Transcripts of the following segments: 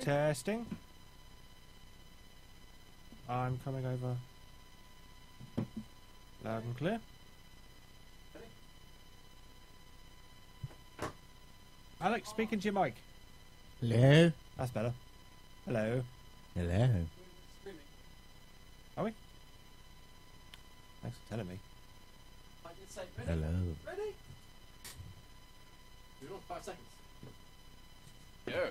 Testing. I'm coming over. Loud and clear. Alex, speak into your mic. Hello? That's better. Hello. Hello? Are we? Thanks for telling me. I did say ready. Hello? Ready? Do it all 5 seconds. Go.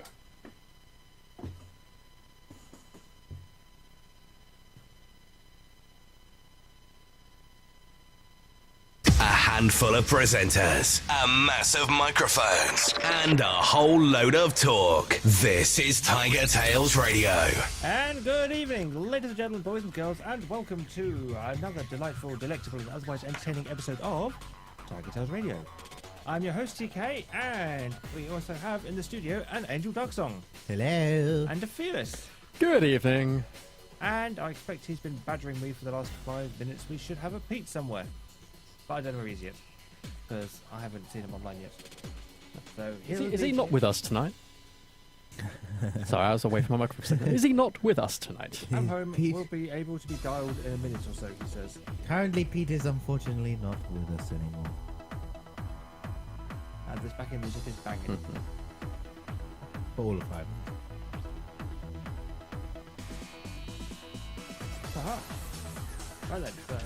A handful of presenters, a mass of microphones, and a whole load of talk. This is TigerTails Radio. And good evening, ladies and gentlemen, boys and girls, and welcome to another delightful, delectable, and otherwise entertaining episode of TigerTails Radio. I'm your host, TK, and we also have in the studio an Angel Dog Song Hello? and a Fearless. Good evening. And I expect he's been badgering me for the last 5 minutes. We should have a Pete somewhere. But I don't know where he is yet, because I haven't seen him online yet. So Is he not with us tonight? Sorry, I was away from my microphone. Is he not with us tonight? I'm home. Pete. Will be able to be dialed in a minute or so, he says. Currently, Pete is unfortunately not with us anymore. And this backing music is banging. For all of 5 minutes. Aha. Right then, so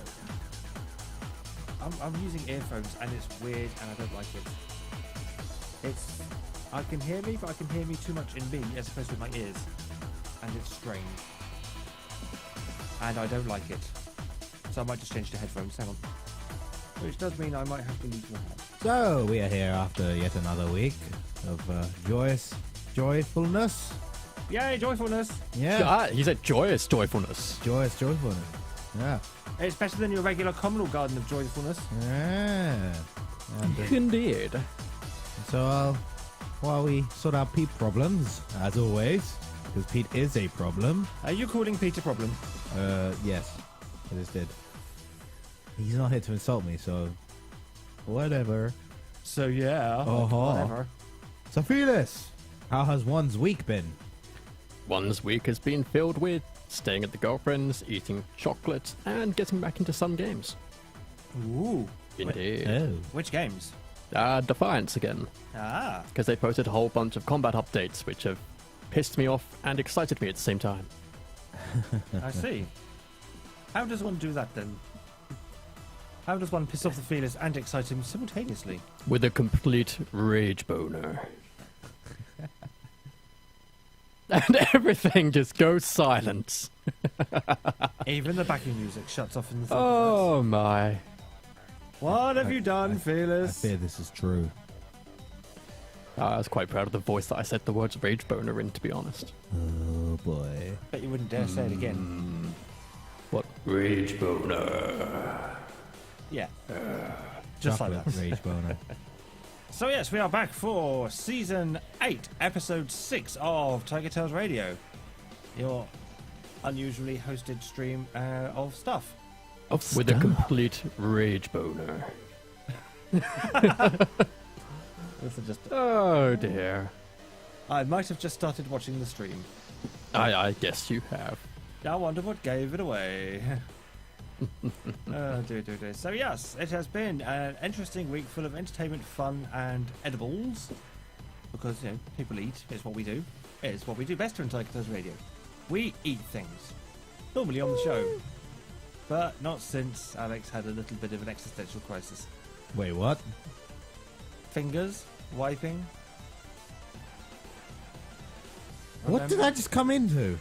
I'm using earphones and it's weird and I don't like it. I can hear me, but I can hear me too much in me as opposed to with my ears. And it's strange. And I don't like it. So I might just change to headphones, hang on. Which does mean I might have to leave the house. So, we are here after yet another week of joyfulness. Yay, joyfulness! Yeah. He said joyous joyfulness. Joyfulness. Yeah. It's better than your regular communal garden of joyfulness. Yeah. And, Indeed. so, while we sort out Pete problems, as always, because Pete is a problem. Are you calling Pete a problem? Yes. I just did. He's not here to insult me, so whatever. So yeah, Uh-huh. whatever. So Fearless, how has one's week been? One's week has been filled with staying at the girlfriend's, eating chocolate, and getting back into some games. Ooh. Indeed. Oh. Which games? Defiance again. Ah. Because they posted a whole bunch of combat updates, which have pissed me off and excited me at the same time. I see. How does one do that then? How does one piss off the feelers and excite him simultaneously? With a complete rage boner. And everything just goes silent. Even the backing music shuts off in the Oh my. What have you done, I feelers? fear this is true. I was quite proud of the voice that I said the words rage boner in, to be honest. Oh boy. Bet you wouldn't dare say it again. What? Rage boner. Yeah. Just like Chocolate that. rage boner. So yes, we are back for Season 8, Episode 6 of TigerTails Radio. Your unusually hosted stream of stuff. With a complete rage boner. This is just... Oh dear. I might have just started watching the stream. I guess you have. I wonder what gave it away. Dear. So yes, it has been an interesting week full of entertainment, fun, and edibles. Because, people eat. It's what we do. It's what we do best here in TigerTails Radio. We eat things. Normally on the show. But not since Alex had a little bit of an existential crisis. Wait, what? Fingers, wiping. What did I just come into?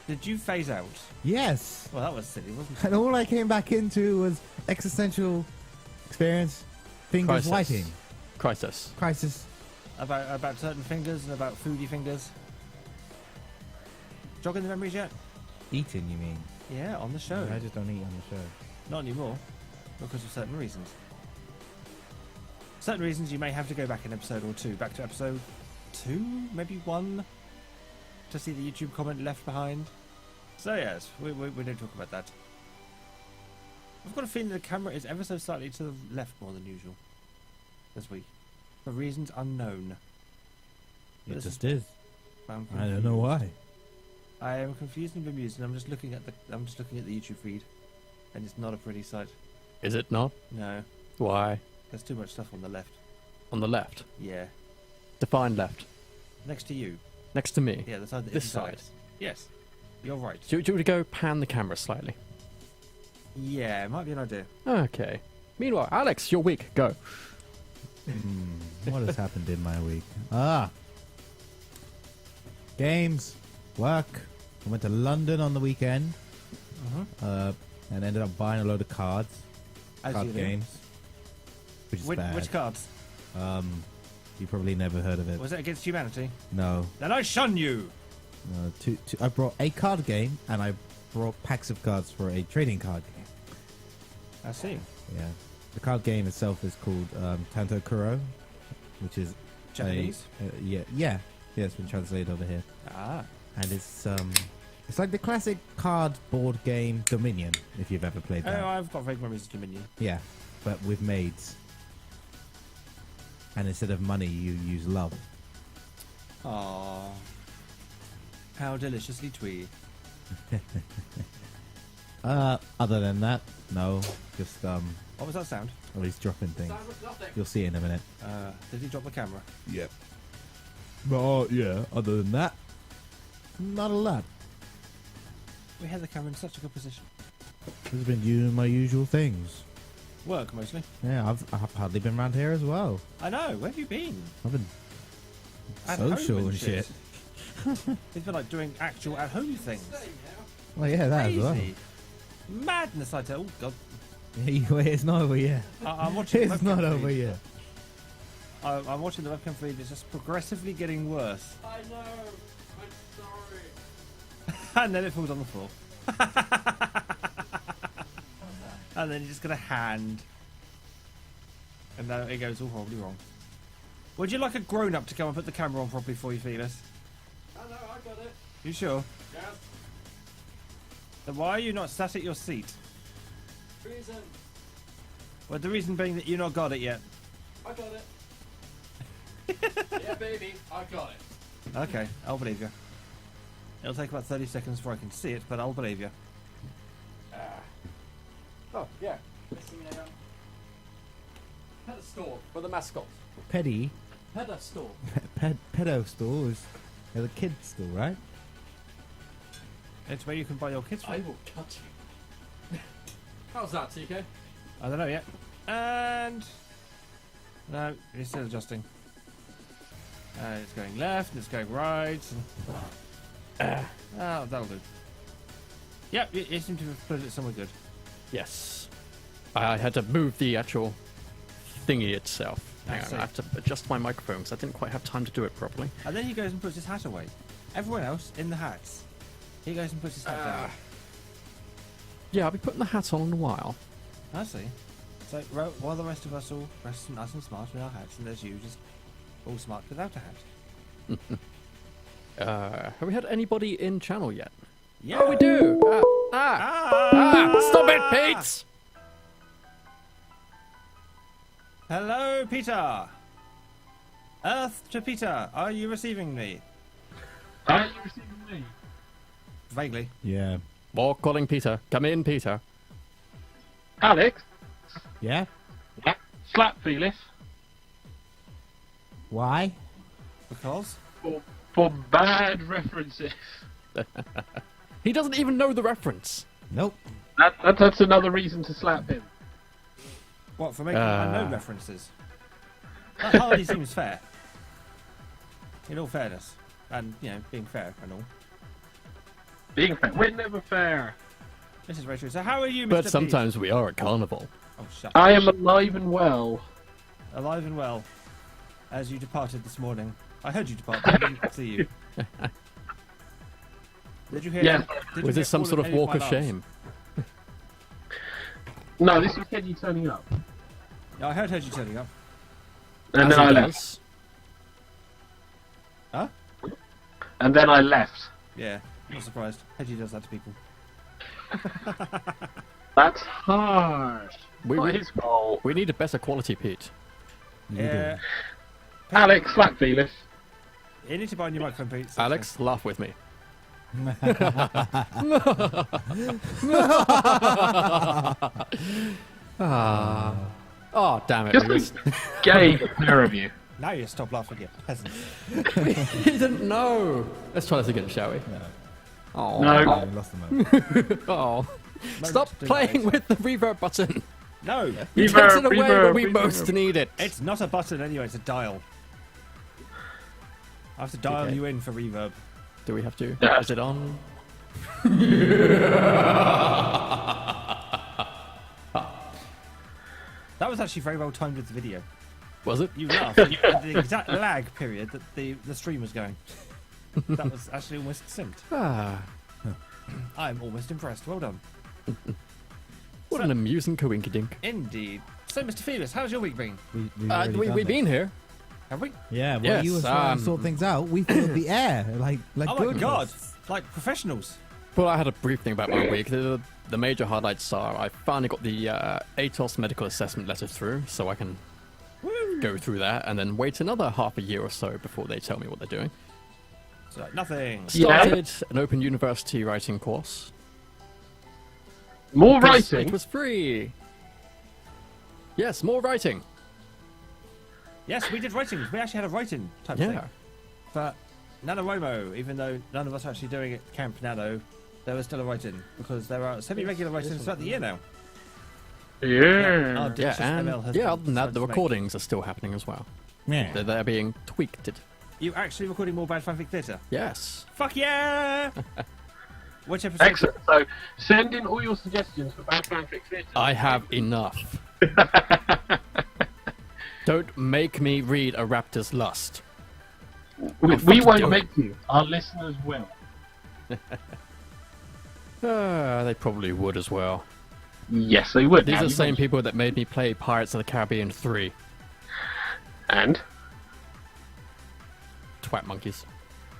Did you phase out? Yes. Well, that was silly, wasn't it? And all I came back into was existential experience, fingers Crisis. wiping, crisis. About certain fingers and about foodie fingers. Jogging the memories yet? Eating, you mean? Yeah, on the show. I just don't eat on the show. Not anymore, because of certain reasons. Certain reasons you may have to go back an episode or two. Back to episode 2, maybe 1, to see the YouTube comment left behind. So yes, we don't talk about that. I've got a feeling the camera is ever so slightly to the left more than usual this week, for reasons unknown. It This just is. I'm I don't know why. I am confused and bemused, and I'm just looking at the YouTube feed, and it's not a pretty sight. Is it not? No, Why? there's too much stuff on the left. On the left. Yeah, Define left. next to you. Next to me. Yeah, the side that This isn't side. ours. Yes, you're right. Do you want to go pan the camera slightly? Yeah, it might be an idea. Okay. Meanwhile, Alex, your week. Go. What has happened in my week? Games, work. I went to London on the weekend and ended up buying a load of cards, As card you do. games, which is bad. Which cards? You probably never heard of it. Was it against humanity? No. Then I shun you! I brought a card game and I brought packs of cards for a trading card game. I see. Yeah. The card game itself is called Tanto Kuro, which is Japanese? yeah, it's been translated over here. Ah. And it's like the classic cardboard game Dominion, if you've ever played that. Oh, I've got vague memories of Dominion. Yeah, but with maids. And instead of money, you use love. Aww. How deliciously twee. Other than that, no. Just What was that sound? oh, he's dropping things. You'll see in a minute. Did he drop the camera? Yep. But yeah, other than that, not a lot. We had the camera in such a good position. Just been doing my usual things. Work, mostly. Yeah, I've hardly been around here as well. I know, where have you been? I've been At home social and shit. He's been like doing actual at-home things. Well, yeah, that as well. Crazy. Madness, I tell. Oh, God. Wait, it's not over yet. I'm watching the It's webcam not feed. over yet. I'm watching the webcam feed. It's just progressively getting worse. I know. I'm sorry. And then it falls on the floor. And then you just got a hand. And then it goes all horribly wrong. Would you like a grown-up to come and put the camera on properly for you, Felix? I know, I got it. You sure? Yes. Then why are you not sat at your seat? Reason. Well, the reason being that you not got it yet. I got it. Yeah, baby. I got it. Okay, I'll believe you. It'll take about 30 seconds before I can see it, but I'll believe you. Oh, yeah. Missing a pedestal for the mascot. Petty, Pedestal. pedo stores. Yeah, the kids store, right? It's where you can buy your kids I from. will cut you. How's that, TK? I don't know yet. And... No, it's still adjusting. It's going left, and it's going right. And... that'll do. Yep, you seem to have put it somewhere good. Yes. I had to move the actual thingy itself. I Hang on, see. I have to adjust my microphone because I didn't quite have time to do it properly. And then he goes and puts his hat away. Everyone else in the hats. He goes and puts his hat down. Yeah, I'll be putting the hat on in a while. I see. So while the rest of us all rest nice and smart with our hats, and there's you just all smart without a hat. Have we had anybody in channel yet? Yeah. Oh, we do! Stop it, Pete! Hello, Peter. Earth to Peter. Are you receiving me? Are you receiving me? Vaguely. Yeah. More calling Peter. Come in, Peter. Alex? Yeah? Yeah. Slap Felix Why? Because? for bad references. He doesn't even know the reference. Nope. That's another reason to slap him. What, for making unknown references? That hardly seems fair. In all fairness. And, being fair and all. Being fair. We're never fair. This is very true. So how are you, Mr. But Pete? sometimes we are at carnival. Oh, shut up. I am alive and well. Alive and well. As you departed this morning. I heard you depart, but I didn't see you. Did you hear Yeah. did you Was hear this some all sort of any walk my of laughs? shame? No, this was Teddy turning up. Yeah, I heard you turning up. And As then he I left. does. Huh? And then I left. Yeah, not surprised. Hedgie does that to people. That's harsh. We- Not we- his fault. We need a better quality, Pete. Yeah. Alex, slap Felix. You need to buy a new microphone, Pete. Alex, laugh with me. Oh, damn it. Just a gay pair of you. Now you stop laughing, you peasants. He didn't know. Let's try this again, shall we? Oh. No. I lost the moment. Oh. No, Stop do playing that. with the reverb button. No, You Reverb, takes it away when we reverb, most reverb. need it. it's not a button anyway, it's a dial. I have to dial Okay. you in for reverb. Do we have to? Yeah. Is it on? That was actually very well timed with the video. Was it? You laughed at the exact lag period that the stream was going. That was actually almost synced. Ah, I'm almost impressed. Well done. what an amusing coinkydink. Indeed. So, Mr. Phoebus, how's your week been? We've already done We've this. been here. Have we? Yeah, well, Yes, you were trying to um, sort things out. We filled the air like Oh good my god! hosts. Like professionals. Well, I had a brief thing about my week. The major highlights are I finally got the ATOS medical assessment letter through, so I can go through that and then wait another half a year or so before they tell me what they're doing. So, nothing. Yeah. Started an open university writing course. More It was- writing. It was free. Yes, more writing. Yes, we did writing. We actually had a writing type Yeah. thing. But NaNoWriMo, even though none of us are actually doing it Camp Nano, there was still a writing because there are semi-regular writings throughout the year now. Our Yeah. delicious Yeah, and ML has yeah, been other than that, decided the to make. recordings are still happening as well. Yeah. They're being tweaked. You actually recording more Bad Fanfic Theatre? Yes. Fuck yeah! Which episode? Excellent. So send in all your suggestions for Bad Fanfic Theatre. I have enough. Don't make me read A Raptor's Lust. We fucking won't do it. make you. Our listeners will. They probably would as well. Yes, they would. These Now are the you same mentioned- people that made me play Pirates of the Caribbean 3. And Twat monkeys.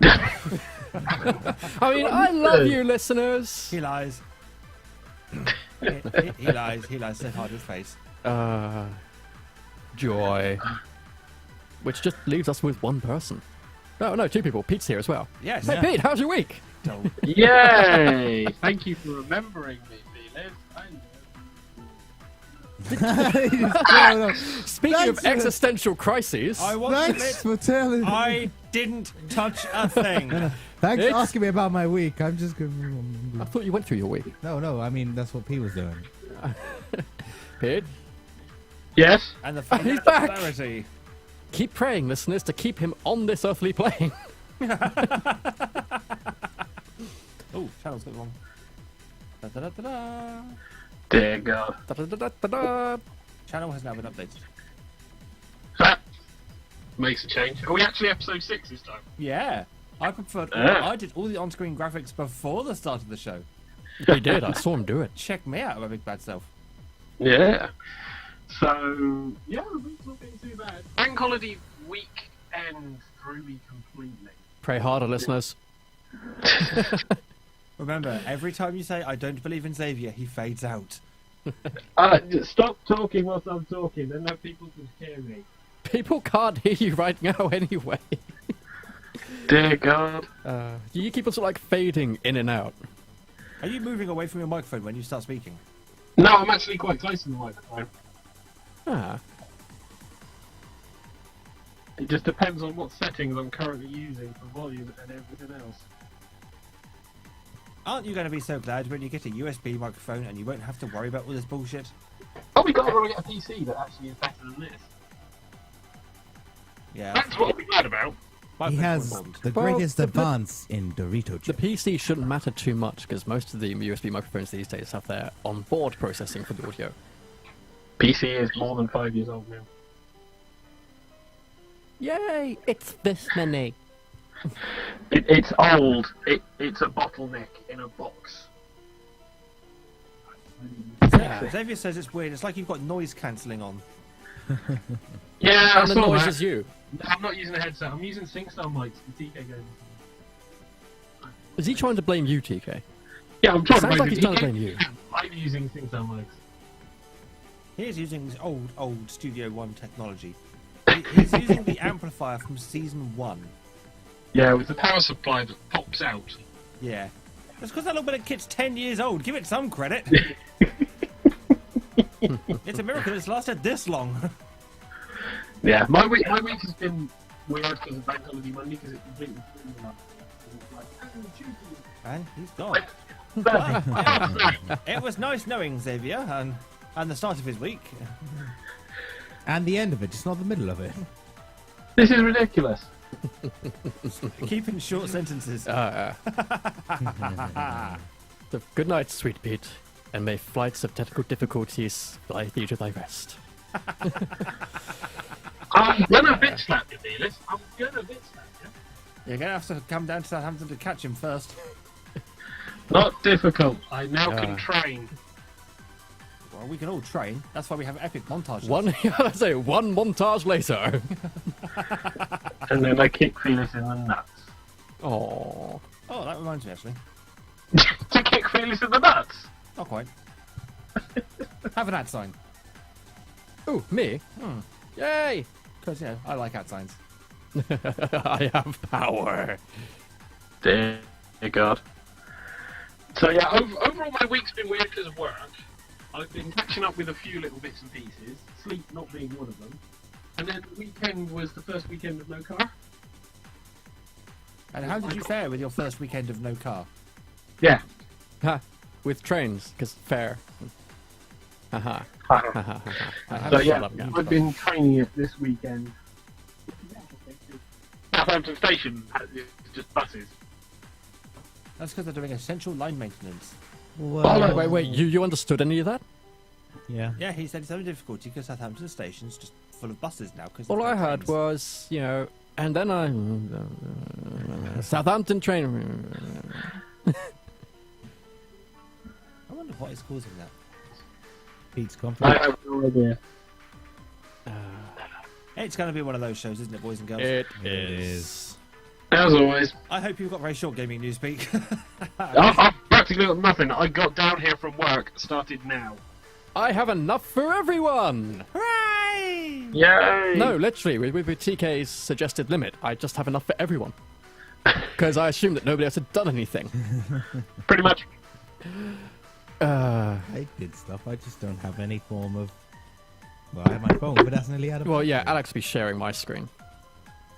I mean, I love you, listeners. He lies. he lies. He lies so hard with his face. Joy. Which just leaves us with one person. No, two people. Pete's here as well. Yes. Hey, Pete, how's your week? So, yay! Thank you for remembering me, Felix. Speaking Thanks of for the- existential crises, I want to Thanks admit, for telling. I didn't touch a thing. Thanks It's- for asking me about my week. I'm just I gonna. thought you went through your week. No. I mean, that's what P was doing. Pete, Yes. And the fun He's of back. popularity. keep praying, listeners, to keep him on this earthly plane. Oh, channel's got wrong. Da, da, da, da, da. Dear God. Da-da-da-da-da-da. Channel has now been updated. That makes a change. Are we actually episode 6 this time? Yeah. I preferred. Ah. I did all the on-screen graphics before the start of the show. He did. I saw him do it. Check me out, my big bad self. Yeah. So, yeah, the week's not been too bad. Bank holiday weekend threw me completely. Pray harder, listeners. Remember, every time you say, I don't believe in Xavier, he fades out. Stop talking whilst I'm talking, then that people can hear me. People can't hear you right now anyway. Dear God. You keep on sort of like fading in and out. Are you moving away from your microphone when you start speaking? No, I'm actually quite close to the microphone. Ah, It just depends on what settings I'm currently using for volume and everything else. Aren't you going to be so glad when you get a USB microphone and you won't have to worry about all this bullshit? Oh my God, when I get a PC that actually is better than this. Yeah. That's what I'll be glad about. He Microphone's has important. the Well, greatest the- advance in Dorito the chip. PC shouldn't matter too much because most of the USB microphones these days have their onboard processing for the audio. PC is more than 5 years old now. Yay! It's this many. It's old. It's a bottleneck in a box. Yeah, Xavier says it's weird. It's like you've got noise cancelling on. Yeah, I And the saw noise that. is you. I'm not using a headset. I'm using SingStar mics. The TK goes. Is he trying to blame you, TK? Yeah, I'm trying Sounds to like blame he's the trying to TK. blame you. I'm using SingStar mics. He is using his old Studio One technology. He's using the amplifier from season 1. Yeah, with the power supply that pops out. Yeah. That's because that little bit of kit's 10 years old. Give it some credit. It's a miracle it's lasted this long. Yeah, my week has been weird because of Bank Holiday Monday because it completely threw me off. And he's gone. It was nice knowing Xavier and the start of his week. And the end of it, just not the middle of it. This is ridiculous. Keeping short sentences. So good night, sweet Pete, and may flights of technical difficulties fly thee to thy rest. I'm gonna bitch slap you, Neelis. I'm gonna bitch slap you. You're going to have to come down to Southampton to catch him first. Not difficult. I now can train. Well, we can all train. That's why we have epic montages. One montage later. And then I kick Felix in the nuts. Oh, Oh, that reminds me, actually. To kick Felix in the nuts? Not quite. Have an ad sign. oh, me? Yay! Because, I like ad signs. I have power. Dear God. So yeah, overall my week's been weird because of work. I've been catching up with a few little bits and pieces, sleep not being one of them. And then the weekend was the first weekend of no car. And how did you fare with your first weekend of no car? Yeah. Ha, with trains, because fair. Haha. So yeah, I've been training it this weekend. Southampton Station is just buses. That's because they're doing essential line maintenance. Well, Wait, you understood any of that? yeah. Yeah, he said it's having difficulty because Southampton Station's just full of buses now. Cause All I heard trains. was, and then Southampton train. I wonder what is causing that. Pete's I confident. have no idea. It's going to be one of those shows, isn't it, boys and girls? It It is. As always, I hope you've got very short gaming news, Pete. I've practically got nothing. I got down here from work, started now. I have enough for everyone. Hooray! Yay! No, literally, with TK's suggested limit, I just have enough for everyone. Because I assumed that nobody else had done anything. Pretty much. I did stuff. I just don't have any form of. Well, I have my phone, but that's nearly out of. Well, yeah, Alex will be sharing my screen.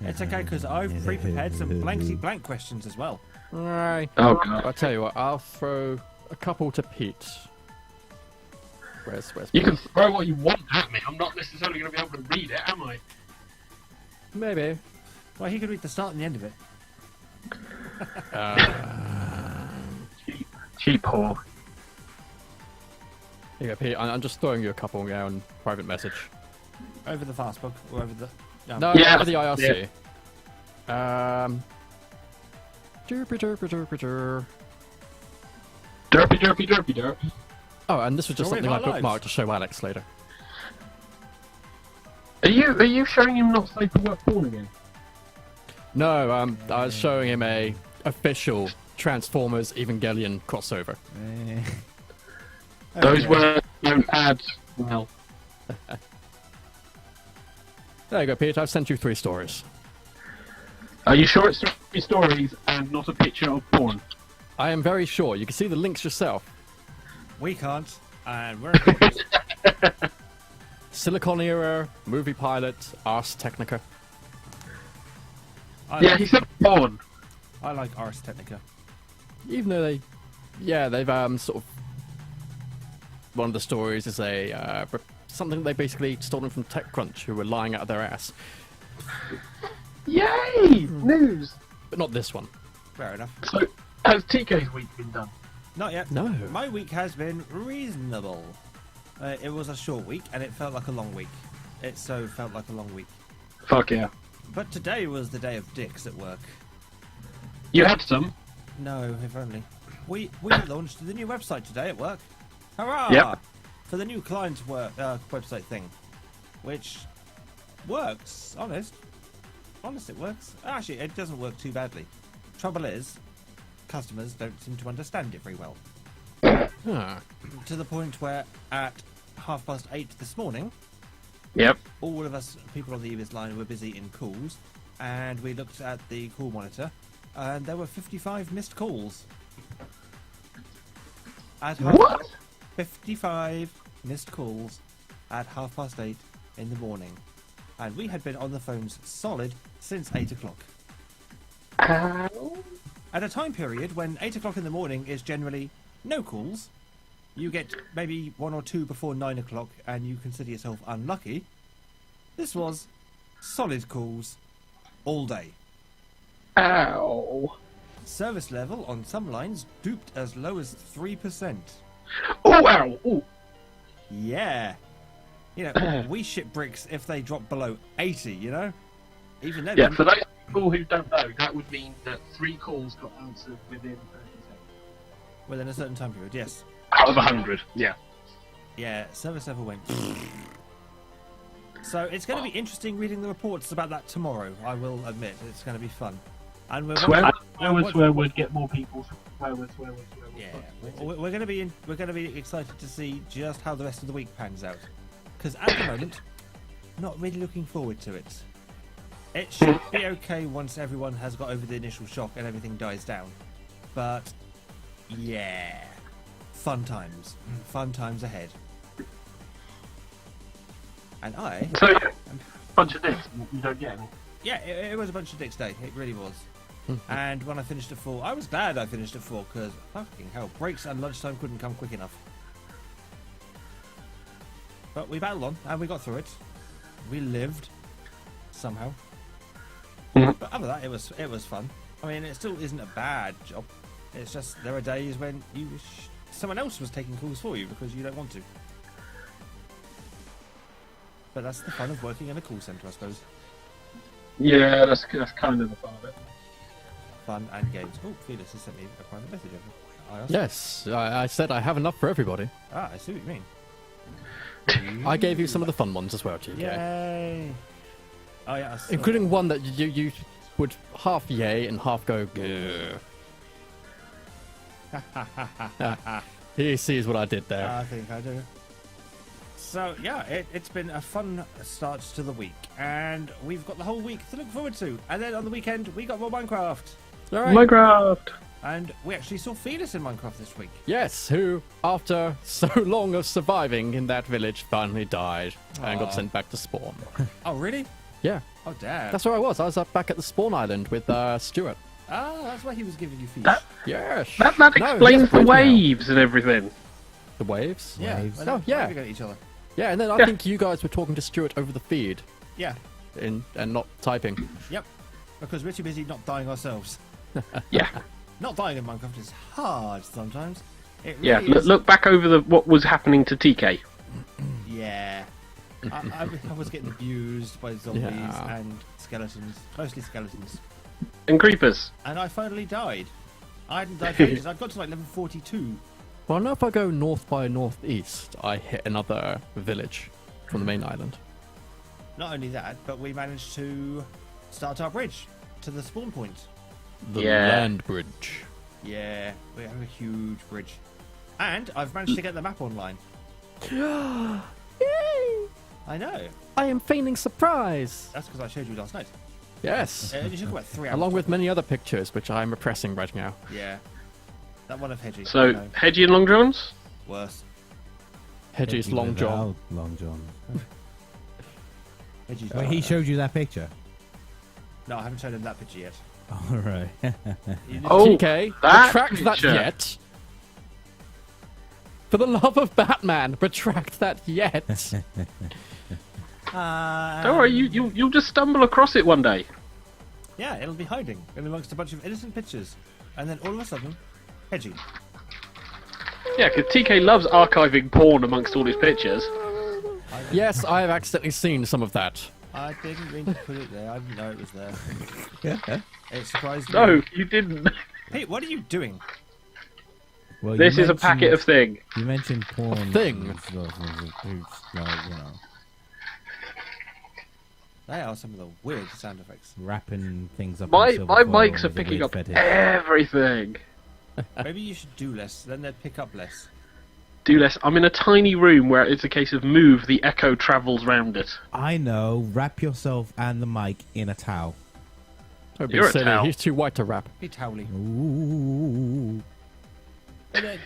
It's okay, because I've pre-prepared some blank questions as well. Alright. Oh God. I'll tell you what, I'll throw a couple to Pete. Where's You Pete? can throw what you want at me. I'm not necessarily going to be able to read it, am I? Maybe. Well, he could read the start and the end of it. Cheap whore. Here you go, Pete. I'm just throwing you a couple now on private message. Over the fastbook, or over the... No, Yeah, over the IRC. Derpy. Derpy. Oh, and this was just Story of something I our bookmarked lives. to show Alex later. Are you showing him not safe for work porn again? No, I was showing him a official Transformers Evangelion crossover. Those were no ads. Well, There you go, Pete. I've sent you 3 stories. are you sure it's 3 stories and not a picture of porn? I am very sure. You can see the links yourself. We can't, and we're... Silicon Era, Movie Pilot, Ars Technica. Yeah, he said porn. I like Ars Technica. Even though they've sort of... One of the stories is something they basically stolen from TechCrunch, who were lying out of their ass. Yay! News. But not this one. Fair enough. So, has TK's week been done? Not yet. No. My week has been reasonable. It was a short week, and it felt like a long week. It so felt like a long week. Fuck yeah. But today was the day of dicks at work. You had some? No, if only. We launched the new website today at work. Hurrah! Yep. For the new client website thing. Which works, honest. Honest, it works. Actually, it doesn't work too badly. Trouble is, customers don't seem to understand it very well. Huh. To the point where at 8:30 this morning, Yep. all of us people on the EBIS line were busy in calls, and we looked at the call monitor, and there were 55 missed calls. What? 55 missed calls at 8:30 in the morning. And we had been on the phones solid since 8 o'clock. Ow. At a time period when 8 o'clock in the morning is generally no calls, you get maybe 1 or 2 before 9 o'clock and you consider yourself unlucky. This was solid calls all day. Ow. Service level on some lines duped as low as 3%. Oh, ow. Ooh. Yeah. You know, we ship bricks if they drop below 80, you know? Even then. Yeah, for those people who don't know, that would mean that 3 calls got answered within 30 seconds. Within a certain time period, yes. Out of 100, yeah. Yeah, service level went. So it's going to be interesting reading the reports about that tomorrow, I will admit. It's going to be fun. And we're Swear word, get more people. Swear word. Yeah, we're going to be excited to see just how the rest of the week pans out. Because at the moment, not really looking forward to it. It should be okay once everyone has got over the initial shock and everything dies down. But yeah, fun times ahead. And So, bunch of dicks, you don't get any. yeah, it was a bunch of dicks day. It really was. And when I finished at 4, I was glad I finished at 4 because fucking hell, breaks and lunchtime couldn't come quick enough. But we battled on and we got through it. We lived somehow. But other than that, it was fun. I mean, it still isn't a bad job. It's just there are days when you wish someone else was taking calls for you because you don't want to. But that's the fun of working in a call centre, I suppose. Yeah, that's kind of the fun of it. Fun and games. Oh, Felix has sent me a private message. Yes, I said I have enough for everybody. Ah, I see what you mean. I gave you some of the fun ones as well, TK. Yay! Oh yeah, Including one that you would half yay and half go grr. He sees what I did there. I think I do. So yeah, it's been a fun start to the week, and we've got the whole week to look forward to. And then on the weekend, we got more Minecraft. All right. Minecraft! And we actually saw Felix in Minecraft this week. Yes, who, after so long of surviving in that village, finally died and got sent back to spawn. Oh really? Yeah, Oh damn. that's where I was. I was up back at the spawn island with Stuart. Ah, that's why he was giving you fish. Yes. That No, explains yes, the right now. waves and everything. The waves? Yeah. Waves. I know, Oh, yeah. We got each other. Yeah, and then I Yeah. think you guys were talking to Stuart over the feed Yeah. and not typing. Yep. Because we're too busy not dying ourselves. Yeah. Not dying in Minecraft is hard sometimes. It really Yeah, is. look back over what was happening to TK. Yeah. I was getting abused by zombies Yeah. and skeletons, mostly skeletons. And creepers. And I finally died. I hadn't died for ages. I'd got to like level 42. Well, now if I go north by northeast, I hit another village from the main island. Not only that, but we managed to start our bridge to the spawn point. The Yeah. land bridge. Yeah, we have a huge bridge. And I've managed to get the map online. Yay! I know. I am feigning surprise. That's because I showed you last night. Yes. It took about 3 hours. Along with many other pictures, which I'm repressing right now. Yeah. That one of Hedgie. So, No, Hedgie and Long Johns? worse. Hedges Long John. Long John. Hedgie's Wait, he showed you that picture? No, I haven't shown him that picture yet. All right. Oh, TK, that retract that picture. yet. For the love of Batman, retract that yet. Don't worry, you'll just stumble across it one day. Yeah, it'll be hiding in amongst a bunch of innocent pictures. And then all of a sudden, Hedgie. Yeah, because TK loves archiving porn amongst all his pictures. Yes, I have accidentally seen some of that. I didn't mean to put it there. I didn't know it was there. It surprised me. No, you didn't. Pete, what are you doing? Well, This you is a packet mentioned- of thing. You mentioned porn. thing. and stuff, and it's like, you know, They are some of the weird sound effects. wrapping things up. My in silver my foil mics is are a picking weird up fetish. everything. Maybe you should do less, then they'd pick up less. Do less. I'm in a tiny room where it's a case of move, the echo travels round it. I know. Wrap yourself and the mic in a towel. Don't be You're a silly. towel. He's too white to rap. Pete Howley. Ooh.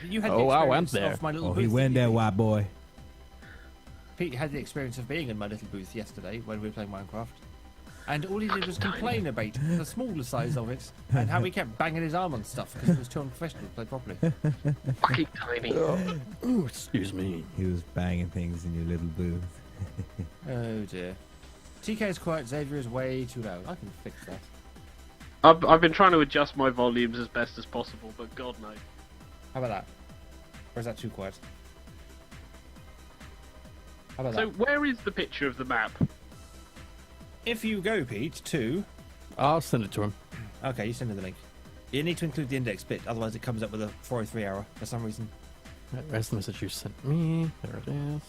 You had the Oh, wow, I'm experience there. of my little Oh, booth. he went didn't there, you, white boy. Pete had the experience of being in my little booth yesterday when we were playing Minecraft. And all he did was complain about the smaller size of it and how he kept banging his arm on stuff because it was too unprofessional to play properly. Fucking tiny. Ooh, excuse me. He was banging things in your little booth. Oh dear. TK is quiet, Xavier is way too loud. I can fix that. I've been trying to adjust my volumes as best as possible, but God no. How about that? Or is that too quiet? How about So that? where is the picture of the map? If you go, Pete, to... I'll send it to him. Okay, you send me the link. You need to include the index bit, otherwise it comes up with a 403 error for some reason. Where's the message you sent me? There it is.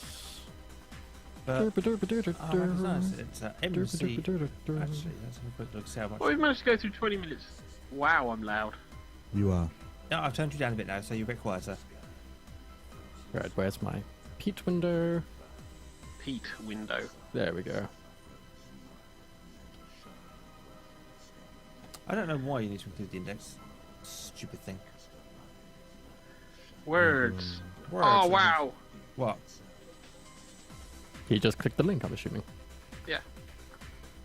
But... Oh, that's nice. It's MC... Actually, let's have a quick look, see how much... Well, we've managed to go through 20 minutes. Wow, I'm loud. You are. No, I've turned you down a bit now, so you're a bit quieter. Right, where's my Pete window? Pete window. There we go. I don't know why you need to include the index. Stupid thing. Words. Words, Oh, isn't it? wow. What? He just clicked the link, I'm assuming. Yeah.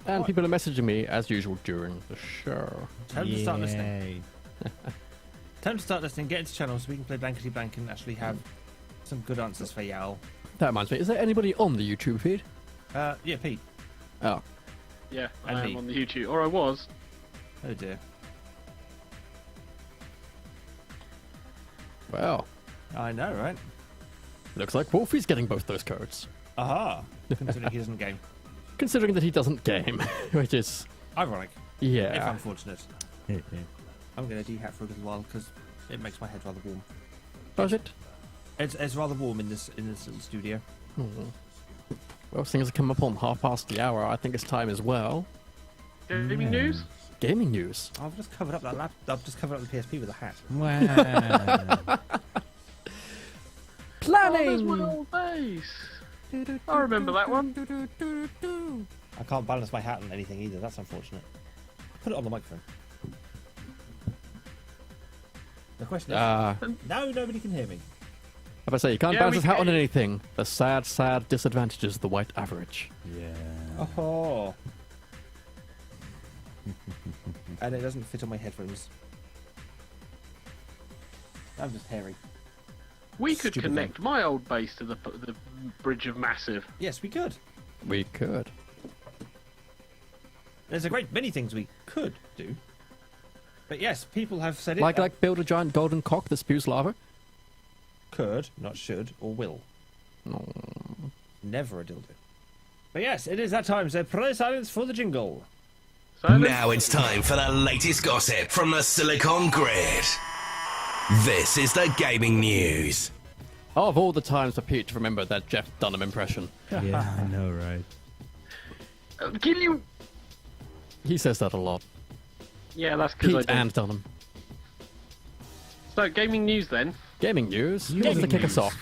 And What? people are messaging me, as usual, during the show. Time to start listening. Yay. Time to start listening. Get into channel so we can play Blankety Blank and actually have some good answers for y'all. That reminds me, is there anybody on the YouTube feed? Yeah, Pete. Oh. Yeah, And I me. am on the YouTube. Or I was. Oh dear. Well, I know, right? looks like Wolfie's getting both those codes. Aha. Considering he doesn't game. Considering that he doesn't game, which is, Ironic. If yeah. unfortunate. I'm going to dehat for a little while because it makes my head rather warm. Does it? It's rather warm in this little studio. Well, seeing as it come up on half past the hour, I think it's time as well. Gaming news? Gaming news. I've just covered up that I've just covered up the PSP with a hat. Wow. Oh, there's my old base. I remember that one. I can't balance my hat on anything either. That's unfortunate. Put it on the microphone. The question is, no, nobody can hear me. If I say you can't Yeah, balance we his hat on can. anything, the sad, sad disadvantages of the white average. Yeah. Oh. And it doesn't fit on my headphones. I'm just hairy. We could Stupid connect my old base to the Bridge of Massive. Yes, we could. We could. There's a great many things we could do. But yes, people have said it. Like build a giant golden cock that spews lava? Could, not should, or will. No. Never a dildo. But yes, it is that time, so play silence for the jingle. Silence. Now it's time for the latest gossip from the Silicon Grid. This is the gaming news. Of all the times for Pete to remember that Jeff Dunham impression. Yeah, I know, right? Can you... He says that a lot. Yeah, that's because I Pete do. and Dunham. So, gaming news then. Gaming news. Who wants to kick us off?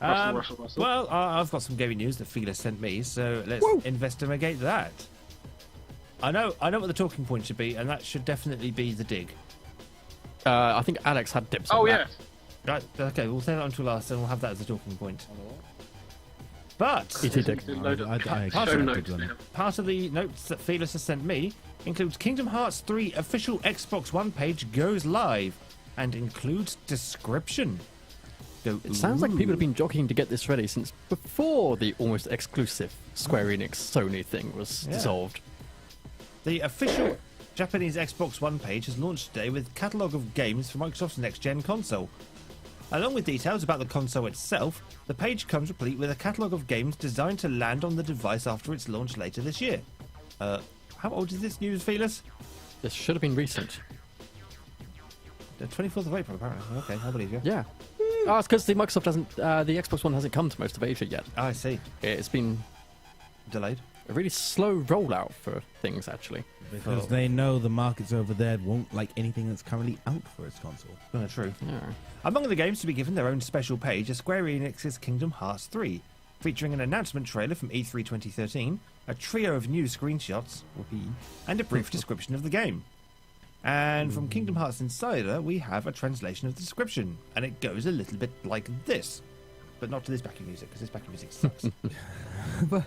Russell. Well, I've got some gaming news that Felix sent me, so let's investigate that. I know what the talking point should be, and that should definitely be the dig. I think Alex had dips on Oh, that. yes. Right, okay, we'll save that until last, and we'll have that as a talking point. But E.T. Dick. There's a load of I show accepted notes on it. now. part of the notes that Felix has sent me includes Kingdom Hearts 3 official Xbox One page goes live and includes description. Go, It sounds like people have ooh. been jockeying to get this ready since before the almost exclusive Square Enix Sony thing was Yeah. dissolved. The official Japanese Xbox One page has launched today with catalogue of games for Microsoft's next-gen console. Along with details about the console itself, the page comes complete with a catalogue of games designed to land on the device after its launch later this year. How old is this news, Felix? This should have been recent. The 24th of April, apparently. Okay, I believe you. Yeah. Oh, it's because the Microsoft hasn't, the Xbox One hasn't come to most of Asia yet. I see. It's been Delayed. a really slow rollout for things, actually. Because they know the markets over there won't like anything that's currently out for its console. True. Yeah. Among the games to be given their own special page are Square Enix's Kingdom Hearts 3. featuring an announcement trailer from E3 2013, a trio of new screenshots, whoopee, and a brief description of the game. And from Kingdom Hearts Insider, we have a translation of the description, and it goes a little bit like this. But not to this backing music, because this backing music sucks. But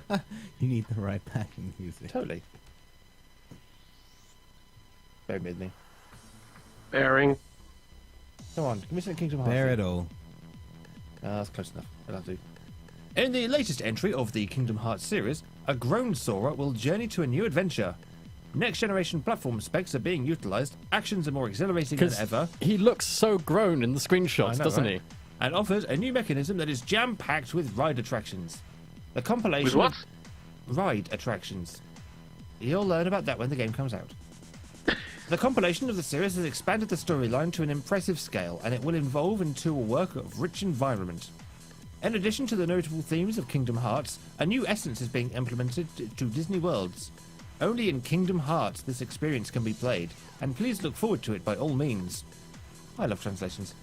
you need the right backing music. Totally. Bear with me. Bearing. Come on, give me some Kingdom Hearts. Bear it all. That's close enough. That'll do. In the latest entry of the Kingdom Hearts series, a grown Sora will journey to a new adventure. Next generation platform specs are being utilised, actions are more exhilarating than ever. He looks so grown in the screenshots, I know, doesn't right? And offers a new mechanism that is jam-packed with ride attractions. The compilation With what? of ride attractions. You'll learn about that when the game comes out. The compilation of the series has expanded the storyline to an impressive scale, and it will evolve into a work of rich environment. In addition to the notable themes of Kingdom Hearts, a new essence is being implemented to Disney Worlds. Only in Kingdom Hearts this experience can be played, and please look forward to it by all means. I love translations.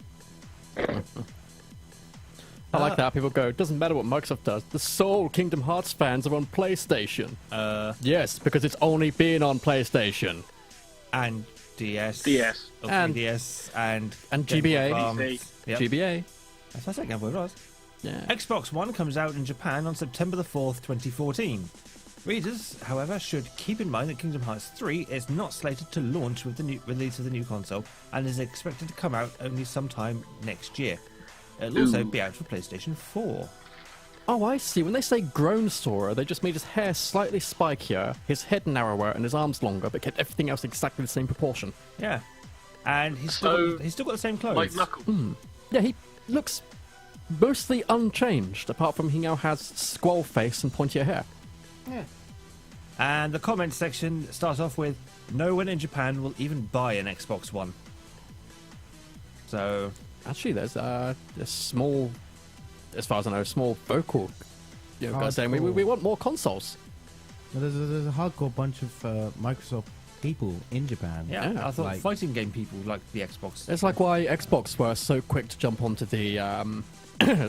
I like that. People go, it doesn't matter what Microsoft does. The sole Kingdom Hearts fans are on PlayStation. Yes, because it's only been on PlayStation. And DS. DS. Or And- 3DS, and GBA. Game Boy Advance. Yep. GBA. That's what I said, Game Boy Advance. Yeah. Xbox One comes out in Japan on September the 4th, 2014. Readers, however, should keep in mind that Kingdom Hearts 3 is not slated to launch with the new release of the new console and is expected to come out only sometime next year. It'll also Ooh. be out for PlayStation 4. Oh, I see. When they say grown Sora, they just made his hair slightly spikier, his head narrower, and his arms longer, but kept everything else exactly the same proportion. Yeah. And he's So, still got the same clothes. Like Knuckles. Yeah, he looks mostly unchanged, apart from he now has squall face and pointier hair. Yeah. And the comment section starts off with, no one in Japan will even buy an Xbox One. So, Actually, there's a small, as far as I know, small vocal guy saying we want more consoles. There's a hardcore bunch of Microsoft people in Japan. yeah, Yeah, I thought like- fighting game people like the Xbox. It's like why Xbox were so quick to jump onto the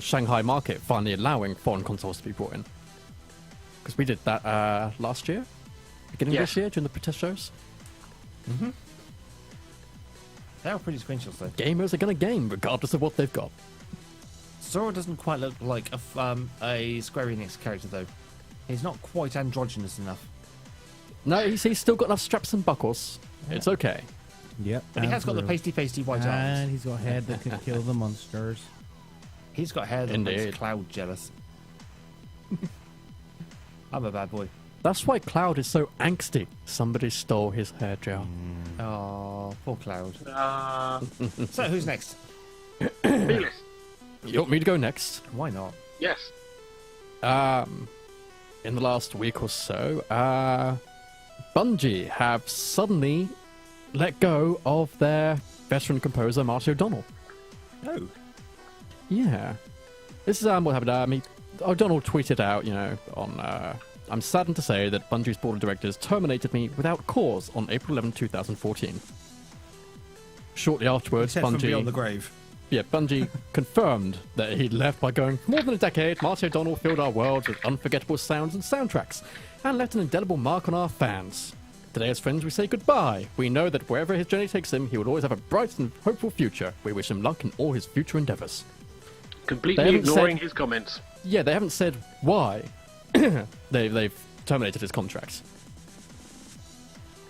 Shanghai market, finally allowing foreign consoles to be brought in. Because we did that last year, beginning of Yes. this year, during the protest shows. They are pretty screenshots though. Gamers are going to game, regardless of what they've got. Sora doesn't quite look like a Square Enix character though. He's not quite androgynous enough. No, he's still got enough straps and buckles. It's okay. Yep. But he has got the pasty white And arms. he's got hair that can kill the monsters. He's got hair that Indeed. makes Cloud jealous. I'm a bad boy. That's why Cloud is so angsty. Somebody stole his hair gel. Oh, poor Cloud. Mm. So who's next? Felix. You want me to go next? Why not? Yes. In the last week or so, Bungie have suddenly let go of their veteran composer Marty O'Donnell. No. Yeah. This is what happened. O'Donnell tweeted out, on I'm saddened to say that Bungie's board of directors terminated me without cause on April 11, 2014. Shortly afterwards, Except from beyond the Bungie, grave. Bungie confirmed that he'd left by going, for more than a decade, Marty O'Donnell filled our worlds with unforgettable sounds and soundtracks, and left an indelible mark on our fans. Today, as friends, we say goodbye. We know that wherever his journey takes him, he will always have a bright and hopeful future. We wish him luck in all his future endeavours. They Completely haven't ignoring said- his comments. Yeah, they haven't said why they've terminated his contract.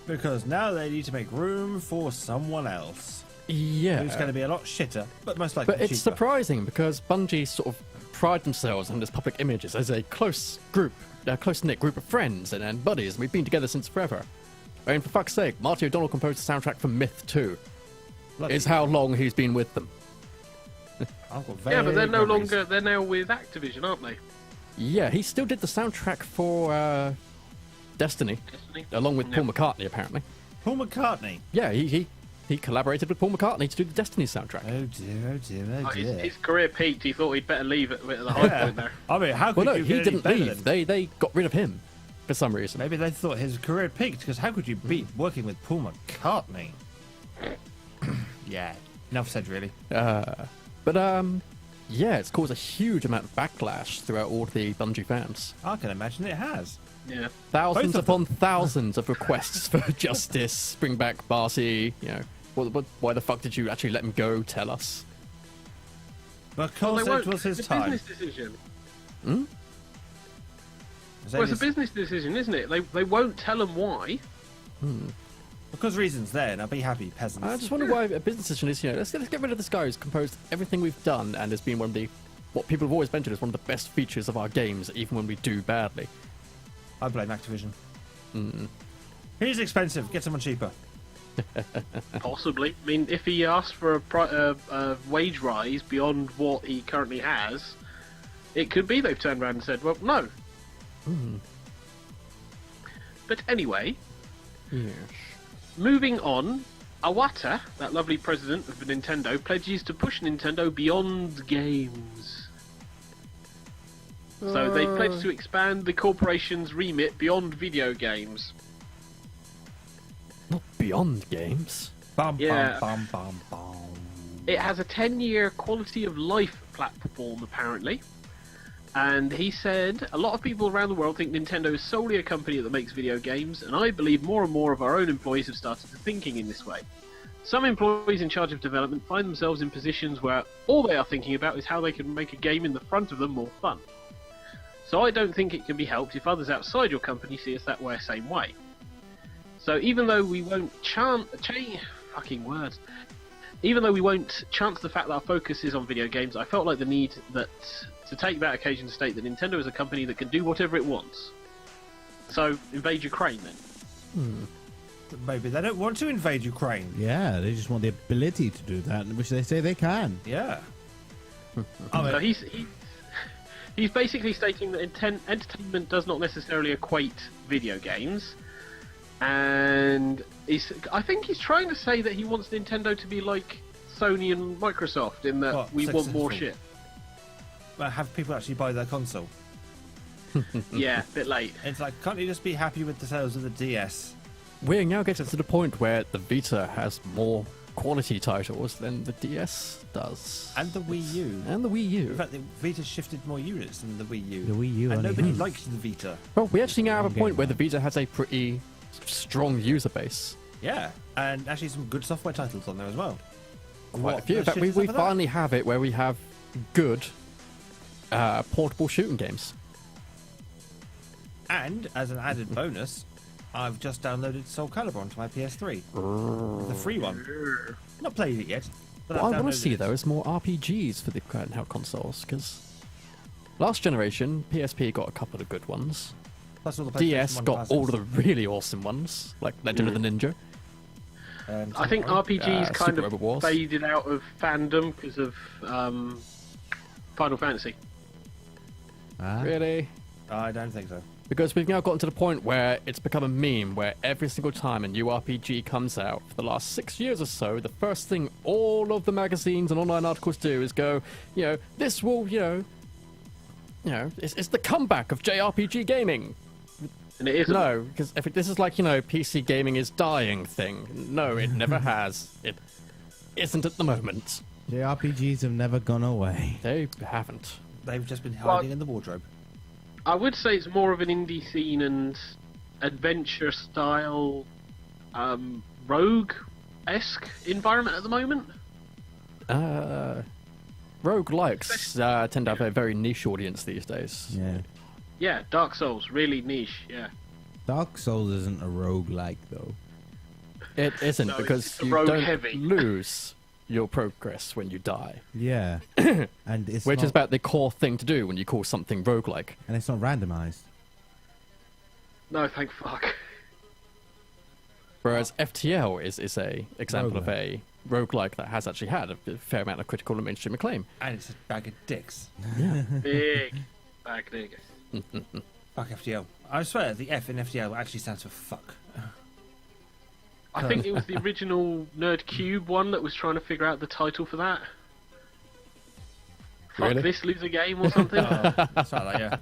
Because now they need to make room for someone else. Yeah. Who's going to be a lot shitter, but most likely But it's cheaper. surprising because Bungie sort of pride themselves on this public images as a close group, a close-knit group of friends and buddies. We've been together since forever. I mean, for fuck's sake, Marty O'Donnell composed the soundtrack for Myth 2. Bloody- Is how long he's been with them. I've got Yeah, but they're vague no memories. longer. They're now with Activision, aren't they? Yeah, he still did the soundtrack for Destiny, Destiny. along with Yeah. Paul McCartney, apparently. Paul McCartney. Yeah, he collaborated with Paul McCartney to do the Destiny soundtrack. Oh dear, oh dear, oh Oh, dear. his career peaked. He thought he'd better leave at the high Yeah. point there. I mean, how could Well, no, you he get any didn't better leave. than- They got rid of him for some reason. Maybe they thought his career had peaked, because how could you beat working with Paul McCartney? Yeah, enough said, really. But Yeah, it's caused a huge amount of backlash throughout all the Bungie fans. I can imagine it has. Yeah. Thousands Both of upon thousands of requests for justice. Bring back Barty. You know, why the fuck did you actually let him go? Tell us. Because it was his it's a time. business decision. Hmm? Well, it's a business decision, isn't it? They won't tell them why. Because reasons there. Now be happy, peasants. I just wonder why a business decision is, let's get rid of this guy who's composed everything we've done and has been one of the, what people have always mentioned is one of the best features of our games, even when we do badly. I blame Activision. He's expensive. Get someone cheaper. Possibly. I mean, if he asked for a wage rise beyond what he currently has, it could be they've turned around and said, well, no. But anyway, Yes. moving on, Iwata, that lovely president of Nintendo, pledges to push Nintendo beyond games. So they pledge to expand the corporation's remit beyond video games. Not beyond games. Bum, Yeah. bum, bum, bum, bum. It has a 10-year quality of life platform, apparently. And he said, a lot of people around the world think Nintendo is solely a company that makes video games, and I believe more and more of our own employees have started to thinking in this way. Some employees in charge of development find themselves in positions where all they are thinking about is how they can make a game in the front of them more fun. So I don't think it can be helped if others outside your company see us that same way. So even though we won't even though we won't chance the fact that our focus is on video games, I felt like the need to take that occasion to state that Nintendo is a company that can do whatever it wants. So invade Ukraine then. Maybe they don't want to invade Ukraine. Yeah, they just want the ability to do that, which they say they can. Yeah. So he's basically stating that entertainment does not necessarily equate video games, and I think he's trying to say that he wants Nintendo to be like Sony and Microsoft in that What, we want more successful? shit. But have people actually buy their console? Yeah, a bit late. It's like, can't you just be happy with the sales of the DS? We're now getting to the point where the Vita has more quality titles than the DS does. And the Wii U. And the Wii In U. fact, the Vita shifted more units than the Wii U. The Wii U And only nobody has- liked the Vita. Well, we actually now have a One point game, where the right? Vita has a pretty strong user base. Yeah. And actually some good software titles on there as well. Quite a What few. the In fact, shit we is up with that? finally have it where we have good portable shooting games. And, as an added bonus, I've just downloaded Soul Calibur onto my PS3. The free one. Not played it yet. But What I've I want downloaded to see it. though is more RPGs for the handheld consoles, because last generation PSP got a couple of good ones. Plus all the PlayStation DS 1 got classics. all of the really awesome ones, like Legend of the Ninja. I think RPGs kind Super of Robot Wars. faded out of fandom because of Final Fantasy. Ah. Really? I don't think so. Because we've now gotten to the point where it's become a meme where every single time a new RPG comes out for the last 6 years or so, the first thing all of the magazines and online articles do is go, this will, it's the comeback of JRPG gaming. And it isn't. No, because this is like, PC gaming is dying thing. No, it never has. It isn't at the moment. The RPGs have never gone away. They haven't. They've just been Well- hiding in the wardrobe. I would say it's more of an indie scene and adventure style, rogue-esque environment at the moment. Roguelikes tend to have a very niche audience these days. Yeah. Yeah, Dark Souls, really niche, yeah. Dark Souls isn't a roguelike though. It isn't, No, because it's a you rogue don't heavy. lose your progress when you die. Yeah. And it's Which not, is about the core thing to do when you call something roguelike. and it's not randomized. No, thank fuck. Whereas FTL is a example of a roguelike that has actually had a fair amount of critical and mainstream acclaim. And it's a bag of dicks. Big bag niggas. Fuck FTL. I swear, the F in FTL actually stands for fuck. I think it was the original Nerd Cube one that was trying to figure out the title for that. Fuck Really? this loser game or something. Oh, that's right, yeah.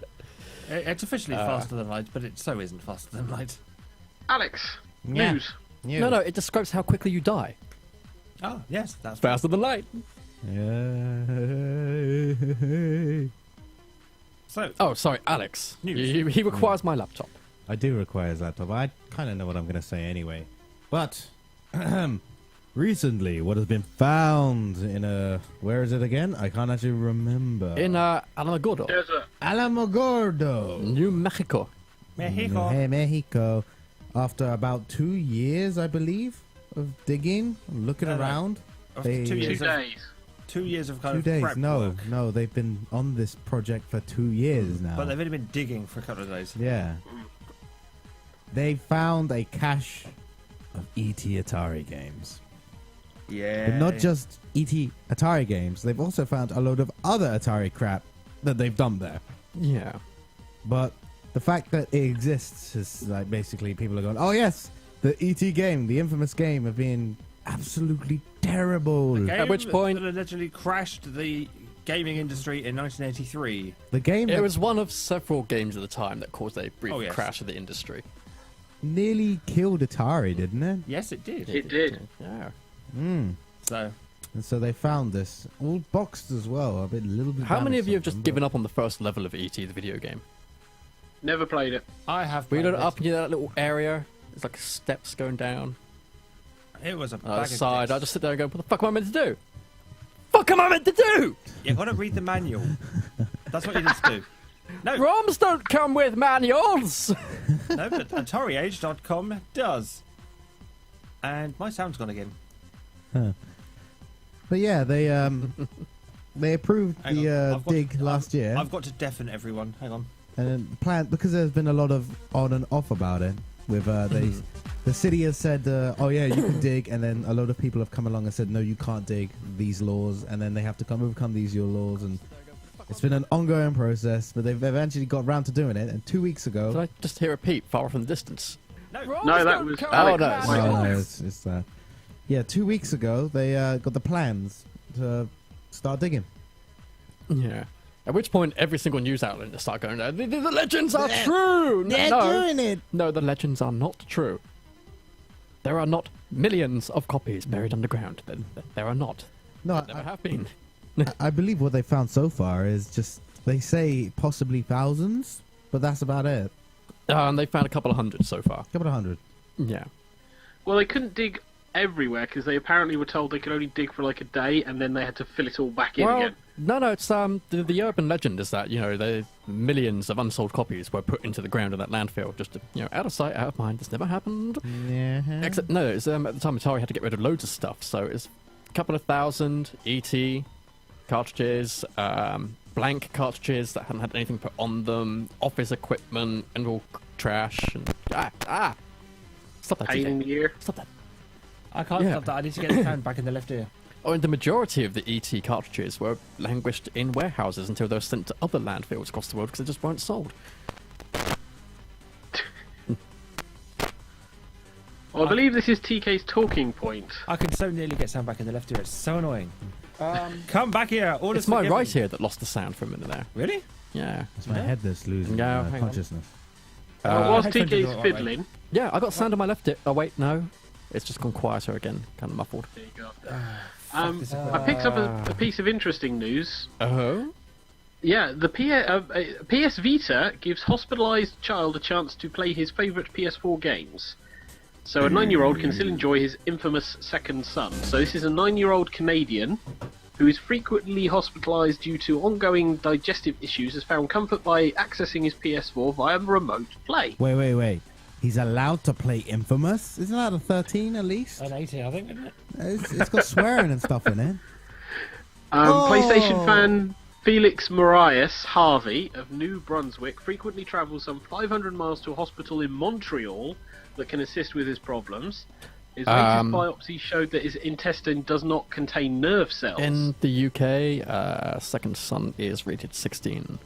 It's officially faster than light, but it so isn't faster than light. Alex, Yeah. news. No, it describes how quickly you die. Oh, yes, that's Faster than light. Yeah. So, Oh, sorry, Alex. News. He requires my laptop. I do require his laptop. I kind of know what I'm going to say anyway. But recently, what has been found in a... Where is it again? I can't actually remember. In Alamogordo, There's a Alamogordo. New Mexico. Mexico. Mexico. After about 2 years, I believe, of digging, looking No, no. around. After They- 2 2 years of days. 2 years of kind 2 of days. prep No, work. no, they've been on this project for 2 years now. But they've only been digging for a couple of days. Yeah. They found a cache of E.T. Atari games. Yeah. But not just E.T. Atari games. They've also found a load of other Atari crap that they've dumped there. Yeah. But the fact that it exists is like basically people are going, oh yes, the E.T. game, the infamous game of being absolutely terrible. Game which point- that allegedly crashed the gaming industry in 1983. The game It that was one of several games at the time that caused a brief Oh, yes. crash of the industry. nearly killed Atari, didn't it? Yes, it did. It did. Yeah. Mm. So, And so they found this all boxed as well. A little bit. How many of damaged you have just something, given but- up on the first level of ET, the video game? Never played it. I have We played load it. up into that little area. There's like steps going down. It was a bag The of side. dicks. I just sit there and go, what the fuck am I meant to do? Fuck am I meant to do? You got to read the manual. That's what you need to do. No, ROMs don't come with manuals. no, but AtariAge.com does. And my sound's gone again. But yeah, they they approved Hang the on. I've got- dig last year, I've got to deafen everyone. Hang on. and then plan because there's been a lot of on and off about it. With the city has said, oh yeah, you can dig, and then a lot of people have come along and said, no, you can't dig these laws, and then they have to overcome these your laws, and it's been an ongoing process. But they've eventually got round to doing it, and 2 weeks ago. Did I just hear a peep far off in the distance? No, No, that was Oh, Alex. no. My Oh, no, voice. it's that. Yeah, 2 weeks ago they got the plans to start digging. Yeah. At which point, every single news outlet just start going, the legends are true! No, it. no, the legends are not true. There are not millions of copies buried underground. There are not. No, Never have been. I believe what they found so far is just they say possibly thousands, but that's about it. And they found a couple of hundred so far. Couple of hundred. Yeah. Well, they couldn't dig everywhere because they apparently were told they could only dig for like a day, and then they had to fill it all back in Well, again. no, it's the urban legend is that the millions of unsold copies were put into the ground in that landfill just to, out of sight, out of mind. This never happened. Yeah. Except no, it's at the time Atari had to get rid of loads of stuff, so it's a couple of thousand ET cartridges, blank cartridges that hadn't had anything put on them, office equipment, and all trash. And stop that! Pain in TK. the ear. Stop that! I can't Yeah. stop that. I need to get the sound back in the left ear. Oh, and the majority of the ET cartridges were languished in warehouses until they were sent to other landfills across the world because they just weren't sold. Well, I believe this is TK's talking point. I can so nearly get sound back in the left ear. It's so annoying. Come back here. All It's my right ear that lost the sound for a minute there. Really? Yeah. It's my head that's losing Yeah, hang on. consciousness. Whilst headphones TK's are all right. fiddling, Yeah, I got sound on my left ear. Oh, wait, no. It's just gone quieter again. Kind of muffled. there you go. this I picked up a piece of interesting news. Oh? Yeah, the PS Vita gives hospitalised child a chance to play his favourite PS4 games. So a 9-year-old can still enjoy his infamous second son. So this is a 9-year-old Canadian who is frequently hospitalised due to ongoing digestive issues, has found comfort by accessing his PS4 via remote play. Wait. He's allowed to play Infamous? Isn't that a 13 at least? An 80, I think, isn't it? It's got swearing and stuff in it. PlayStation fan Felix Marias Harvey of New Brunswick frequently travels some 500 miles to a hospital in Montreal that can assist with his problems. His latest biopsy showed that his intestine does not contain nerve cells. In the UK, second son is rated 16.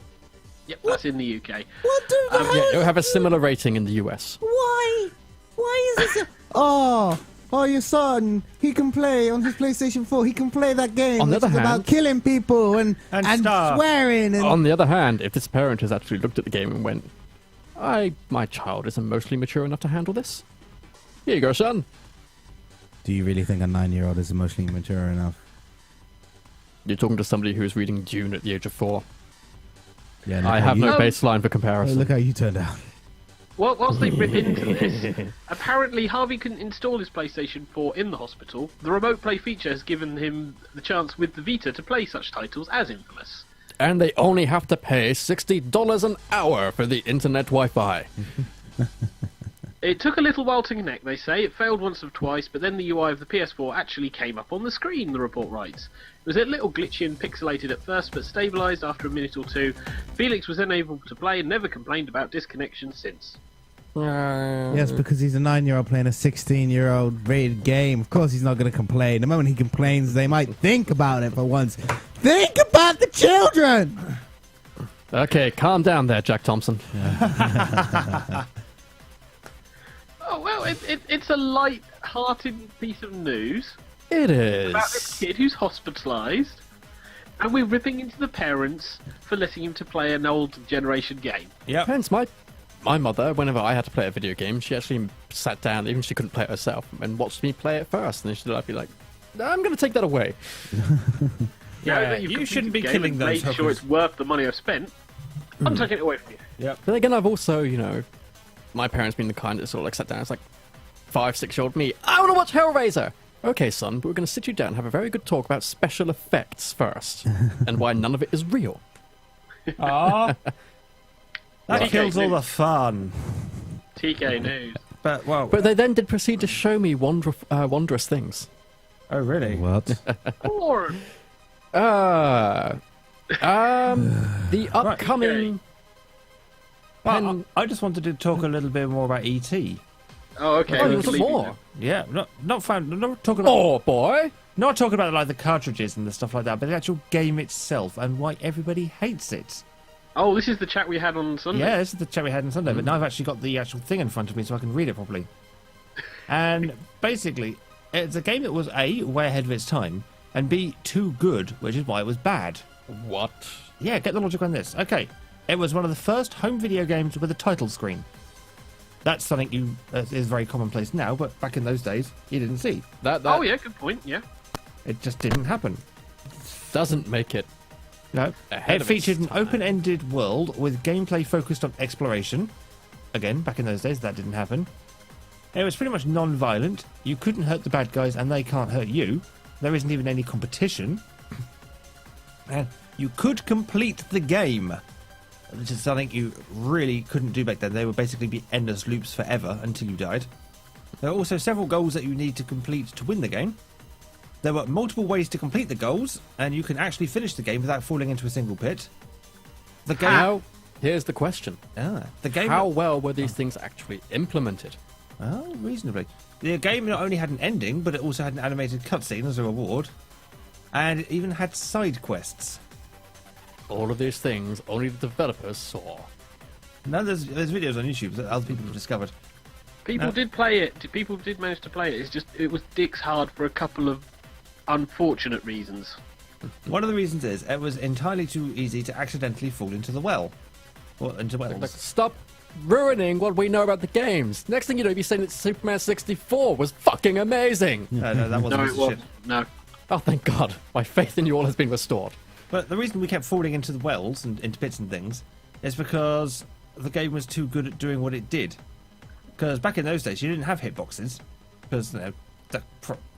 Yep, that's in the UK. What the hell? Yeah, it'll have a similar rating in the US. Why? Why is this? Oh, your son, he can play on his PlayStation 4. He can play that game. On the which other is about hand- killing people and stuff. swearing. And On the other hand, if this parent has actually looked at the game and went, my child is emotionally mature enough to handle this. Here you go, son. do you really think a 9-year-old is emotionally mature enough? You're talking to somebody who's reading Dune at the age of 4. Yeah, I have no Oh. baseline for Hey, comparison. look how you turned out. Well, whilst they rip into this, apparently Harvey couldn't install his PlayStation 4 in the hospital. The remote play feature has given him the chance with the Vita to play such titles as Infamous. And they only have to pay $60 an hour for the internet Wi-Fi. It took a little while to connect, they say. It failed once or twice, but then the UI of the PS4 actually came up on the screen, the report writes. It was a little glitchy and pixelated at first, but stabilised after a minute or two. Felix was then able to play and never complained about disconnection since. Yes, because he's a 9-year-old playing a 16-year-old rated game. Of course he's not going to complain. The moment he complains, they might think about it for once. Think about the children! Okay, calm down there, Jack Thompson. Oh, well, it's a light-hearted piece of news It about this is. kid who's hospitalised, and we're ripping into the parents for letting him to play an old generation game. Yep. Hence, my mother, whenever I had to play a video game, she actually sat down, even if she couldn't play it herself, and watched me play it first. And then she'd be like, I'm going to take that away. Now Yeah, that you've you completed shouldn't be the game killing and those made sure hookers. it's worth the money I've spent, I'm taking it away from you. Yep. But again, I've also, my parents being the kind that sort of like sat down. It's like 5-6-year-old me. I want to watch Hellraiser. Okay, son, but we're going to sit you down and have a very good talk about special effects first, and why none of it is real. Aw. That Right. kills all the fun. TK News. But, well... But they then did proceed to show me wondrous things. oh, really? What? Or The upcoming. Well, I just wanted to talk a little bit more about E.T. oh, okay. Oh, we'll there's leave it more. there. Yeah, not talking about... Oh boy! Not talking about like the cartridges and the stuff like that, but the actual game itself and why everybody hates it. Oh, this is the chat we had on Sunday. Yeah, this is the chat we had on Sunday, but now I've actually got the actual thing in front of me so I can read it properly. And basically, it's a game that was A, way ahead of its time, and B, too good, which is why it was bad. What? Yeah, get the logic on this. Okay, it was one of the first home video games with a title screen. That's something is very commonplace now, but back in those days, you didn't see. That Oh, yeah, good point, yeah. It just didn't happen. doesn't make it. No. Ahead It of its featured an time. open-ended world with gameplay focused on exploration. Again, back in those days, that didn't happen. It was pretty much non-violent. You couldn't hurt the bad guys, and they can't hurt you. There isn't even any competition. And you could complete the game, which is something you really couldn't do back then. They would basically be endless loops forever until you died. There are also several goals that you need to complete to win the game. There were multiple ways to complete the goals, and you can actually finish the game without falling into a single pit. The game... Now, here's the question: the game... how well were these things actually implemented? Oh, reasonably. The game not only had an ending, but it also had an animated cutscene as a reward. And it even had side quests. All of these things only the developers saw. Now there's videos on YouTube that other people have discovered. People did play it. People did manage to play it. It's just, it was dicks hard for a couple of unfortunate reasons. One of the reasons is it was entirely too easy to accidentally fall into the well. Or into wells. Like, stop ruining what we know about the games. Next thing you know, you'll be saying that Superman 64 was fucking amazing. No, that wasn't No, a it piece of wasn't. shit. No. Oh, thank God. My faith in you all has been restored. But the reason we kept falling into the wells and into pits and things is because the game was too good at doing what it did. Because back in those days, you didn't have hitboxes. Because,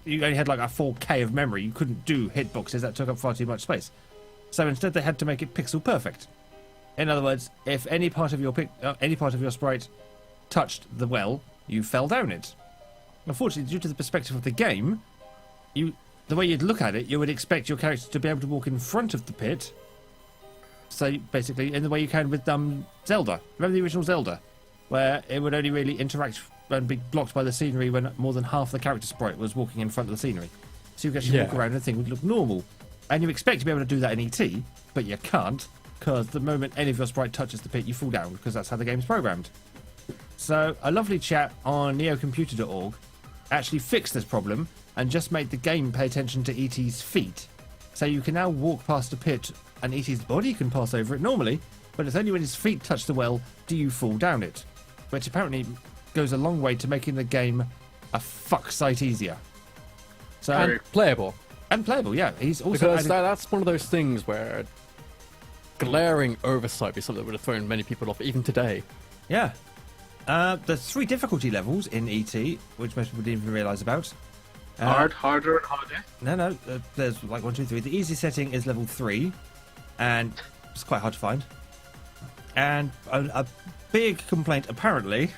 you only had like a 4K of memory. You couldn't do hitboxes. That took up far too much space. So instead, they had to make it pixel perfect. In other words, if any part of your sprite touched the well, you fell down it. Unfortunately, due to the perspective of the game, the way you'd look at it, you would expect your character to be able to walk in front of the pit. So basically, in the way you can with Zelda. Remember the original Zelda, where it would only really interact and be blocked by the scenery when more than half the character sprite was walking in front of the scenery. So you could actually walk around and the thing would look normal. And you expect to be able to do that in ET, but you can't, because the moment any of your sprite touches the pit, you fall down, because that's how the game's programmed. So a lovely chat on neocomputer.org actually fixed this problem and just made the game pay attention to ET's feet. So you can now walk past a pit and ET's body can pass over it normally, but it's only when his feet touch the well do you fall down it. Which apparently goes a long way to making the game a fuck sight easier. So And playable. And playable, yeah. He's also Because added... that's one of those things where glaring oversight would be something that would have thrown many people off, even today. Yeah. There's 3 difficulty levels in ET, which most people didn't even realise about. Harder, and harder. No. There's like 1, 2, 3. The easy setting is level 3, and it's quite hard to find. And a big complaint, apparently,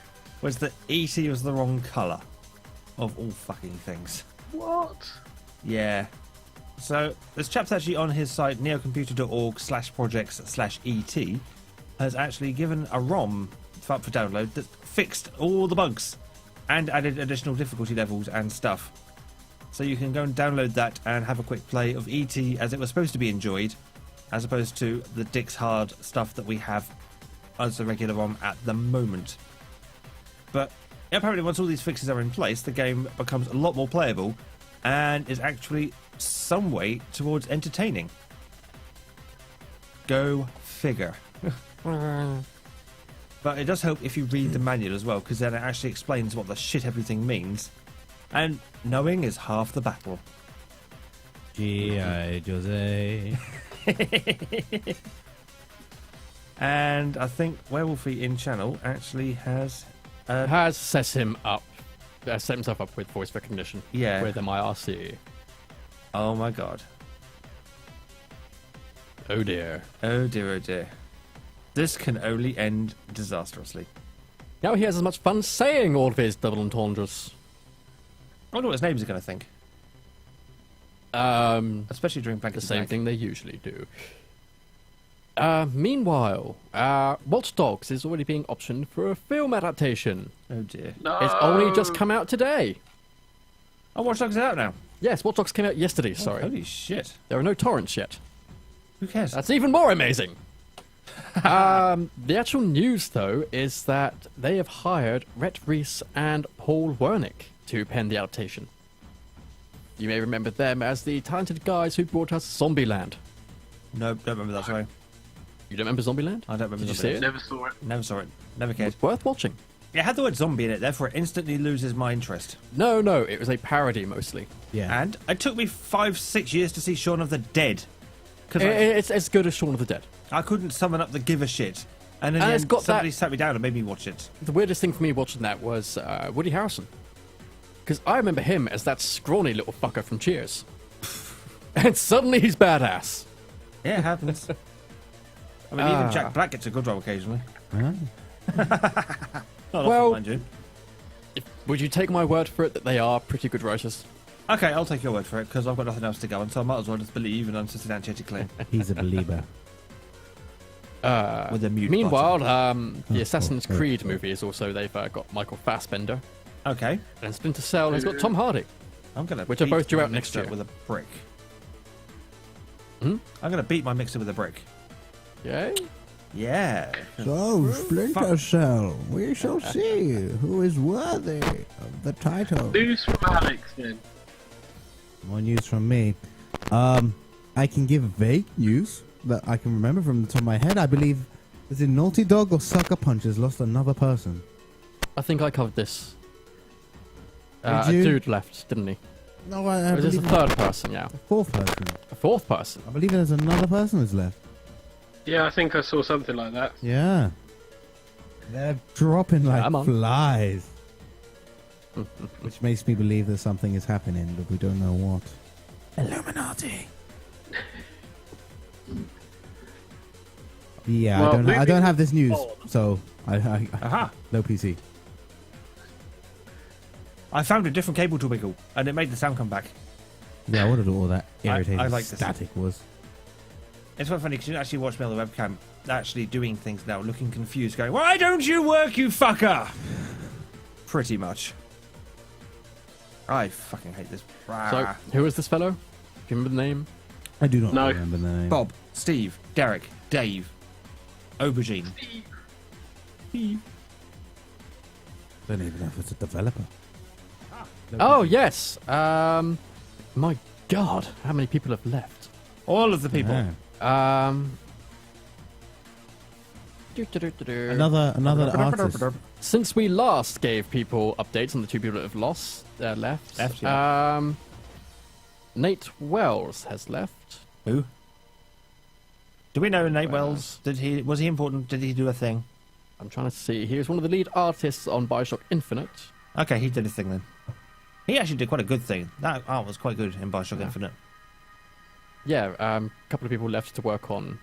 was that ET was the wrong colour of all fucking things. What? Yeah. So this chap's actually on his site, neocomputer.org/projects/ET, has actually given a ROM up for download that fixed all the bugs and added additional difficulty levels and stuff. So you can go and download that and have a quick play of ET as it was supposed to be enjoyed, as opposed to the Dick's Hard stuff that we have as a regular ROM at the moment. But apparently once all these fixes are in place, the game becomes a lot more playable and is actually some way towards entertaining. Go figure. But it does help if you read the manual as well, because then it actually explains what the shit everything means. And knowing is half the battle. G.I. Jose. And I think Werewolfy in channel actually has... Has set himself up with voice recognition. Yeah. With MIRC. Oh my god. Oh dear. Oh dear, oh dear. This can only end disastrously. Now he has as much fun saying all of his double entendres. I wonder what his names are going to think. Especially during Black The and same Black. thing they usually do. Meanwhile, Watch Dogs is already being optioned for a film adaptation. Oh dear. No. It's only just come out today. Oh, Watch Dogs is out now. Yes, Watch Dogs came out yesterday, Oh, sorry. holy shit. There are no torrents yet. Who cares? That's even more amazing. The actual news, though, is that they have hired Rhett Reese and Paul Wernick to pen the adaptation. You may remember them as the talented guys who brought us Zombieland. No, don't remember that, sorry. You don't remember Zombieland? I don't remember Did you Zombieland. see it? Never saw it. Never saw it. Never cared. It's worth watching. It had the word zombie in it, therefore it instantly loses my interest. No, it was a parody mostly. Yeah. And it took me 5-6 years to see Shaun of the Dead. Because It's as good as Shaun of the Dead. I couldn't summon up the give a shit. And then it's got somebody that- sat me down and made me watch it. The weirdest thing for me watching that was Woody Harrelson. Because I remember him as that scrawny little fucker from Cheers. And suddenly he's badass. Yeah, it happens. I mean, even Jack Black gets a good role occasionally. Huh? Not Well- often, mind you. Would you take my word for it that they are pretty good writers? Okay, I'll take your word for it, because I've got nothing else to go on, so I might as well just believe and unsubstantiated claim. He's a believer. With a mute Meanwhile, button. the Assassin's Creed movie is also, they've got Michael Fassbender. Okay, And Splinter Cell has got Tom Hardy. I'm going to Which are both due my out next mixer year. with a brick. Hmm? I'm going to beat my mixer with a brick. Yay? Yeah. So, Splinter Splinter Cell, we shall see who is worthy of the title. News from Alex then. More news from me. I can give vague news that I can remember from the top of my head. I believe, is it Naughty Dog or Sucker Punch has lost another person? I think I covered this. Did A you? dude left, didn't he? No, I Or is this believe the third person, yeah? fourth person. A fourth person? I believe there's another person who's left. Yeah, I think I saw something like that. Yeah. They're dropping like Come on. flies. Which makes me believe that something is happening, but we don't know what. Illuminati. Yeah, Well, I don't moving have this news, on. so I Aha! no PC. I found a different cable to wiggle, and it made the sound come back. Yeah, I wondered what all that irritating I like this. static was. It's quite funny because you can actually watch me on the webcam actually doing things now, looking confused, going, "Why don't you work, you fucker?" Pretty much. I fucking hate this. So, who is this fellow? Do you remember the name? I do not No. remember the name. Bob, Steve, Derek, Dave, Aubergine. Steve. Don't even know if it's a developer. Oh, yes! My god, how many people have left? All of the people. Yeah. Another artist. Since we last gave people updates on the two people that have left. Left, yeah. Nate Wells has left. Who? Do we know Nate Wells? Was he important? Did he do a thing? I'm trying to see. He was one of the lead artists on Bioshock Infinite. Okay, he did a thing then. He actually did quite a good thing. That art was quite good in Bioshock Infinite. Yeah, a couple of people left to work on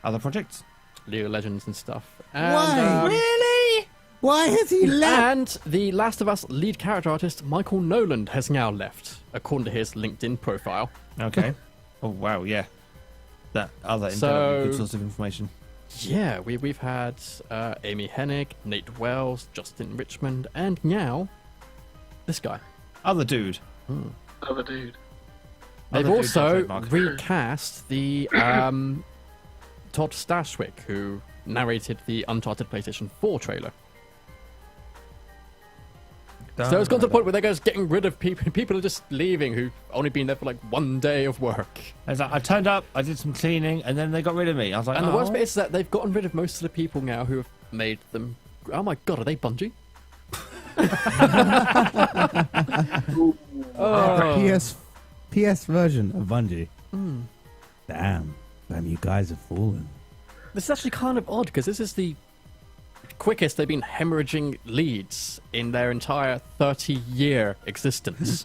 Other projects? League of Legends and stuff. And, Why? Really? Why has he left? And the Last of Us lead character artist Michael Noland has now left, according to his LinkedIn profile. Okay. Oh, wow, yeah. That other So- good source of information. Yeah, we've had Amy Hennig, Nate Wells, Justin Richmond, and now this guy. Other dude. Other dude. They've Other dude also trademark. recast the Todd Stashwick, who narrated the Uncharted PlayStation 4 trailer. So it's got to the point where they're just getting rid of people. People are just leaving who've only been there for like one day of work. It's like, I turned up, I did some cleaning, and then they got rid of me. I was like, And the oh. worst bit is that they've gotten rid of most of the people now who have made them. Oh my god, are they Bungie? PS version of Bungie. Damn, you guys have fallen. This is actually kind of odd because this is the quickest they've been hemorrhaging leads in their entire 30-year existence.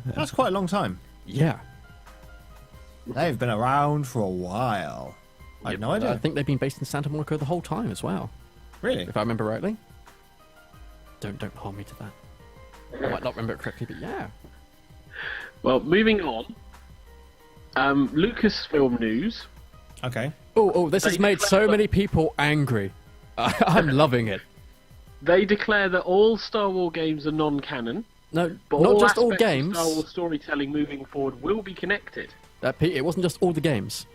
That's quite a long time. Yeah. They've been around for a while. I had no idea. I think they've been based in Santa Monica the whole time as well, Really? if I remember rightly. Don't hold me to that. I might not remember it correctly, but yeah. Well, moving on. Lucasfilm news. Okay. Oh, this has They made so declare- many people angry. I'm loving it. They declare that all Star Wars games are non-canon, No, but not all just all aspects of games. Star Wars storytelling moving forward will be connected. Pete, it wasn't just all the games.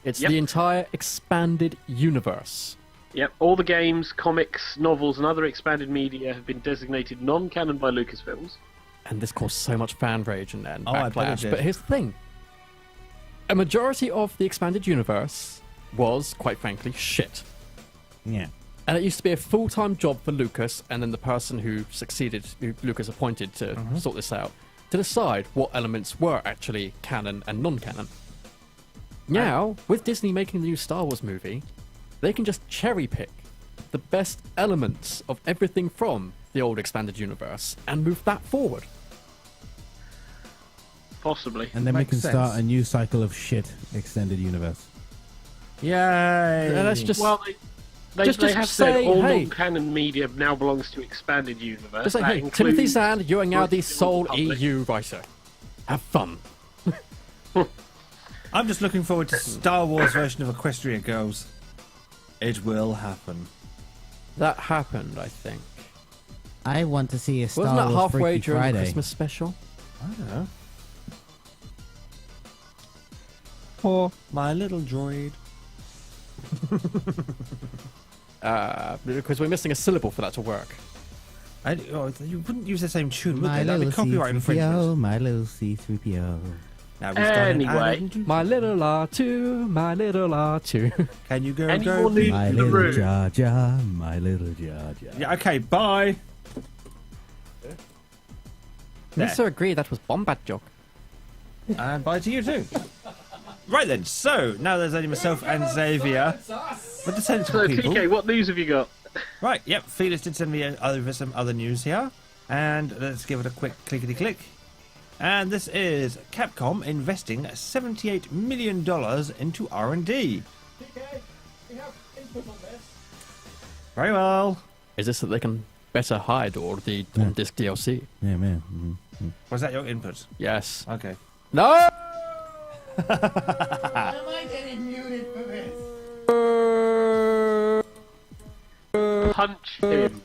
It's Yep. the entire expanded universe. Yep, all the games, comics, novels, and other expanded media have been designated non-canon by Lucasfilms. And this caused so much fan rage and Oh, I bet it backlash. did. But here's the thing. A majority of the expanded universe was, quite frankly, shit. Yeah. And it used to be a full-time job for Lucas and then the person who succeeded, who Lucas appointed to sort this out, to decide what elements were actually canon and non-canon. Now, with Disney making the new Star Wars movie, they can just cherry-pick the best elements of everything from the old expanded universe and move that forward. Possibly. And then we Makes can start sense. a new cycle of shit extended universe. Yay! And let's just... Well, they Just have say, said all hey. non-canon media now belongs to expanded universe. Just like, That hey, includes Timothy Zahn, you are now the British sole Republic. EU writer. Have fun. I'm just looking forward to Star Wars version of Equestria Girls. It will happen. That happened, I think. I want to see a Star Wasn't that Wars halfway Freaky during Friday. the Christmas special? I don't know. Poor my little droid. Because we're missing a syllable for that to work. You wouldn't use the same tune, would My they? That'd be little copyright infringement. C-3PO, my little C-3PO. Now we've got an Anyway. island. My little R2, my little R2. Can you go? Any go more news? My In the little room. Jar Jar, my little Jar Jar. Yeah. Okay. Bye. There. Mr. Agree, that was Bombat joke. And bye to you too. Right then. So now there's only myself and Xavier with the sensible So, people. TK, what news have you got? Right, yep, Felix did send me over some other news here. And let's give it a quick clickety-click. And this is Capcom investing $78 million into R&D. Very well. Is this so they can better hide all the on-disc DLC? Yeah, man. Mhm. Was that your input? Yes. Okay. No! Punch him.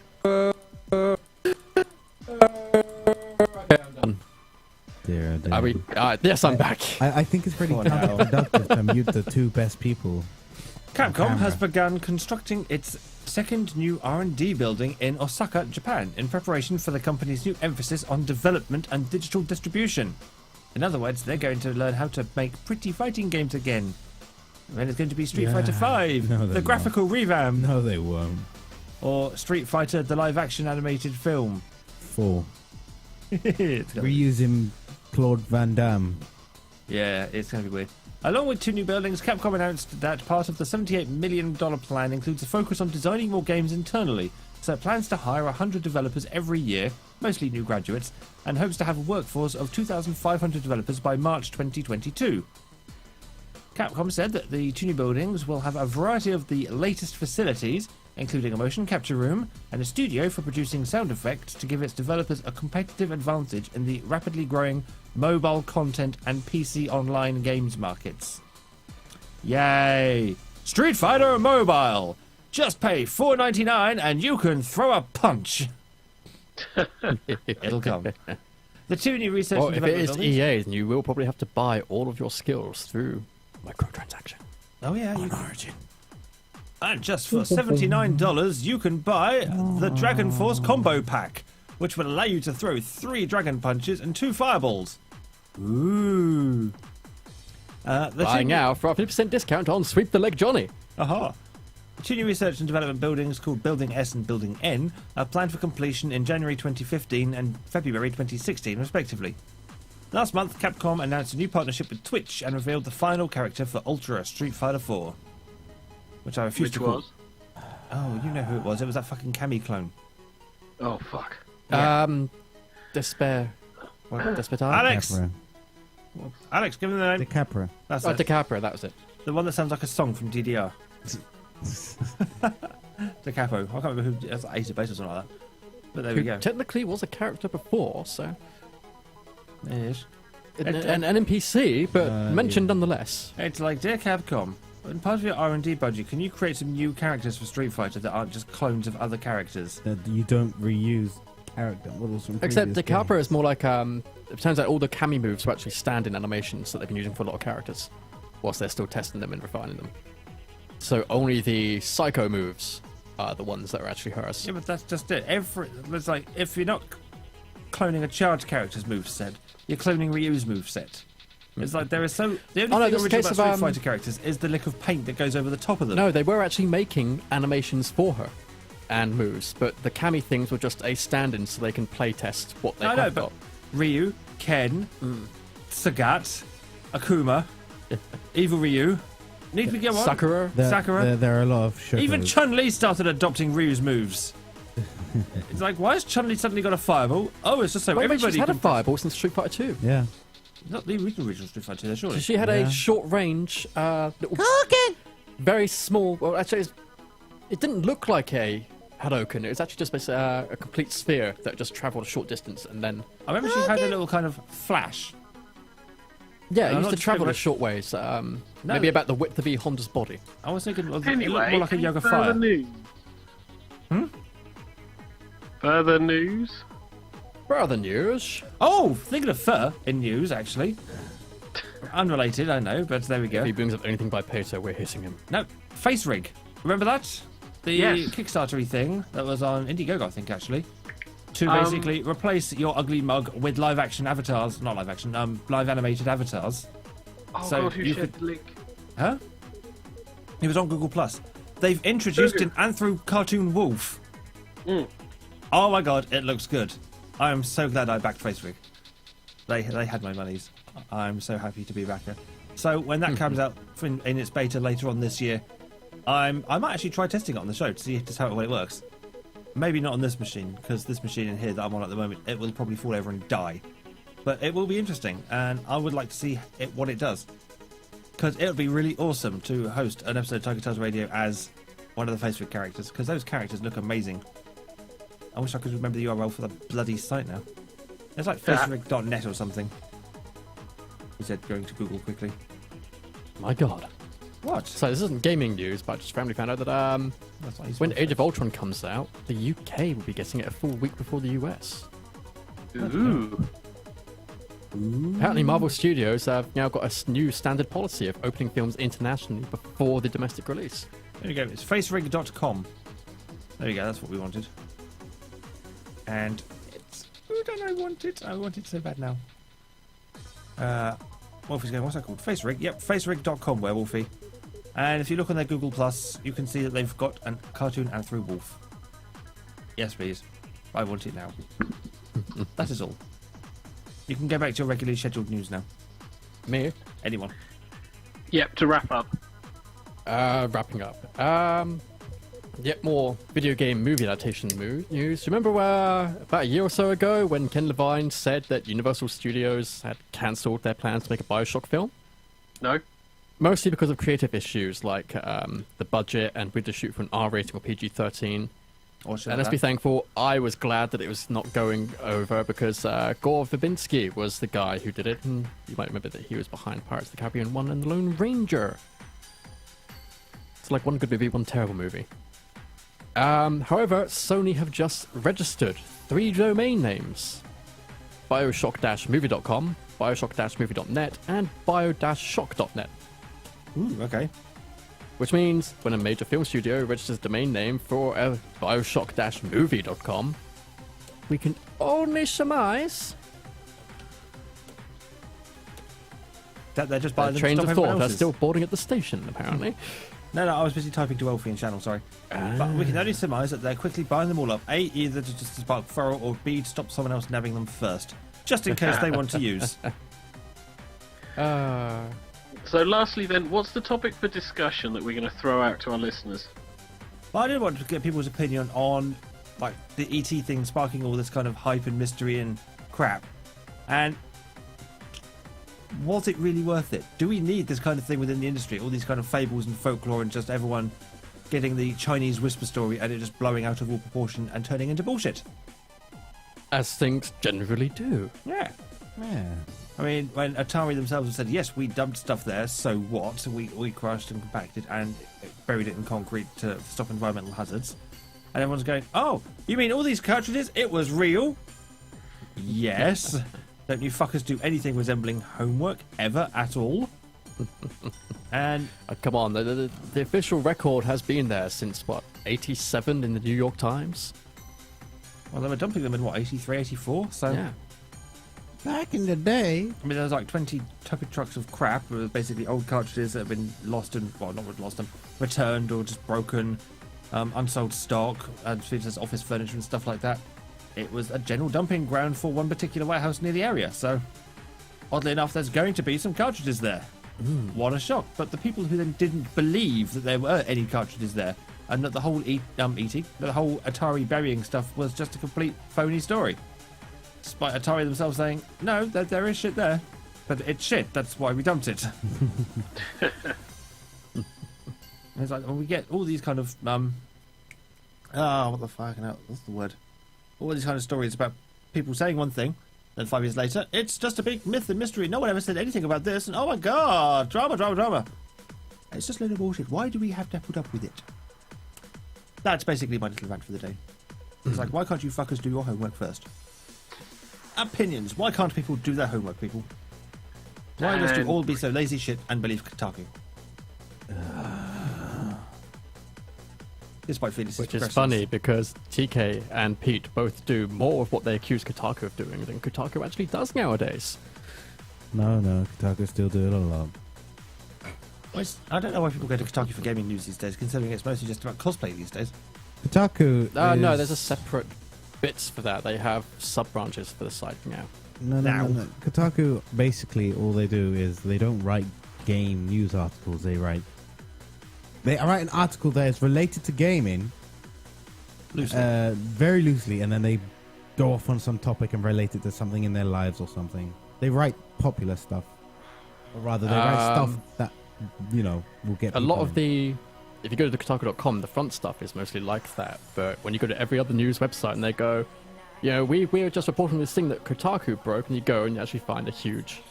Dear, dear. Are we? Yes, I'm back. I think it's pretty Oh, no. counterproductive to mute the two best people. Capcom has camera. begun constructing its second new R&D building in Osaka, Japan, in preparation for the company's new emphasis on development and digital distribution. In other words, they're going to learn how to make pretty fighting games again. And it's going to be Street Yeah. Fighter V, No, the they're graphical revamp, No, they won't. or Street Fighter, the live-action animated film. 4. It's gonna be- Reusing Claude Van Damme. Yeah, it's going to be weird. Along with 2 new buildings, Capcom announced that part of the $78 million plan includes a focus on designing more games internally. So it plans to hire 100 developers every year, mostly new graduates, and hopes to have a workforce of 2,500 developers by March 2022. Capcom said that the 2 new buildings will have a variety of the latest facilities, including a motion capture room and a studio for producing sound effects to give its developers a competitive advantage in the rapidly growing mobile content and PC online games markets. Yay! Street Fighter Mobile! Just pay $4.99 and you can throw a punch! It'll come. The 2 new research Well, and if it development is buildings... EA, then you will probably have to buy all of your skills through microtransaction. Oh yeah, you On can. Origin. And just for $79, you can buy the Dragon Force Combo Pack, which will allow you to throw 3 Dragon Punches and 2 Fireballs. Ooh. Buying now for a 50% discount on Sweep the Leg Johnny. Aha. The 2 new research and development buildings called Building S and Building N are planned for completion in January 2015 and February 2016, respectively. Last month, Capcom announced a new partnership with Twitch and revealed the final character for Ultra Street Fighter 4. Which I refuse Which to call. was? Oh, you know who it was. It was that fucking Cammy clone. Oh, fuck. Yeah. Despair. What? Despertar? Alex! Capra. Alex, give him the name. DiCaprio. That's Oh, it. DiCaprio, that was it. The one that sounds like a song from DDR. The Capo. I can't remember who. That's like Ace of Base or something like that. But there we Who go. technically was a character before, so... There it is. An NPC, but mentioned yeah. nonetheless. It's like, dear Capcom, in part of your R&D budget, can you create some new characters for Street Fighter that aren't just clones of other characters? That you don't reuse character models from Except previous DiCaprio games. is more like, it turns out all the Kami moves are actually stand-in animations that they've been using for a lot of characters, whilst they're still testing them and refining them. So only the Psycho moves are the ones that are actually hers. Yeah, but that's just it. It's like, if you're not cloning a charged character's moveset, you're cloning Ryu's moveset. It's like there is so... The only Oh, no, thing this original case about of, Street Fighter characters is the lick of paint that goes over the top of them. No, they were actually making animations for her and moves, but the Kami things were just a stand-in so they can play test what they I know, have but got. Ryu, Ken, Sagat, Akuma, Evil Ryu. Need we go on? Sakura. Sakura. There are a lot of shows. Even Chun-Li started adopting Ryu's moves. It's like, why has Chun-Li suddenly got a fireball? Oh, it's just so Wait, everybody she's had a can... fireball since Street Fighter 2. Yeah. Not the original Street Fighter 2, surely. She had Yeah. a short range, little, very small. Well, actually, it didn't look like a Hadouken. It was actually just basically a complete sphere that just travelled a short distance and then. I remember she had a little kind of flash. Yeah, No, it used not to just travel a over- short ways. Maybe about the width of the Honda's body. I was thinking it looked Anyway, more like a Yoga further Fire. news. Further news? Rather news. Oh, thinking of fur in news, actually. Unrelated, I know, but there we go. If he brings up anything by Peter, we're hitting him. No, face rig. Remember that? The Yes. Kickstarter-y thing that was on Indiegogo, I think, actually. To Um, basically replace your ugly mug with live-action avatars. Not live-action, live animated avatars. Oh So god, who you shared could- the link? Huh? It was on Google+. They've introduced Google. an anthro cartoon wolf. Mm. Oh my god, it looks good. I am so glad I backed FaceRig. They had my monies. I'm so happy to be a backer. So when that comes out in its beta later on this year, I might actually try testing it on the show to see just how it works. Maybe not on this machine, because this machine in here that I'm on at the moment, it will probably fall over and die. But it will be interesting, and I would like to see what it does. Because it would be really awesome to host an episode of TigerTails Radio as one of the FaceRig characters, because those characters look amazing. I wish I could remember the URL for the bloody site now. It's like facerig.net or something. He said, going to Google quickly. My god. What? So this isn't gaming news, but I just randomly found out that That's what he's when supposed to Age of Ultron comes out, the UK will be getting it a full week before the US. Ooh. Apparently, Marvel Studios have now got a new standard policy of opening films internationally before the domestic release. There you go. It's facerig.com. There you go. That's what we wanted. And it's... Who don't I want it? I want it so bad now. Wolfie's going, what's that called? FaceRig. Yep, facerig.com, Werewolfie. And if you look on their Google+, you can see that they've got a cartoon anthro wolf. Yes, please. I want it now. That is all. You can go back to your regularly scheduled news now. Me? Anyone? Yep, to wrap up. Wrapping up. Yet more video game movie adaptation news. Remember about a year or so ago when Ken Levine said that Universal Studios had cancelled their plans to make a Bioshock film? No? Mostly because of creative issues like the budget and whether to shoot for an R rating or PG-13. And let's be thankful, I was glad that it was not going over because Gore Verbinski was the guy who did it. And you might remember that he was behind Pirates of the Caribbean 1 and The Lone Ranger. It's like one good movie, one terrible movie. However, Sony have just registered 3 domain names. Bioshock-movie.com, Bioshock-movie.net, and bio-shock.net. Ooh, okay. Which means when a major film studio registers a domain name for a Bioshock-movie.com, we can only surmise that they're just buying them trains to of stop thought everyone are else's. still boarding at the station, apparently. No, I was busy typing to Elfie in channel, sorry. But we can only surmise that they're quickly buying them all up. A, either to just spark furrow, or B, to stop someone else nabbing them first. Just in case they want to use. So lastly then, what's the topic for discussion that we're going to throw out to our listeners? Well, I did want to get people's opinion on like the ET thing sparking all this kind of hype and mystery and crap. And was it really worth it? Do we need this kind of thing within the industry? All these kind of fables and folklore and just everyone getting the Chinese whisper story and it just blowing out of all proportion and turning into bullshit? As things generally do. Yeah. Yeah. I mean, when Atari themselves have said, yes, we dumped stuff there, so what? So we crushed and compacted and buried it in concrete to stop environmental hazards. And everyone's going, oh, you mean all these cartridges? It was real? Yes. Don't you fuckers do anything resembling homework ever at all? And Come on, the official record has been there since, what, 87 in the New York Times? well, they were dumping them in what, 83, 84? So Yeah. Back in the day, I mean, there was like 20 tuppy trucks of crap. It was basically old cartridges that have been lost and, well, not lost and returned or just broken, unsold stock, and features office furniture and stuff like that. It was a general dumping ground for one particular warehouse near the area. So, oddly enough, there's going to be some cartridges there. What a shock. But the people who then didn't believe that there were any cartridges there, and that the whole the whole Atari burying stuff was just a complete phony story. Despite Atari themselves saying, no, there is shit there, but it's shit, that's why we dumped it. It's like, when we get all these kind of, what the fuck, what's the word? All these kind of stories about people saying one thing, then 5 years later, it's just a big myth and mystery, no one ever said anything about this, and oh my god, drama. It's just a load of bullshit. Why do we have to put up with it? That's basically my little rant for the day. It's like, why can't you fuckers do your homework first? Opinions. Why can't people do their homework, people? Why must you all be so lazy shit and believe Kotaku? Despite Felix's Which is progressions. funny because TK and Pete both do more of what they accuse Kotaku of doing than Kotaku actually does nowadays. no, Kotaku still do it a lot. I don't know why people go to Kotaku for gaming news these days, considering it's mostly just about cosplay these days. Kotaku. No, is- there's a separate bits for that. They have sub-branches for the site now. No. Kotaku, basically, all they do is they don't write game news articles. They write an article that is related to gaming, Loosely. very loosely, and then they go off on some topic and relate it to something in their lives or something. They write popular stuff, or rather, they write stuff that will get A lot people of the... If you go to Kotaku.com, the front stuff is mostly like that. But when you go to every other news website and they go, we're just reporting this thing that Kotaku broke, and you go and you actually find a huge,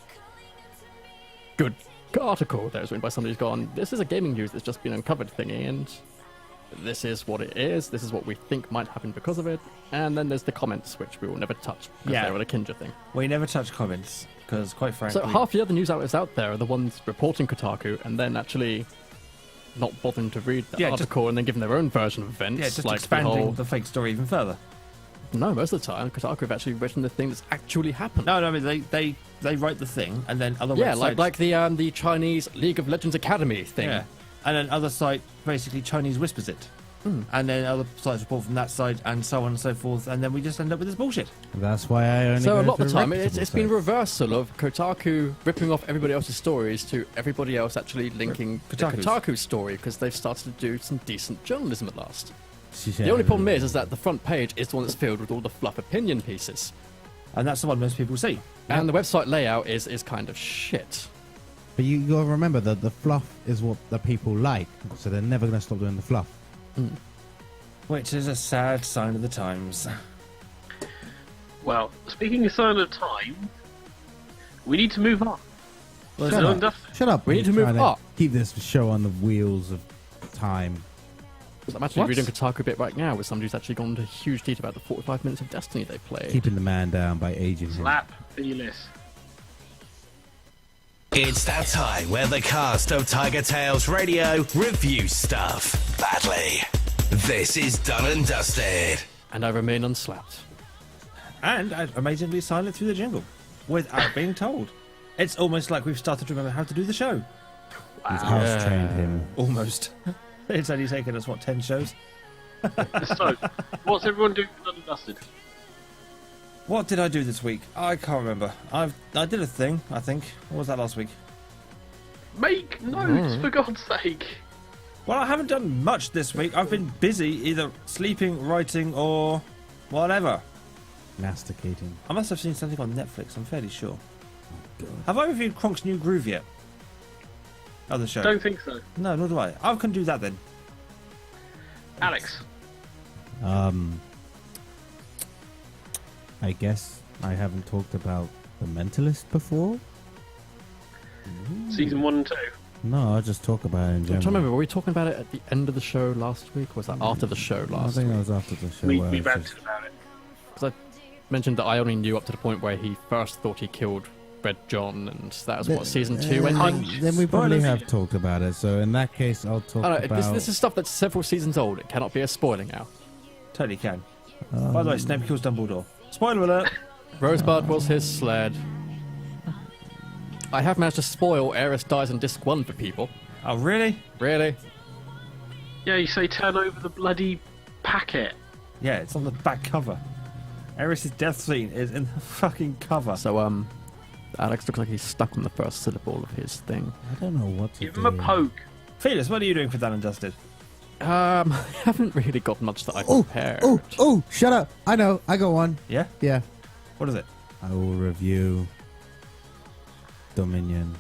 good article that was written by somebody who's gone, this is a gaming news that's just been uncovered thingy, and this is what it is, this is what we think might happen because of it, and then there's the comments, which we will never touch, because Yeah. they're a Kinja thing. We never touch comments, because quite frankly... So half the other news outlets out there are the ones reporting Kotaku, and then actually not bothering to read the article and then giving their own version of events. Yeah, just like expanding the fake story even further. No, most of the time, Kotaku have actually written the thing that's actually happened. No, I mean, they write the thing, and then other Yeah, websites... like the Chinese League of Legends Academy thing. Yeah, and then other site basically Chinese whispers it. and then other sites report from that side, and so on and so forth, and then we just end up with this bullshit. That's why I only. So go a lot to of the time, reputable it's been sites. reversal of Kotaku ripping off everybody else's stories to everybody else actually linking the Kotaku's. Kotaku story because they've started to do some decent journalism at last. She The said- only problem is that the front page is the one that's filled with all the fluff opinion pieces, And that's the one most people see. and the website layout is kind of shit. But you gotta remember that the fluff is what the people like, so they're never gonna stop doing the fluff. Which is a sad sign of the times. Well, speaking of sign of time, we need to move on. Well, Shut Done up. and dusted. Shut up. We need to You're move trying up. Keep this show on the wheels of time. So I'm actually What? reading Kotaku bit right now with somebody who's actually gone into huge detail about the 45 minutes of Destiny they played. Keeping the man down by aging him. Slap Fearless. It's that time where the cast of Tiger Tales Radio review stuff badly. This is Done and Dusted. And I remain unslapped. And amazingly silent through the jingle, without being told. It's almost like we've started to remember how to do the show. He's house trained him. Almost. It's only taken us, 10 shows? So, what's everyone doing for Done and Dusted? What did I do this week? I can't remember. I did a thing, I think. What was that last week? Make notes, for God's sake. Well, I haven't done much this week. I've been busy either sleeping, writing, or whatever. Masticating. I must have seen something on Netflix, I'm fairly sure. Have I reviewed Kronk's New Groove yet? Oh, the show. Don't think so. No, nor do I. I can do that then. Alex. I guess I haven't talked about The Mentalist before. Season 1 and 2. No, I'll just talk about it in I'm trying to general. remember, were we talking about it at the end of the show last week, or was that after the show I last think week? that was after the show. We where I was ranted just- about it. Because I mentioned that I only knew up to the point where he first thought he killed Red John, and that was what, season 2 ending? Then we probably Spoilers. have talked about it. So in that case, I'll talk I don't know, about. this is stuff that's several seasons old. It cannot be a spoiler now. Totally can. By the way, Snape kills Dumbledore. Spoiler alert! Rosebud was his sled. I have managed to spoil Eris dies on disc 1 for people. Oh, really? Really? Yeah, you say turn over the bloody packet. Yeah, it's on the back cover. Eris's death scene is in the fucking cover. So, Alex looks like he's stuck on the first syllable of his thing. I don't know what to Give do. him a poke. Felix, what are you doing for Done and Dusted? I haven't really got much that I Oh, prepared. oh! Shut up! I know. I got one. Yeah? Yeah. What is it? I will review Dominion.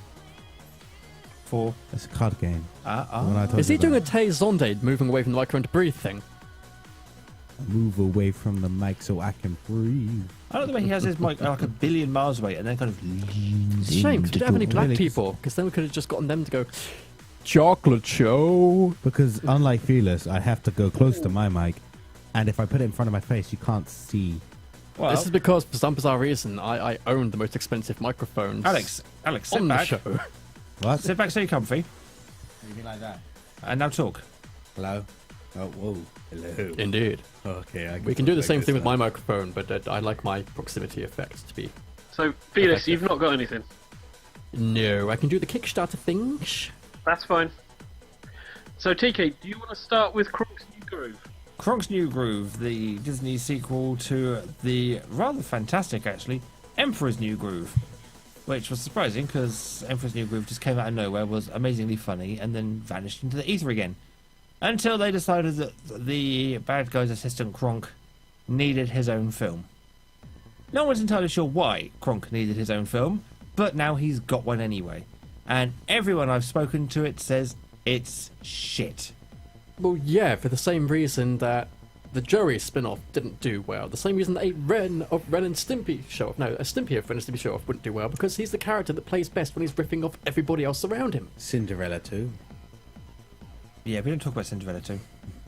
For? It's a card game. When I Ah. told Is you he doing a about Tay Zonde moving away from the micro and breathe thing? it. Move away from the mic so I can breathe. I like the way he has his mic like a billion miles away and then kind of leans It's a shame, 'cause we don't have any black Really? people, because then we could have just gotten them to go, chocolate show. Because unlike Fearless, I have to go close to my mic, and if I put it in front of my face, you can't see. Well, This is because, for some bizarre reason, I own the most expensive microphones Alex, sit on the back. show. What? Sit back so you're comfy. Anything like that? And now talk. Hello? Oh, whoa. Hello. Indeed. Okay, We can do the same thing with my microphone, but I like my proximity effect to be... So, Felix, you've not got anything. No, I can do the Kickstarter things. That's fine. So, TK, do you want to start with Kronk's New Groove? Kronk's New Groove, the Disney sequel to the rather fantastic, actually, Emperor's New Groove. Which was surprising because Emperor's New Groove just came out of nowhere, was amazingly funny, and then vanished into the ether again. Until they decided that the bad guy's assistant Kronk needed his own film. No one's entirely sure why Kronk needed his own film, but now he's got one anyway. And everyone I've spoken to it says it's shit. Well, yeah, for the same reason that the Joey spin-off didn't do well. The same reason that a Ren and Stimpy show-off, no, a Stimpy of Ren and Stimpy show-off wouldn't do well, because he's the character that plays best when he's ripping off everybody else around him. Cinderella too. Yeah, we don't talk about Cinderella too.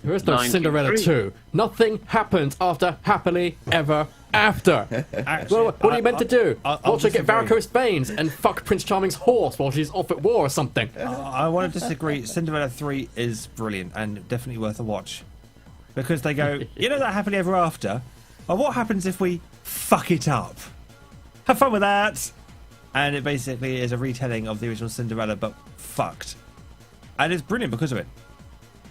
There is no 93. Cinderella 2. Nothing happens after happily ever after. Actually, Well, what are you meant to do? I'll Watch her get disagree. varicose veins and fuck Prince Charming's horse while she's off at war or something. I want to disagree. Cinderella 3 is brilliant and definitely worth a watch. Because they go, you know that happily ever after? Well, what happens if we fuck it up? Have fun with that! And it basically is a retelling of the original Cinderella, but fucked. And it's brilliant because of it.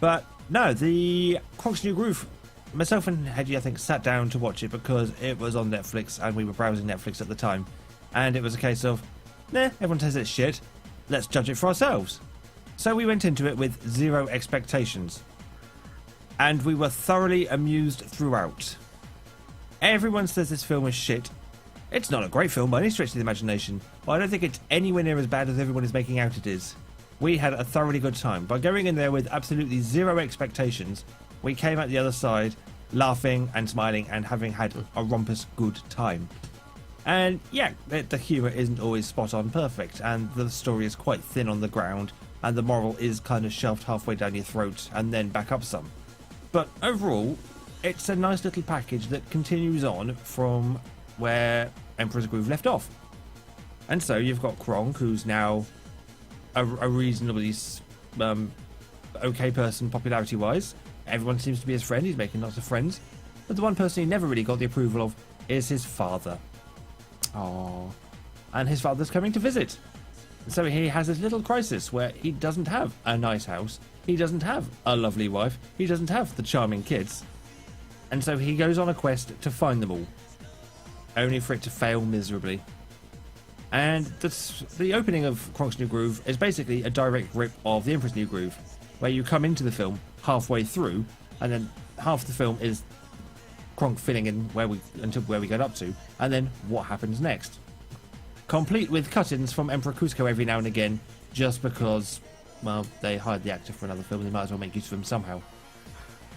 But No, the Kronk's New Groove. Myself and Hedgie, I think, sat down to watch it because it was on Netflix and we were browsing Netflix at the time. And it was a case of, nah, everyone says it's shit. Let's judge it for ourselves. So we went into it with zero expectations. And we were thoroughly amused throughout. Everyone says this film is shit. It's not a great film by any stretch of the imagination, but I don't think it's anywhere near as bad as everyone is making out it is. We had a thoroughly good time. By going in there with absolutely zero expectations, we came out the other side laughing and smiling and having had a rompous good time. And yeah, the humour isn't always spot on perfect, and the story is quite thin on the ground, and the moral is kind of shoved halfway down your throat and then back up some. But overall, it's a nice little package that continues on from where Emperor's Groove left off. And so you've got Kronk, who's now a reasonably okay person popularity-wise. Everyone seems to be his friend. He's making lots of friends. But the one person he never really got the approval of is his father. Aww. And his father's coming to visit. So he has this little crisis where he doesn't have a nice house. He doesn't have a lovely wife. He doesn't have the charming kids. And so he goes on a quest to find them all. Only for it to fail miserably. And the opening of Kronk's New Groove is basically a direct rip of The Emperor's New Groove, where you come into the film halfway through, and then half the film is Kronk filling in until where we get up to, and then what happens next. Complete with cut-ins from Emperor Cusco every now and again, just because, well, they hired the actor for another film, and they might as well make use of him somehow.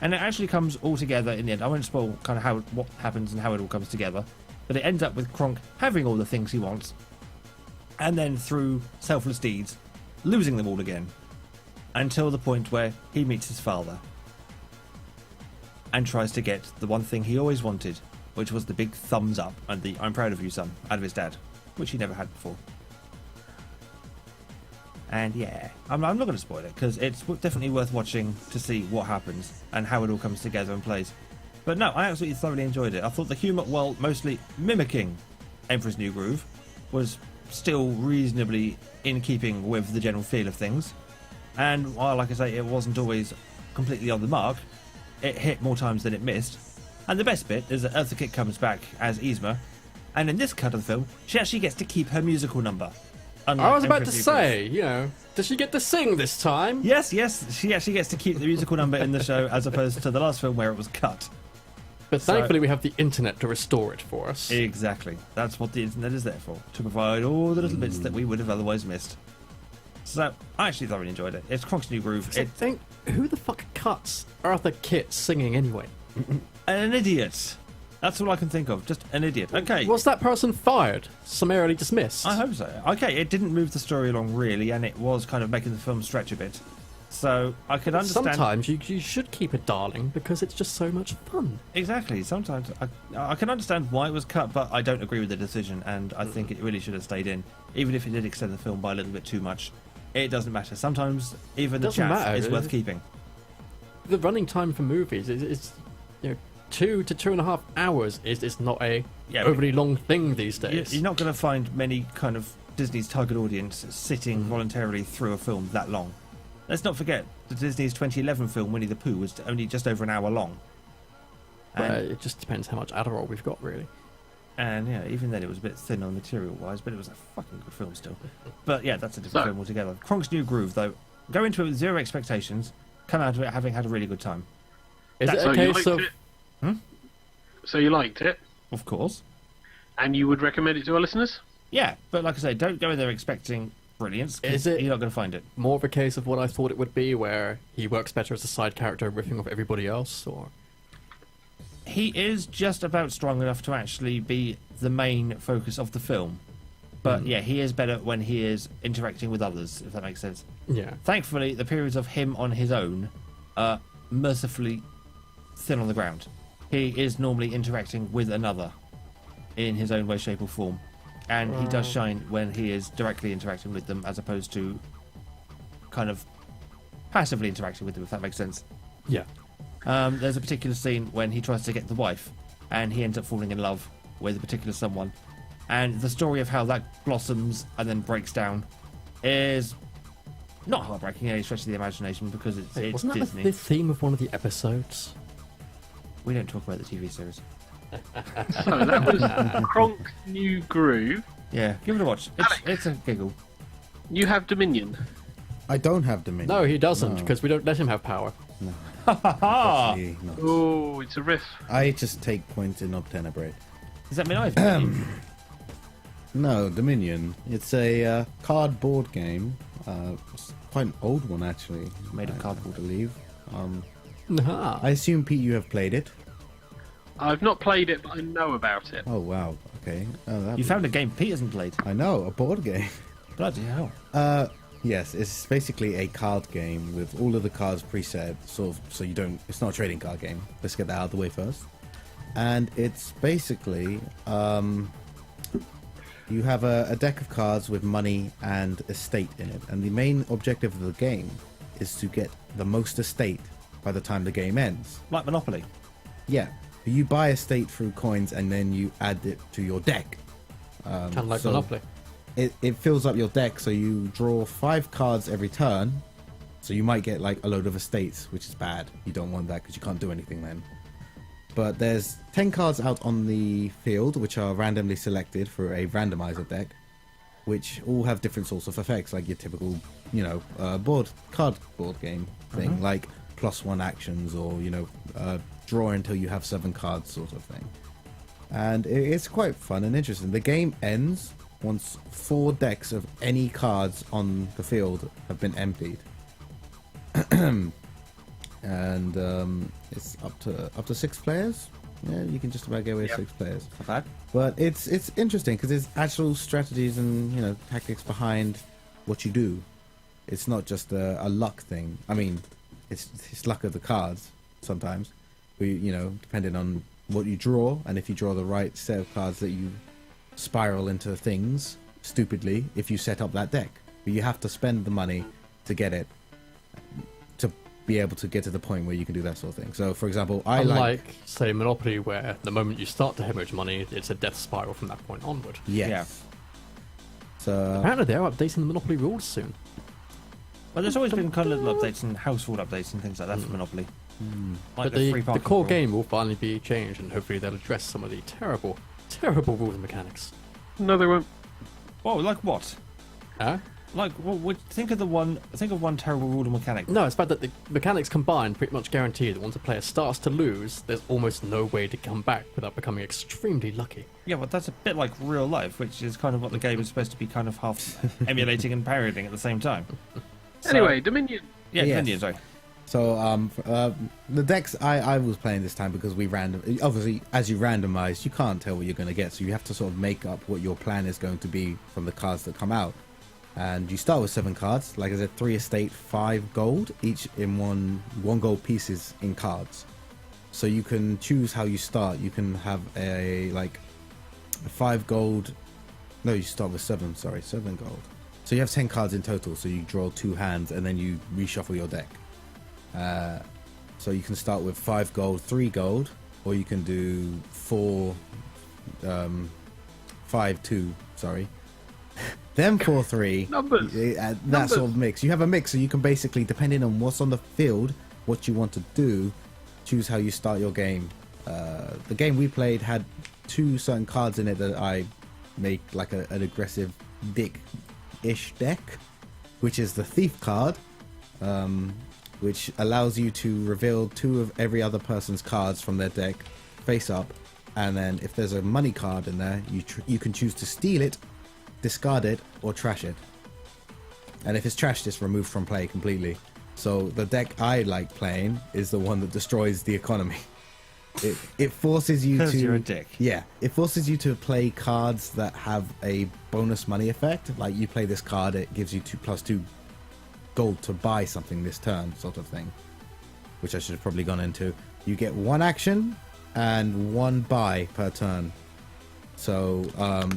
And it actually comes all together in the end. I won't spoil kind of what happens and how it all comes together, but it ends up with Kronk having all the things he wants, and then through selfless deeds, losing them all again, until the point where he meets his father and tries to get the one thing he always wanted, which was the big thumbs up and the "I'm proud of you, son," out of his dad, which he never had before. And yeah, I'm not going to spoil it, because it's definitely worth watching to see what happens and how it all comes together and plays. But no, I absolutely thoroughly enjoyed it. I thought the humour, while mostly mimicking Emperor's New Groove, was still reasonably in keeping with the general feel of things. And while, like I say, it wasn't always completely on the mark, it hit more times than it missed. And the best bit is that Eartha Kitt comes back as Yzma, and in this cut of the film, she actually gets to keep her musical number. I was about to say, does she get to sing this time? Yes, she actually gets to keep the musical number in the show, as opposed to the last film where it was cut. But thankfully we have the internet to restore it for us. Exactly. That's what the internet is there for, to provide all the little bits that we would have otherwise missed. So, I actually thoroughly enjoyed it. It's Kronk's New Groove. Who the fuck cuts Eartha Kitt singing anyway? An idiot. That's all I can think of. Just an idiot. Okay. Was that person fired? Summarily dismissed? I hope so. Okay, it didn't move the story along really, and it was kind of making the film stretch a bit. So I can understand. Sometimes you should keep it darling because it's just so much fun. Exactly. Sometimes I can understand why it was cut, but I don't agree with the decision, and I think it really should have stayed in, even if it did extend the film by a little bit too much. It doesn't matter. Sometimes even the chaff is worth keeping. The running time for movies is 2 to 2.5 hours is not a overly long thing these days. You're not going to find many kind of Disney's target audience sitting voluntarily through a film that long. Let's not forget that Disney's 2011 film Winnie the Pooh was only just over an hour long. It just depends how much Adderall we've got, really. And yeah, even then it was a bit thin on material-wise, but it was a fucking good film still. But yeah, that's a different film altogether. Kronk's New Groove, though, go into it with zero expectations, come out of it having had a really good time. Is it a case of... So you liked it? Of course. And you would recommend it to our listeners? Yeah, but like I say, don't go in there expecting brilliance. Is it? You're not going to find it. More of a case of what I thought it would be, where he works better as a side character, riffing off everybody else, or... He is just about strong enough to actually be the main focus of the film. But yeah, he is better when he is interacting with others, if that makes sense. Yeah. Thankfully, the periods of him on his own are mercifully thin on the ground. He is normally interacting with another in his own way, shape or form. And he does shine when he is directly interacting with them, as opposed to kind of passively interacting with them, if that makes sense. Yeah. There's a particular scene when he tries to get the wife, and he ends up falling in love with a particular someone. And the story of how that blossoms and then breaks down is not heartbreaking any stretch of the imagination because it's Wasn't that Disney. the theme of one of the episodes? We don't talk about the TV series. So that was Kronk's New Groove. Yeah, give it a watch. It's a giggle. You have Dominion. I don't have Dominion. No, he doesn't, No. because we don't let him have power. Unfortunately not. Oh, it's a riff. I just take points in Obtenebrate. Does that mean I've No, Dominion. It's a cardboard game. It's quite an old one, actually. Made of cardboard. I believe. Aha. I assume, Pete, you have played it. I've not played it, but I know about it. Oh, wow. Okay. Oh, that You found a game Pete hasn't played. I know, a board game. Bloody hell. Yes, it's basically a card game with all of the cards preset, sort of, so you don't. It's not a trading card game. Let's get that out of the way first. And it's basically you have a deck of cards with money and estate in it, and the main objective of the game is to get the most estate by the time the game ends. Like Monopoly. Yeah, you buy estate through coins, and then you add it to your deck. Kind of like so- Monopoly. It fills up your deck, so you draw 5 cards every turn. So you might get like a load of estates, which is bad. You don't want that because you can't do anything then. But there's 10 cards out on the field, which are randomly selected for a randomizer deck, which all have different sorts of effects, like your typical, cardboard game thing, like +1 actions, or draw until you have 7 cards sort of thing. And it's quite fun and interesting. The game ends once 4 decks of any cards on the field have been emptied. And it's up to 6 players. Yeah, you can just about get away with 6 players. Not bad. But it's interesting because there's actual strategies and tactics behind what you do. It's not just a luck thing. I mean, it's luck of the cards sometimes. Depending on what you draw, and if you draw the right set of cards, that you spiral into things stupidly if you set up that deck. But you have to spend the money to get it, to be able to get to the point where you can do that sort of thing. So, for example, Unlike, say, Monopoly, where the moment you start to hemorrhage money, it's a death spiral from that point onward. Yes. Yeah. So Apparently they're updating the Monopoly rules soon. Well, there's always been kind of little updates and household updates and things like that for Monopoly. Like But the free parking core rule. game will finally be changed, and hopefully they'll address some of the terrible, terrible rules and mechanics. No, they won't. Oh, like what? Huh? Like, think of one terrible rule and mechanic. No, it's bad that the mechanics combined pretty much guarantee that once a player starts to lose, there's almost no way to come back without becoming extremely lucky. Yeah, but that's a bit like real life, which is kind of what the game is supposed to be kind of half emulating and parodying at the same time. So- Anyway, Dominion. Yeah, Yes. Dominion, sorry. So the decks I was playing this time because obviously as you randomize, you can't tell what you're going to get, so you have to sort of make up what your plan is going to be from the cards that come out. And you start with 7 cards, like I said, 3 estate, 5 gold, each in one gold pieces in cards. So you can choose how you start. You can have a 5 gold. No, you start with 7 gold. So you have 10 cards in total. So you draw 2 hands and then you reshuffle your deck. So you can start with 5 gold, 3 gold, or you can do 5, 2, sorry. Then 4, 3. Numbers. That Numbers. sort of mix. You have a mix, so you can basically, depending on what's on the field, what you want to do, choose how you start your game. The game we played had 2 certain cards in it that I make like an aggressive dick-ish deck, which is the Thief card, which allows you to reveal 2 of every other person's cards from their deck face up, and then if there's a money card in there, you can choose to steal it, discard it, or trash it. And if it's trashed, it's removed from play completely. So the deck I like playing is the one that destroys the economy. It forces you 'Cause to. you're a dick. Yeah, it forces you to play cards that have a bonus money effect. Like you play this card, it gives you 2+2 gold to buy something this turn, sort of thing. Which I should have probably gone into. You get 1 action and 1 buy per turn. So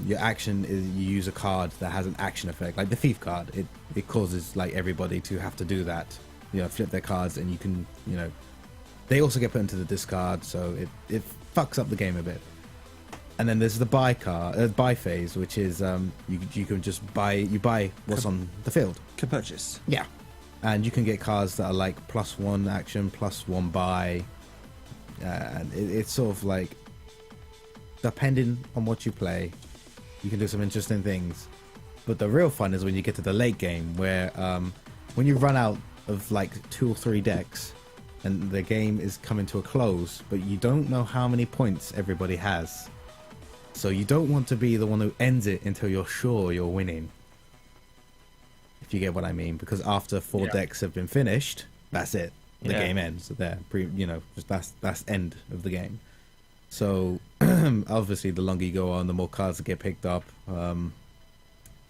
your action is you use a card that has an action effect, like the Thief card. It causes like everybody to have to do that, flip their cards, and you can, they also get put into the discard, so it fucks up the game a bit. And then there's the buy phase, which is you can just buy what's on the field. Can purchase. Yeah. and you can get cards that are like +1 action, +1 buy, and it's sort of like, depending on what you play, you can do some interesting things. But the real fun is when you get to the late game, where when you run out of like 2 or 3 decks and the game is coming to a close, but you don't know how many points everybody has. So you don't want to be the one who ends it until you're sure you're winning. If you get what I mean, because after 4 decks have been finished, that's it. The game ends there. That's end of the game. So obviously, the longer you go on, the more cards that get picked up.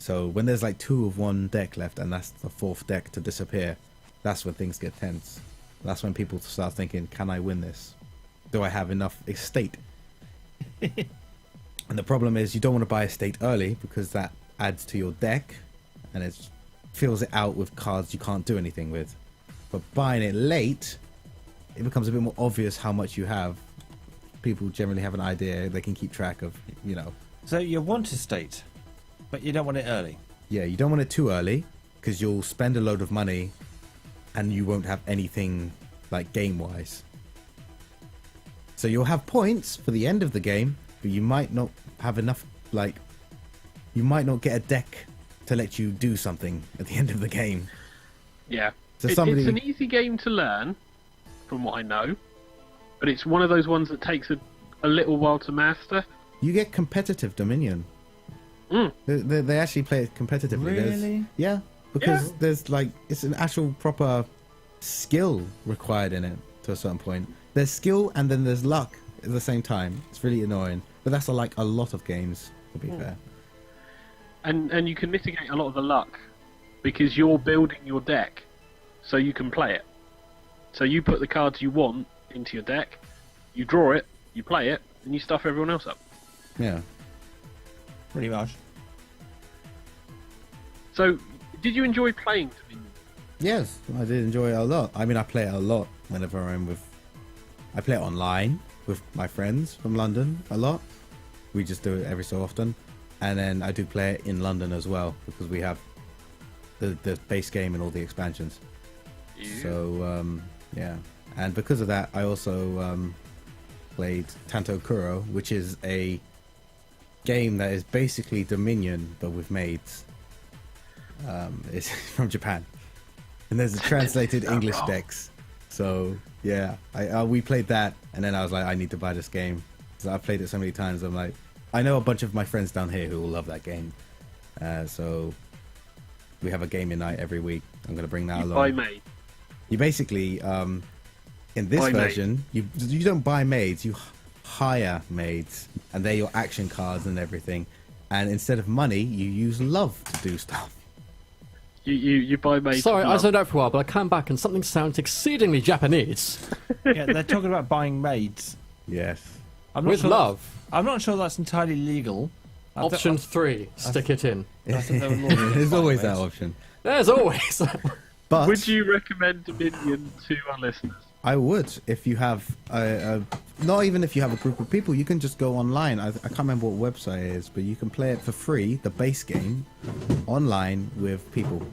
So when there's like 2 of one deck left, and that's the 4th deck to disappear, that's when things get tense. That's when people start thinking, "Can I win this? Do I have enough estate?" And the problem is, you don't want to buy estate early because that adds to your deck, and it fills it out with cards you can't do anything with. But buying it late, it becomes a bit more obvious how much you have. People generally have an idea; they can keep track of, So you want estate, but you don't want it early. Yeah, you don't want it too early because you'll spend a load of money, and you won't have anything like game-wise. So you'll have points for the end of the game, but you might not have enough. Like, you might not get a deck to let you do something at the end of the game. Yeah. So It's an easy game to learn, from what I know, but it's one of those ones that takes a little while to master. You get competitive Dominion. They actually play it competitively. Really? Because there's like, it's an actual proper skill required in it to a certain point. There's skill and then there's luck at the same time. It's really annoying, but that's like a lot of games, to be fair. And you can mitigate a lot of the luck because you're building your deck so you can play it. So you put the cards you want into your deck, you draw it, you play it, and you stuff everyone else up. Yeah. Pretty much. So, did you enjoy playing Dominion? Yes, I did enjoy it a lot. I mean, I play it a lot whenever I play it online with my friends from London a lot. We just do it every so often. And then I do play it in London as well because we have the base game and all the expansions. Yeah. So, yeah. And because of that, I also played Tanto Kuro, which is a game that is basically Dominion, but with maids. It's from Japan. And there's a translated English decks. So, yeah. We played that, and then I was like, I need to buy this game. So I've played it so many times, I'm like, I know a bunch of my friends down here who will love that game. So we have a gaming night every week. I'm going to bring that along. Buy maid. You basically, in this Buy version, you don't buy maids, you hire maids, and they're your action cards and everything. And instead of money, you use love to do stuff. You buy maids. Sorry, I love. zoned out for a while, but I came back and something sounds exceedingly Japanese. Yeah, they're talking about buying maids. Yes. I'm not With sure love. I'm not sure that's entirely legal. Option 3, stick it in. I think there were laws against There's buying always that maids. option. There's always. But Would you recommend Dominion to our listeners? I would, if you have not even if you have a group of people, you can just go online. I can't remember what website it is, but you can play it for free, the base game, online with people.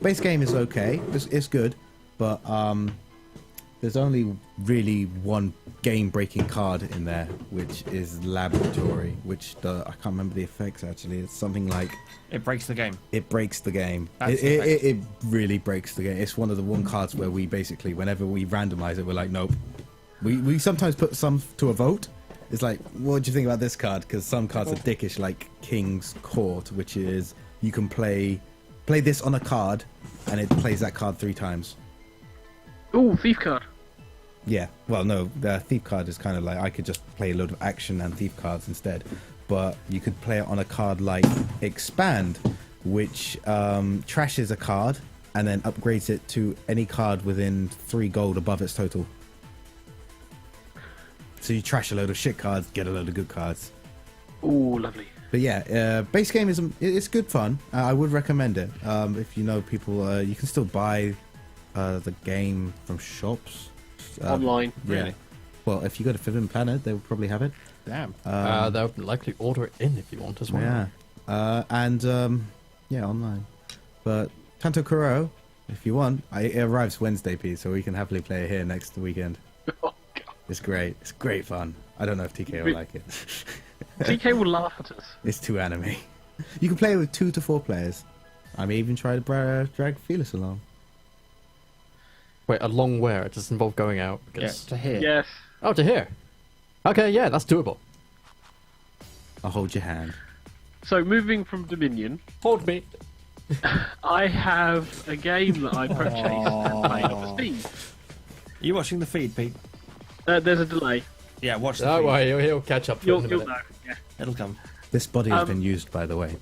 Base game is okay, it's good, but there's only really one game-breaking card in there, which is Laboratory, which I can't remember the effects actually. It's something like It breaks the game. it breaks the game. That's the effect. It really breaks the game. It's one of the one cards where we basically, whenever we randomize it, we're like, nope. We sometimes put some to a vote. It's like, what do you think about this card? Because some cards are dickish, like King's Court, which is you can play this on a card, and it plays that card 3 times. Oh, thief card. Yeah, well, no, the thief card is kind of like I could just play a load of action and thief cards instead, but you could play it on a card like Expand, which trashes a card and then upgrades it to any card within 3 gold above its total. So you trash a load of shit cards, get a load of good cards. Oh, lovely. But yeah, base game it's good fun. I would recommend it. If you know people, you can still buy the game from shops. Online. Yeah. Really? Well, if you go to Forbidden Planet, they will probably have it. Damn. They'll likely order it in if you want as well. Yeah. And yeah, online. But Tanto Kuro, If you want, it arrives Wednesday, Pete, so we can happily play it here next weekend. Oh, God. It's great. It's great fun. I don't know if TK will like it. TK will laugh at us. It's too anime. You can play it with 2 to 4 players. I may even try to drag Felix along. Wait, along where? It does involve going out? Yeah, Because... to here. Yes. Oh, to here. Okay, yeah, that's doable. I'll hold your hand. So moving from Dominion, Hold me. I have a game that I purchased and played on Steam. Are you watching the feed, Pete? There's a delay. Yeah, watch the Don't feed. worry, he'll catch up to it You'll in a know. minute. Yeah. It'll come. This body has been used, by the way.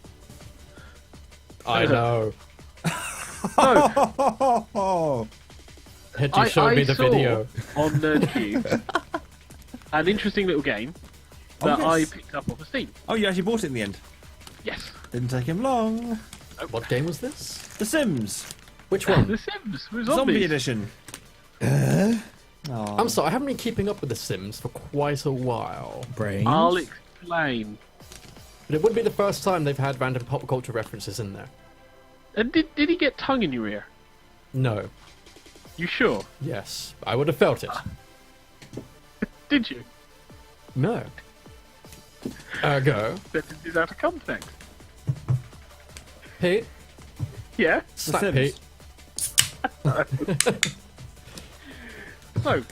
I know. So Hetty showed me the saw video. on NerdCube an interesting little game that I picked up off of Steam. Oh, you actually bought it in the end. Yes. Didn't take him long. What game was this? The Sims. Which one? The Sims with Zombie zombies. edition. I'm sorry, I haven't been keeping up with The Sims for quite a while. Brains. I'll explain. But it would be the first time they've had random pop culture references in there. And did he get tongue in your ear? No. You sure? Yes. I would have felt it. Did you? No. Ergo. Sentence is out of context. Pete. Yeah. Slap Sims. Pete. So,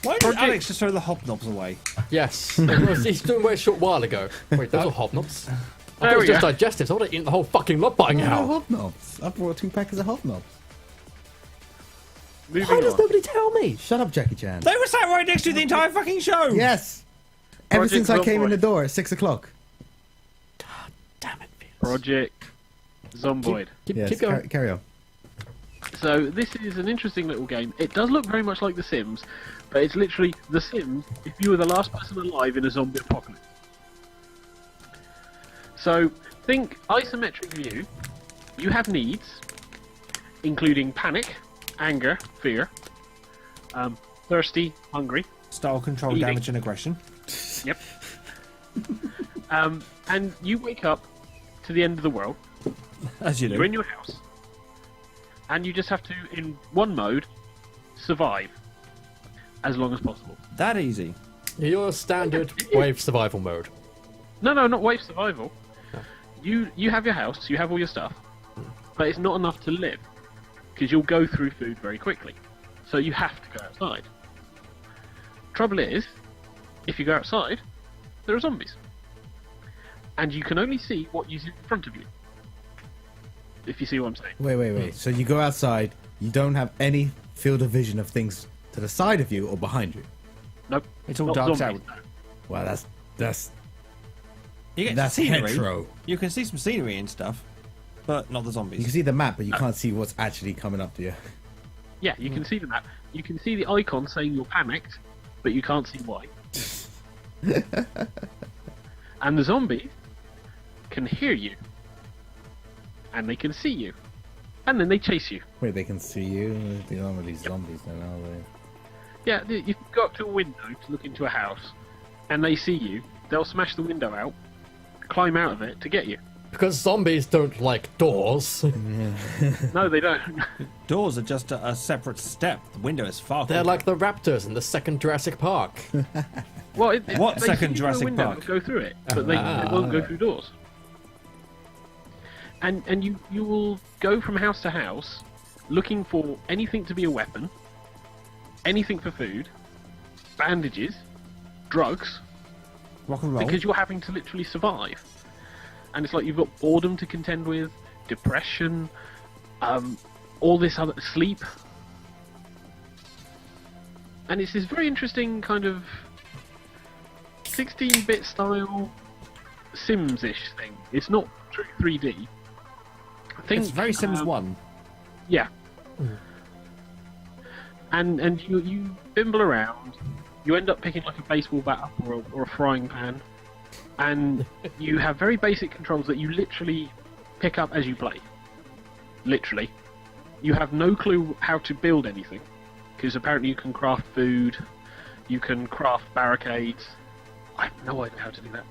Why did Project- Alex just throw the hobnobs away? Yes. He's doing it a short while ago. Wait, those are hobnobs. I thought There it was we just go. digestives. I would have eaten the whole fucking lot by Oh, now. hobnobs. I brought 2 packets of hobnobs. moving Why does on. nobody tell me? Shut up, Jackie Chan. They were sat right next to you the entire fucking show. Yes. Ever Project since I came in Zomboid. the door at 6 o'clock. Damn it, Felix. Project Zomboid. Keep Yes, going. carry on. So this is an interesting little game. It does look very much like The Sims, but it's literally The Sims if you were the last person alive in a zombie apocalypse. So think isometric view. You have needs, including panic, anger, fear, thirsty, hungry, Style, control, Eating. damage, and aggression. Yep. And you wake up to the end of the world. As you do. You're in your house. And you just have to, in one mode, survive as long as possible. That easy. Your standard wave survival mode. No, not wave survival. No. You have your house, you have all your stuff, but it's not enough to live because you'll go through food very quickly. So you have to go outside. Trouble is, if you go outside, there are zombies, and you can only see what is in front of you. If you see what I'm saying. Wait. So you go outside, you don't have any field of vision of things to the side of you or behind you. Nope. It's all not dark zombies, out. no. Wow, that's You get That's scenery. hetero. You can see some scenery and stuff, but not the you zombies. can see the map, but you can't see what's actually coming up to you. Yeah, you can see the map. You can see the icon saying you're panicked, but you can't see why. And the zombies can hear you. And they can see you. And then they chase you. Wait, they can see you? They aren't really zombies then, are they? Yeah, you can go up to a window to look into a house, and they see you. They'll smash the window out, climb out of it to get you. Because zombies don't like doors. No, they don't. Doors are just a separate step. The window is far. They're quicker. like the raptors in the second Jurassic Park. Well, What they second see you through a Jurassic window, Park? they'll go through it, but they won't go through doors. And you will go from house to house, looking for anything to be a weapon, anything for food, bandages, drugs, rock and roll. because you're having to literally survive. And it's like you've got boredom to contend with, depression, all this other sleep. And it's this very interesting kind of 16-bit style Sims-ish thing. It's not true 3D. I think It's very Sims 1. Yeah. And you bimble around. You end up picking like a baseball bat up or a frying pan, and you have very basic controls that you literally pick up as you play. Literally, you have no clue how to build anything because apparently you can craft food, you can craft barricades. I have no idea how to do that.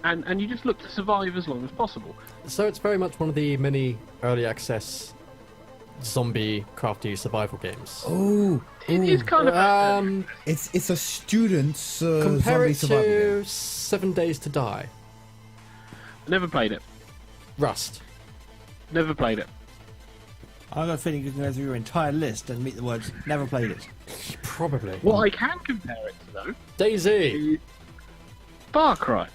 And you just look to survive as long as possible. So it's very much one of the mini early access zombie crafty survival games. Oh, It is kind of. it's a student's Compare zombie it survival to game. 7 Days to Die. Never played it. Rust. Never played it. I've got a feeling you can go through your entire list and meet the words "never played it." Probably. What I can compare it to, though, DayZ. is Far Cry.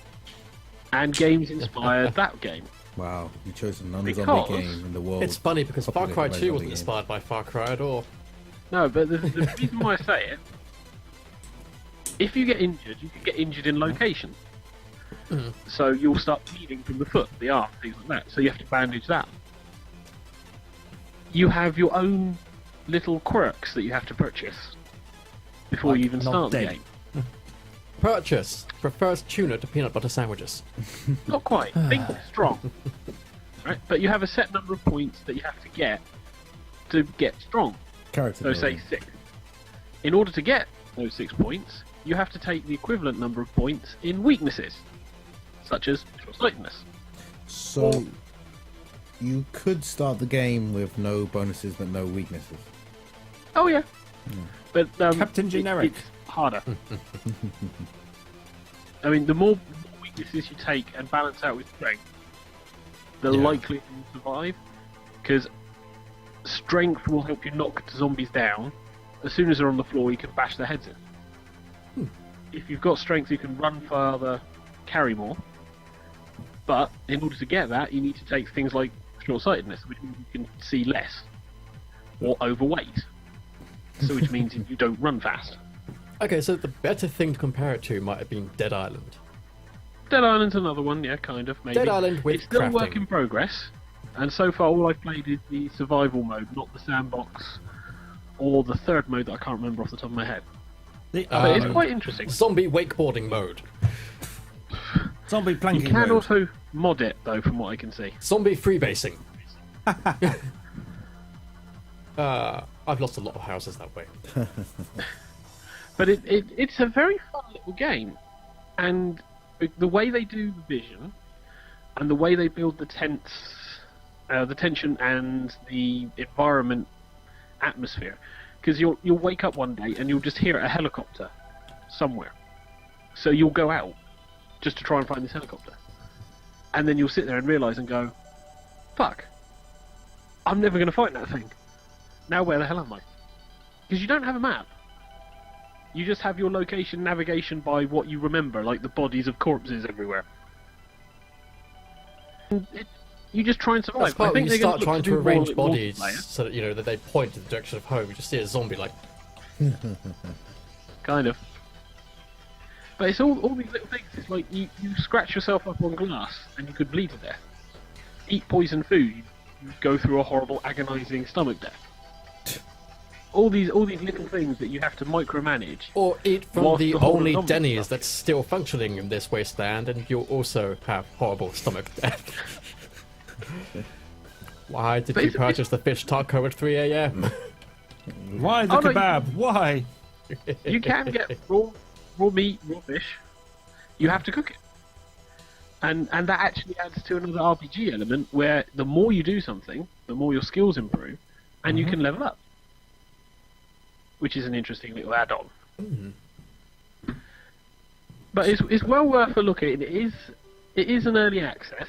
And games inspired that game. Wow, you chose a non-zombie Because- game in the world. It's funny because Far populated Cry by 2 zombie wasn't games. inspired by Far Cry at all. No, but the reason why I say it, if you get injured, you can get injured in location. So you'll start bleeding from the foot, the arm, things like that. So you have to bandage that. You have your own little quirks that you have to purchase before Like you even not start the dead. game. Purchase prefers tuna to peanut butter sandwiches. Not quite. Think strong. Right? But you have a set number of points that you have to get strong. Character So say building. 6. In order to get those 6 points, you have to take the equivalent number of points in weaknesses, such as short-sightedness. So you could start the game with no bonuses but no weaknesses. Oh yeah. But Captain Generic. It's harder. I mean, the more weaknesses you take and balance out with strength, the Yeah. likelier you survive. Because strength will help you knock zombies down. As soon as they're on the floor, you can bash their heads in. If you've got strength, you can run farther, carry more. But in order to get that, you need to take things like short-sightedness, which means you can see less, or overweight, so which means you don't run fast. Okay, so the better thing to compare it to might have been Dead Island. Dead Island's another one, yeah, kind of, maybe. Dead Island with It's still a work crafting. in progress, and so far all I've played is the survival mode, not the sandbox, or the third mode that I can't remember off the top of my head. The But it's quite interesting. Zombie wakeboarding mode. zombie You planking can mode. also mod it, though, from what I can see. Zombie freebasing. I've lost a lot of houses that way. But it's a very fun little game, and the way they do the vision, and the way they build the tents, the tension and the environment atmosphere, because you'll wake up one day and you'll just hear a helicopter somewhere, so you'll go out just to try and find this helicopter, and then you'll sit there and realise and go, fuck, I'm never going to find that thing. Now where the hell am I? Because you don't have a map. You just have your location navigation by what you remember, like the bodies of corpses everywhere. And you just try and survive. That's part I when think you they're gonna start look trying to do more arrange like bodies multiplayer. so that, you know, that they point in the direction of home. You just see a zombie like, Kind of. But it's all these little things. It's like you scratch yourself up on glass and you could bleed to death. Eat poison food, you go through a horrible, agonising stomach death. All these little things that you have to micromanage. or eat from Whilst the the whole only zombie Denny's stuff. that's still functioning in this wasteland, and you'll also have horrible stomach death. Why did But you it's- purchase the fish taco at 3 a.m.? Why the Oh, no, kebab? Why? You can get raw meat, raw fish. You have to cook it. And that actually adds to another RPG element where the more you do something, the more your skills improve, and you can level up. Which is an interesting little add-on. But it's well worth a look at. It is an early access.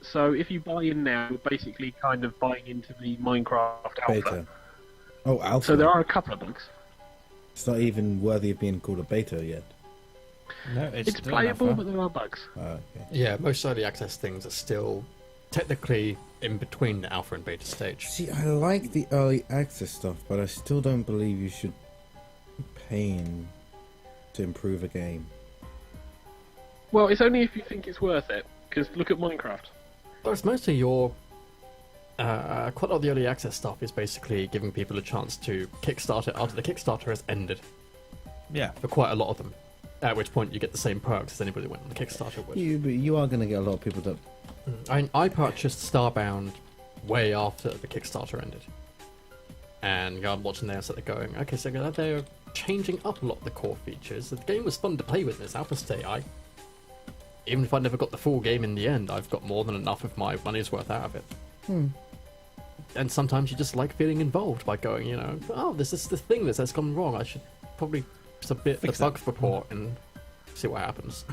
So if you buy in now, you're basically kind of buying into the Minecraft alpha. Beta. Oh, alpha. So there are a couple of bugs. It's not even worthy of being called a beta yet. No, it's It's still playable, alpha. but there are bugs. Okay. Yeah, most early access things are still technically in between the alpha and beta stage. See, I like the early access stuff, but I still don't believe you should be paying to improve a game. Well, it's only if you think it's worth it. Because look at Minecraft. Well, it's mostly your... quite a lot of the early access stuff is basically giving people a chance to kickstart it after the Kickstarter has ended, Yeah. for quite a lot of them. At which point you get the same perks as anybody went on the Kickstarter with. But you are going to get a lot of people that... I purchased Starbound way after the Kickstarter ended. And I'm watching there, so they're going, okay, so they're changing up a lot of the core features. The game was fun to play with in its alpha state. Even if I never got the full game in the end, I've got more than enough of my money's worth out of it. And sometimes you just like feeling involved by going, you know, oh, this is the thing that's gone wrong. I should probably submit the Fix bug report and see what happens.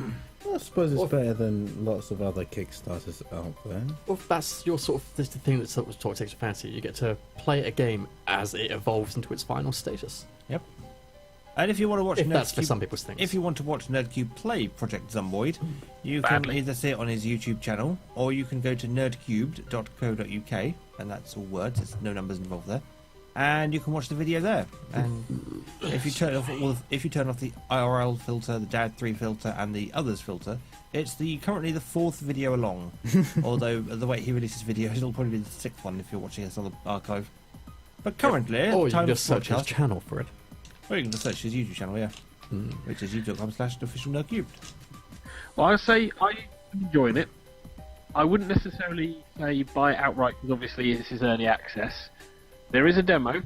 Well, I suppose it's Well, better than lots of other Kickstarters out there. Well, that's your sort of this is the thing that sort of takes your fancy. You get to play a game as it evolves into its final status. Yep. And if you want to watch If that's for Nerdcube- some people's things. If you want to watch Nerdcube play Project Zomboid, you can Badly. either see it on his YouTube channel, or you can go to nerdcubed.co.uk, and that's all words, there's no numbers involved there. And you can watch the video there. And if you turn off the IRL filter, the Dad3 filter, and the others filter, it's currently the 4th video along. Although the way he releases videos, it'll probably be the 6th one if you're watching this on the archive. But currently, or you time can just of search his broadcast- channel for it. or you can just search his YouTube channel, yeah. Which is youtube.com/officialnerdcubed. Well, I say I'm enjoying it. I wouldn't necessarily say buy it outright because obviously this is early access. There is a demo,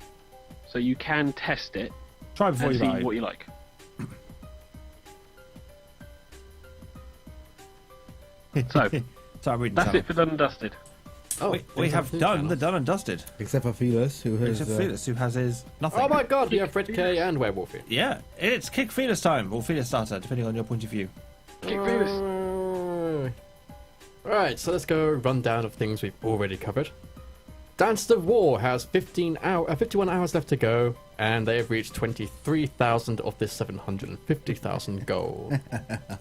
so you can test it Try before and you see buy. what you like. So, So I'm reading that's channel. it for Done and Dusted. Oh, We have done the done and dusted. Except for Felis, who has... Except Felix, who has his nothing. Oh my god, we have Fred K and Werewolfie. Yeah, it's Kick Felix time, or Felix starter, depending on your point of view. Kick Fearless. Right, so let's go rundown of things we've already covered. Dance of War has 51 hours left to go, and they have reached 23,000 of this 750,000 goal.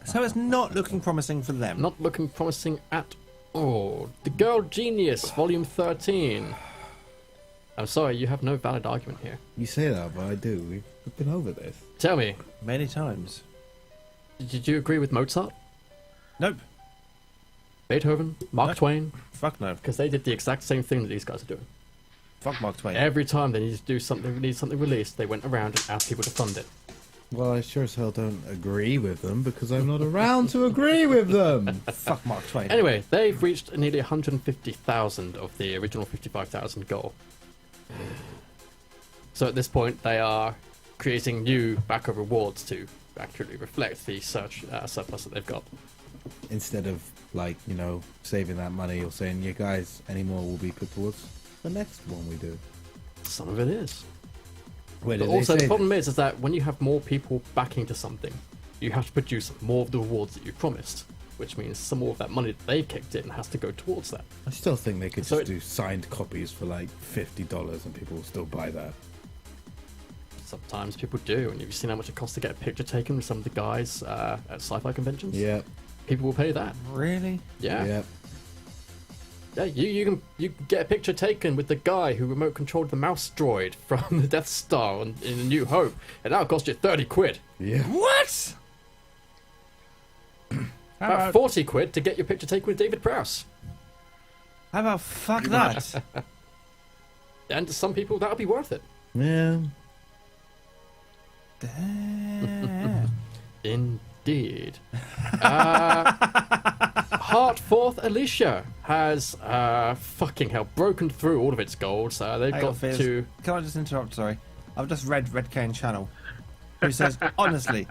So it's not looking promising for them. Not looking promising at all. The Girl Genius, Volume 13. I'm sorry, you have no valid argument here. You say that, but I do. We've been over this. Tell me, Many times. did you agree with Mozart, Nope. Beethoven, Mark No. Twain? Fuck no. Because they did the exact same thing that these guys are doing. Fuck Mark Twain. Every time they needed to do something, need something released, they went around and asked people to fund it. Well, I sure as hell don't agree with them because I'm not around to agree with them. Fuck Mark Twain. Anyway, they've reached nearly 150,000 of the original 55,000 goal. So at this point, they are creating new backup rewards to accurately reflect the surplus that they've got. Instead of, like, you know, saving that money or saying, yeah, guys, any more will be put towards the next one we do. Some of it is. Where But did they also, say the problem is that when you have more people backing to something, you have to produce more of the rewards that you promised, which means some more of that money that they've kicked in has to go towards that. I still think they could So just do signed copies for like $50 and people will still buy that. Sometimes people do, and have you seen how much it costs to get a picture taken with some of the guys at sci-fi conventions? Yep. People will pay that. Really? Yeah. Yep. Yeah, you can get a picture taken with the guy who remote controlled the mouse droid from the Death Star in A New Hope, and that'll cost you 30 quid. Yeah. What? How About about, 40 quid to get your picture taken with David Prowse. how about fuck that? And to some people, that'll be worth it. Yeah. Damn. Indeed. Heartforth Alicia has fucking hell broken through all of its goals. They've Hang got on, Fizz. to. Can I just interrupt? Sorry. I've just read Red Cane Channel, who says, honestly,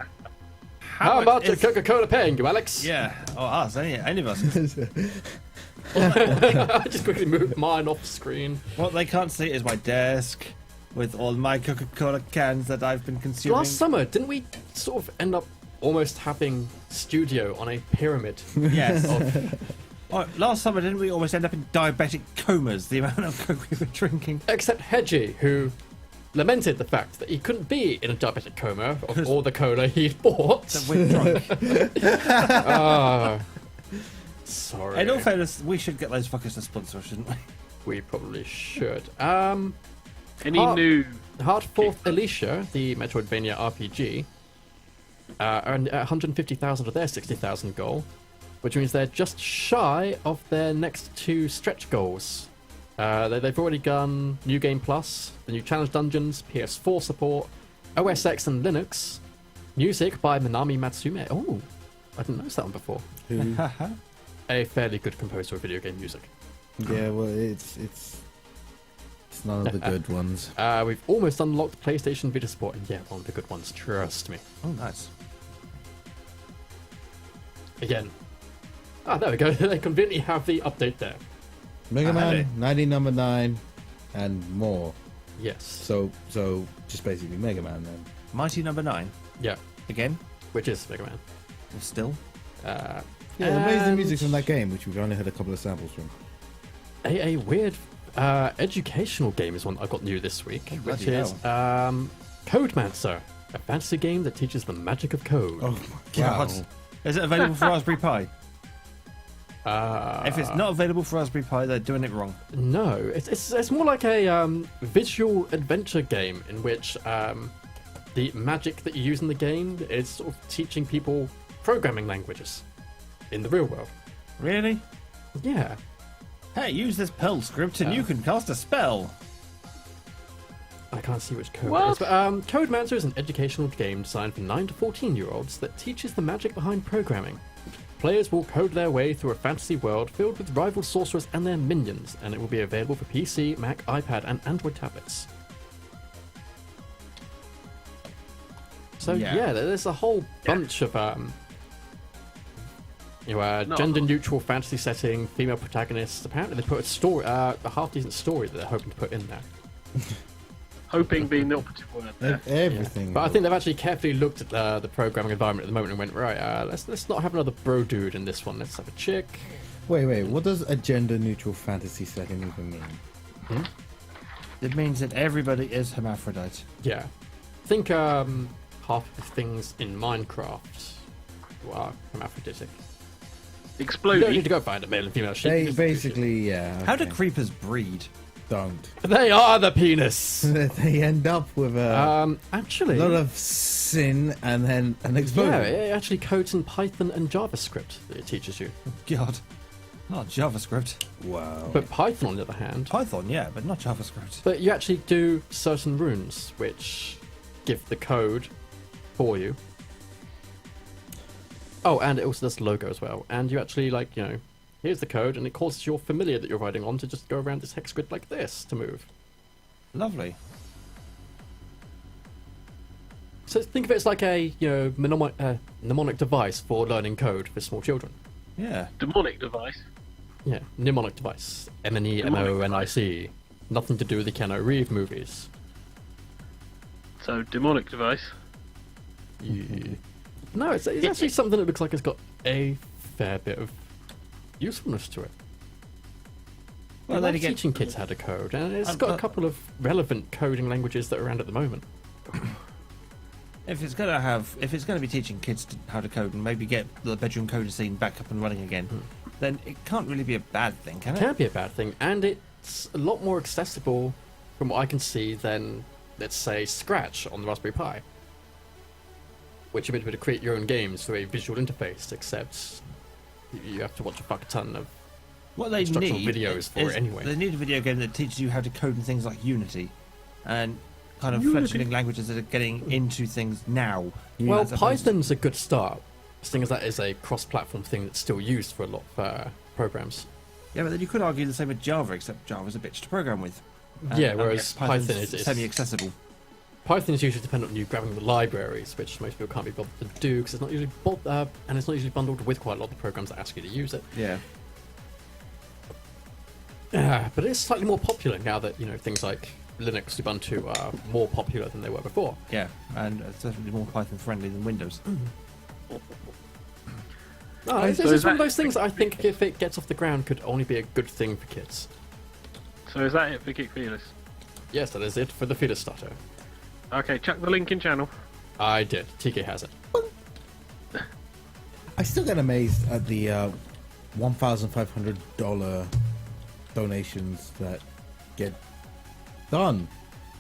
How much about is- Coca-Cola paying you, Alex? Yeah, or us, any of us. I just quickly moved mine off screen. What they can't see is my desk with all my Coca-Cola cans that I've been consuming. Last summer, didn't we sort of end up almost having studio on a pyramid? Yes. Of, Oh, last summer, didn't we almost end up in diabetic comas? The amount of Coke we were drinking. except Hedgie, who lamented the fact that he couldn't be in a diabetic coma of all the cola he'd bought. That we're drunk. Ah, sorry. In all fairness, we should get those fuckers to sponsor us, shouldn't we? We probably should. Any Heart- new? Heartforth Alicia, the Metroidvania RPG, earned 150,000 of their 60,000 goal, which means they're just shy of their next two stretch goals. They've already done New Game Plus, the new Challenge Dungeons, PS4 support, OS X and Linux, music by Minami Matsume. Oh, I didn't notice that one before. Who? A fairly good composer of video game music. Yeah, well, it's none of the good ones. We've almost unlocked PlayStation Vita support, and yeah, one of the good ones, trust me. Oh, nice. Again. Ah, there we go. They conveniently have the update there. Mega I had Man it. 90 number 9 and more. Yes. So just basically Mega Man then. Mighty Number 9. Yeah. Again. Which is Mega Man. Still. Yeah, amazing And music from that game, which we've only had a couple of samples from. A weird educational game is one I got new this week, which bloody is Codemancer, a fantasy game that teaches the magic of code. Oh my God. god. Is it available for Raspberry Pi? Uh, If it's not available for Raspberry Pi, they're doing it wrong. No, it's more like a visual adventure game in which the magic that you use in the game is sort of teaching people programming languages in the real world. Really? Yeah. Hey, use this Perl script and you can cast a spell. I can't see which code What? it is, but Codemancer is an educational game designed for 9 to 14-year-olds that teaches the magic behind programming. Players will code their way through a fantasy world filled with rival sorcerers and their minions, and it will be available for PC, Mac, iPad, and Android tablets. So yeah, there's a whole bunch of gender-neutral fantasy setting, female protagonists. Apparently, they put a story, a half-decent story that they're hoping to put in there. Hoping being the operative word there. Everything. But I think they've actually carefully looked at the programming environment at the moment and went, right, let's not have another bro dude in this one. Let's have a chick. Wait, what does a gender-neutral fantasy setting even mean? It means that everybody is hermaphrodite. Yeah, I think half of the things in Minecraft are hermaphroditic. You don't need Exploding. to go find a male and female sheep. They Just- basically, yeah. How do okay. creepers breed? Don't. They are the penis. They end up with a Actually, lot of sin and then an explosion. yeah, it actually codes in Python and JavaScript that it teaches you. God. Not JavaScript. Wow. But Python, on the other hand, Python, yeah, but not JavaScript. but you actually do certain runes which give the code for you. Oh, and it also does logo as well. And you actually, like, you know, here's the code, and it causes your familiar that you're riding on to just go around this hex grid like this to move. Lovely. So think of it as like a, you know, mnemonic device for learning code for small children. Yeah. Demonic device. Yeah, mnemonic device. M-N-E-M-O-N-I-C. Nothing to do with the Keanu Reeves movies. So, demonic device. No, it's actually something that looks like it's got a fair bit of usefulness to it. Well, Well, then again, teaching kids how to code, and it's got a couple of relevant coding languages that are around at the moment. if it's going to be teaching kids how to code and maybe get the bedroom coder scene back up and running again, then it can't really be a bad thing, can It it? can't be a bad thing, and it's a lot more accessible, from what I can see, than, let's say, Scratch on the Raspberry Pi, which you're able to create your own games through a visual interface, except you have to watch a fuck ton of What they instructional need videos for is it anyway. They need a video game that teaches you how to code in things like Unity and kind of Unity. fledgling languages that are getting into things now. Well, as opposed to- Python's a good start, seeing as that is a cross-platform thing that's still used for a lot of programs. Yeah, but then you could argue the same with Java, except Java's a bitch to program with. Yeah, whereas Python's Python is semi-accessible. Python is usually dependent on you grabbing the libraries, which most people can't be bothered to do because it's not usually and it's not usually bundled with quite a lot of the programs that ask you to use it. Yeah. But it's slightly more popular now that, you know, things like Linux, Ubuntu are more popular than they were before. Yeah, and it's definitely more Python friendly than Windows. No, it's So just is one of that- those things that I think if it gets off the ground could only be a good thing for kids. So, is that it for Kick Fearless? Yes, that is it for the feeder starter. Okay, chuck the link in channel. I did. TK has it. I still get amazed at the $1,500 donations that get done.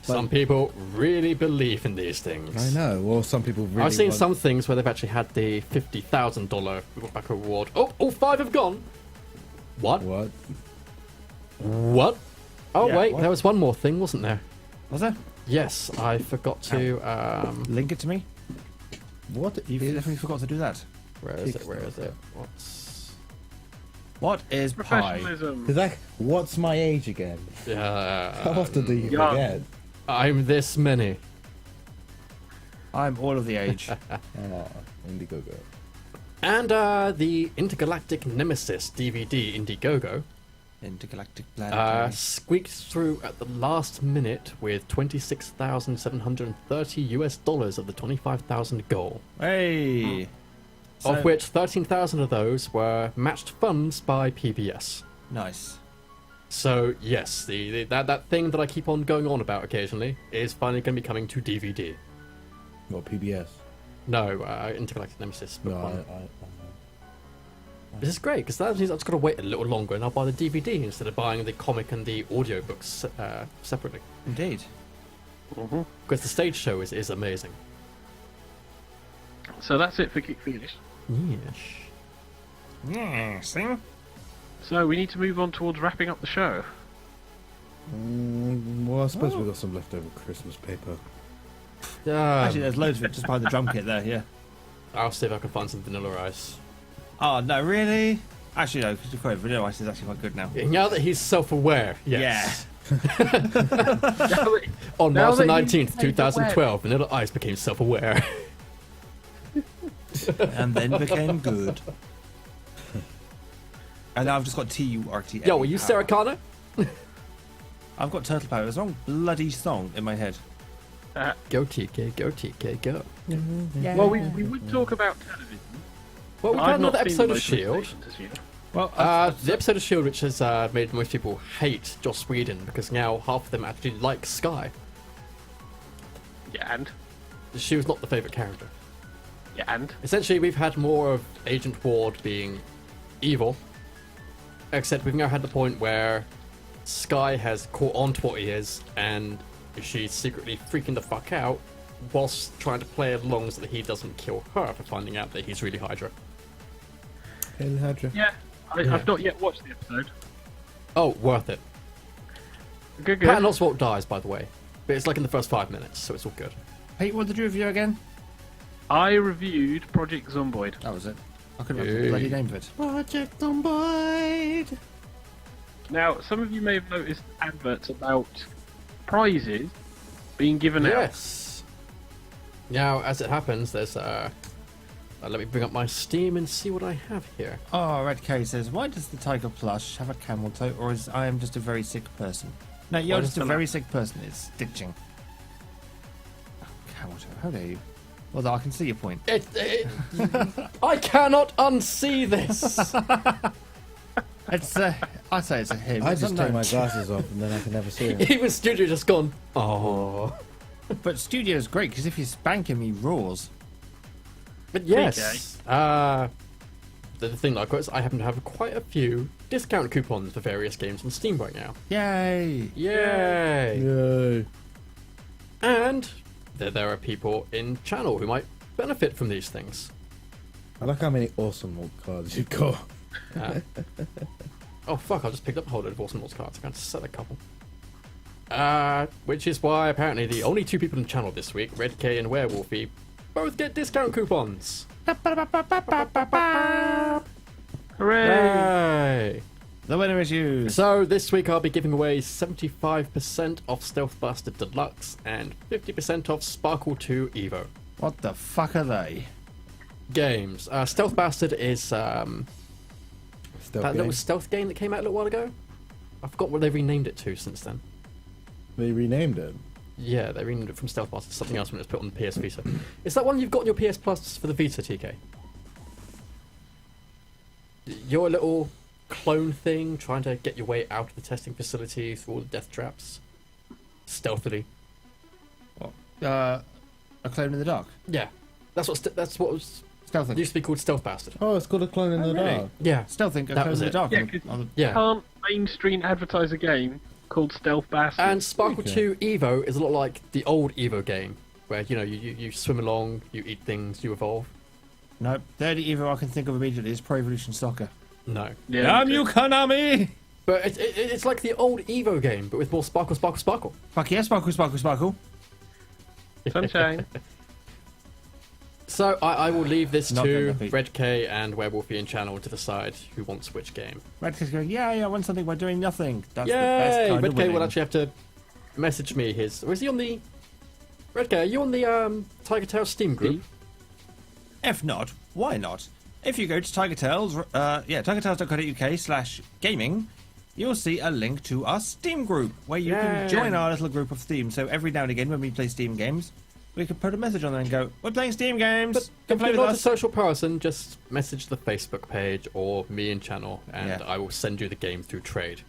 Some people really believe in these things. I know. Or some people really. I've seen want- some things where they've actually had the $50,000 back reward. Oh, all 5 have gone. What? What? What? Oh, Yeah, wait, what? there was one more thing, wasn't there? Was there? Yes, I forgot to. Link it to me. What? You is- definitely forgot to do that. Where is it? Where is it? What is Pi? Professionalism. Is that what's my age again? How often do you young. forget? I'm this many. I'm all of the age. Oh, Indiegogo. And the Intergalactic Nemesis DVD Indiegogo Intergalactic planetary. Squeaked through at the last minute with $26,730 of the 25,000 goal. Hey! Of which 13,000 of those were matched funds by PBS. Nice. So yes, that thing that I keep on going on about occasionally is finally going to be coming to DVD. What, PBS? No, Intergalactic Nemesis. Book No, one. This is great because that means I've just got to wait a little longer and I'll buy the DVD instead of buying the comic and the audiobooks separately. Indeed. Because the stage show is amazing. So that's it for Kick Finish. Yes. Yes. So we need to move on towards wrapping up the show. Well, I suppose we've got some leftover Christmas paper. Actually, there's loads of it just behind the drum kit there, yeah. I'll see if I can find some Vanilla Ice. Oh, no, really? Actually, no, because Vanilla Ice is actually quite good now. Now that he's self-aware, yes. On Now March the that he's 19th, 2012, Vanilla Ice became self-aware. And then became good. And now I've just got TURTA. Yo, are you Sarah Connor? I've got Turtle Power. It's the wrong bloody song in my head. Go TK, go TK, go. Well, we would talk about television. Well, we've I've had not another seen episode the of S.H.I.E.L.D. localizations this year. Well, The episode of S.H.I.E.L.D. which has made most people hate Joss Whedon because now half of them actually like Skye. Yeah, and? She was not the favourite character. Yeah, and? Essentially, we've had more of Agent Ward being evil, except we've now had the point where Skye has caught on to what he is, and she's secretly freaking the fuck out whilst trying to play along so that he doesn't kill her for finding out that he's really Hydra. Hail Hydra. Yeah, I've not yet watched the episode. Oh, worth it. Good. Patton Oswalt dies, by the way, but it's like in the first 5 minutes, so it's all good. Pete, what did you review again? I reviewed Project Zomboid. That was it. I couldn't remember the bloody name of it. Project Zomboid. Now, some of you may have noticed adverts about prizes being given out. Yes. Now, as it happens, there's let me bring up my Steam and see what I have here. Oh, Red K says, why does the tiger plush have a camel toe, or is I am just a very sick person? No, you're Why just does a the very sick person. It's stitching. Oh, camel toe, how dare you? Well, I can see your point. I cannot unsee this. It's I say it's a him. I It's just unknown. take my glasses off and then I can never see it. Even Studio just gone. Oh. But Studio's great because if you spank him, he roars. But yes, the thing that I've got is I happen to have quite a few discount coupons for various games on Steam right now. Yay! Yay! Yay. And there are people in channel who might benefit from these things. I like how many awesome old cards you've got. Oh fuck, I just picked up a whole load of Awesome Lords cards. I can't sell a couple. Which is why apparently the only two people in channel this week, Red K and Werewolfy, both get discount coupons. Hooray! Yay! The winner is you. So this week I'll be giving away 75% off Stealth Bastard Deluxe and 50% off Sparkle 2 Evo. What the fuck are they? Games. Stealth Bastard is that Stealth little game. stealth game that came out a little while ago. I forgot what they renamed it to since then. They renamed it. Yeah, they renamed it from Stealth Bastard to something else when it was put on the PS Vita. Is that one you've got on your PS Plus for the Vita, TK? Your little clone thing, trying to get your way out of the testing facility through all the death traps, stealthily. A clone in the dark. Yeah, that's what was Stealthing. used to be called Stealth Bastard. Oh, it's called a clone in the really? dark. Yeah, Stealthing. A That clone was in the it. dark. Yeah, on 'cause- the- on the- yeah. Can't mainstream advertise a game called Stealth Bastard. And Sparkle Okay. 2 Evo is a lot like the old Evo game, where you swim along, you eat things, you evolve. No, the only Evo I can think of immediately is Pro Evolution Soccer. No, yeah, Damn you, Konami! but it's like the old Evo game, but with more sparkle, sparkle, sparkle. Fuck yeah, sparkle, sparkle, sparkle. Sunshine. So I will leave this Not to gonna be. Red K and Werewolfy in channel to decide who wants which game. Red K's going, yeah, I won something by doing nothing. That's the Yay! best kind Red of K winning. will actually have to message me his. Or is he on the? Red K, are you on the TigerTails Steam group? If not, why not? If you go to TigerTails, tigertails.co.uk/gaming, you'll see a link to our Steam group where you can join our little group of Steam. So every now and again when we play Steam games, we can put a message on there and go, we're playing Steam games. But Come if play you're with not a us. social person, just message the Facebook page or me in channel, and I will send you the game through trade.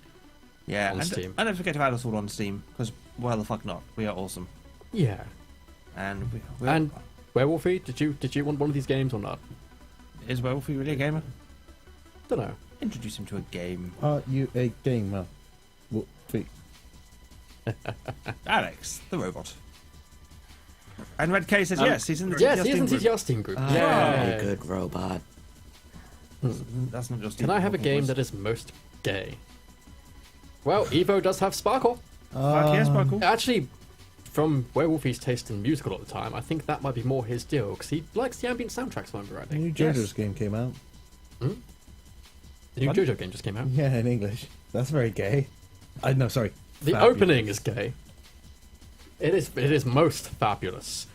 Yeah, on and Steam. don't forget to add us all on Steam, because why the fuck not? We are awesome. Yeah. And And Werewolfie, did you want one of these games or not? is Werewolfie really a gamer? Don't know. Introduce him to a game. Are you a gamer? What? Alex, the robot. And Red K says yes, he's in the Yes, TTR he is Steam in group. TTR Steam group. Very Yeah. good robot. That's not just Can I have a game that is most gay? Well, Evo does have Sparkle. yes, Sparkle. Actually, from Werewolfie's taste in musical at the time, I think that might be more his deal, because he likes the ambient soundtracks, if I remember The rightly. new JoJo's game came out. The new Pardon? JoJo game just came out. Yeah, in English. That's very gay. No, sorry. The Fabulous. opening is gay. It is most fabulous.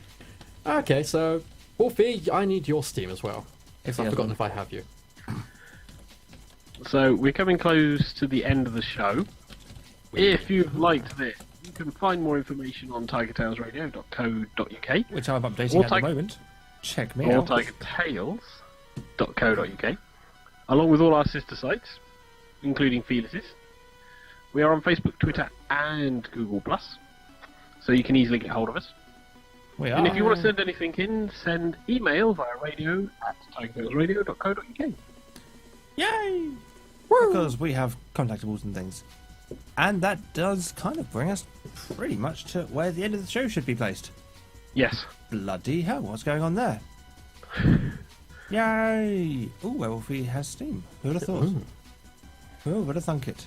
Okay, so Wolfie, I need your Steam as well. If I've he forgotten has if I have you. So we're coming close to the end of the show. If you've liked this, you can find more information on TigerTailsRadio.co.uk which I'm updating Or at the Tiger- moment. Check me or out. TigerTails.co.uk, along with all our sister sites, including Felis's. We are on Facebook, Twitter, and Google+, so you can easily get hold of us. We And if you are. want to send anything in, send email via radio at TigerTailsRadio.co.uk. Yay! Because we have contactables and things. And that does kind of bring us pretty much to where the end of the show should be placed. Yes. Bloody hell, what's going on there? Yay! Ooh, Werewolfie has Steam. Who would have thought? Who would have thunk it?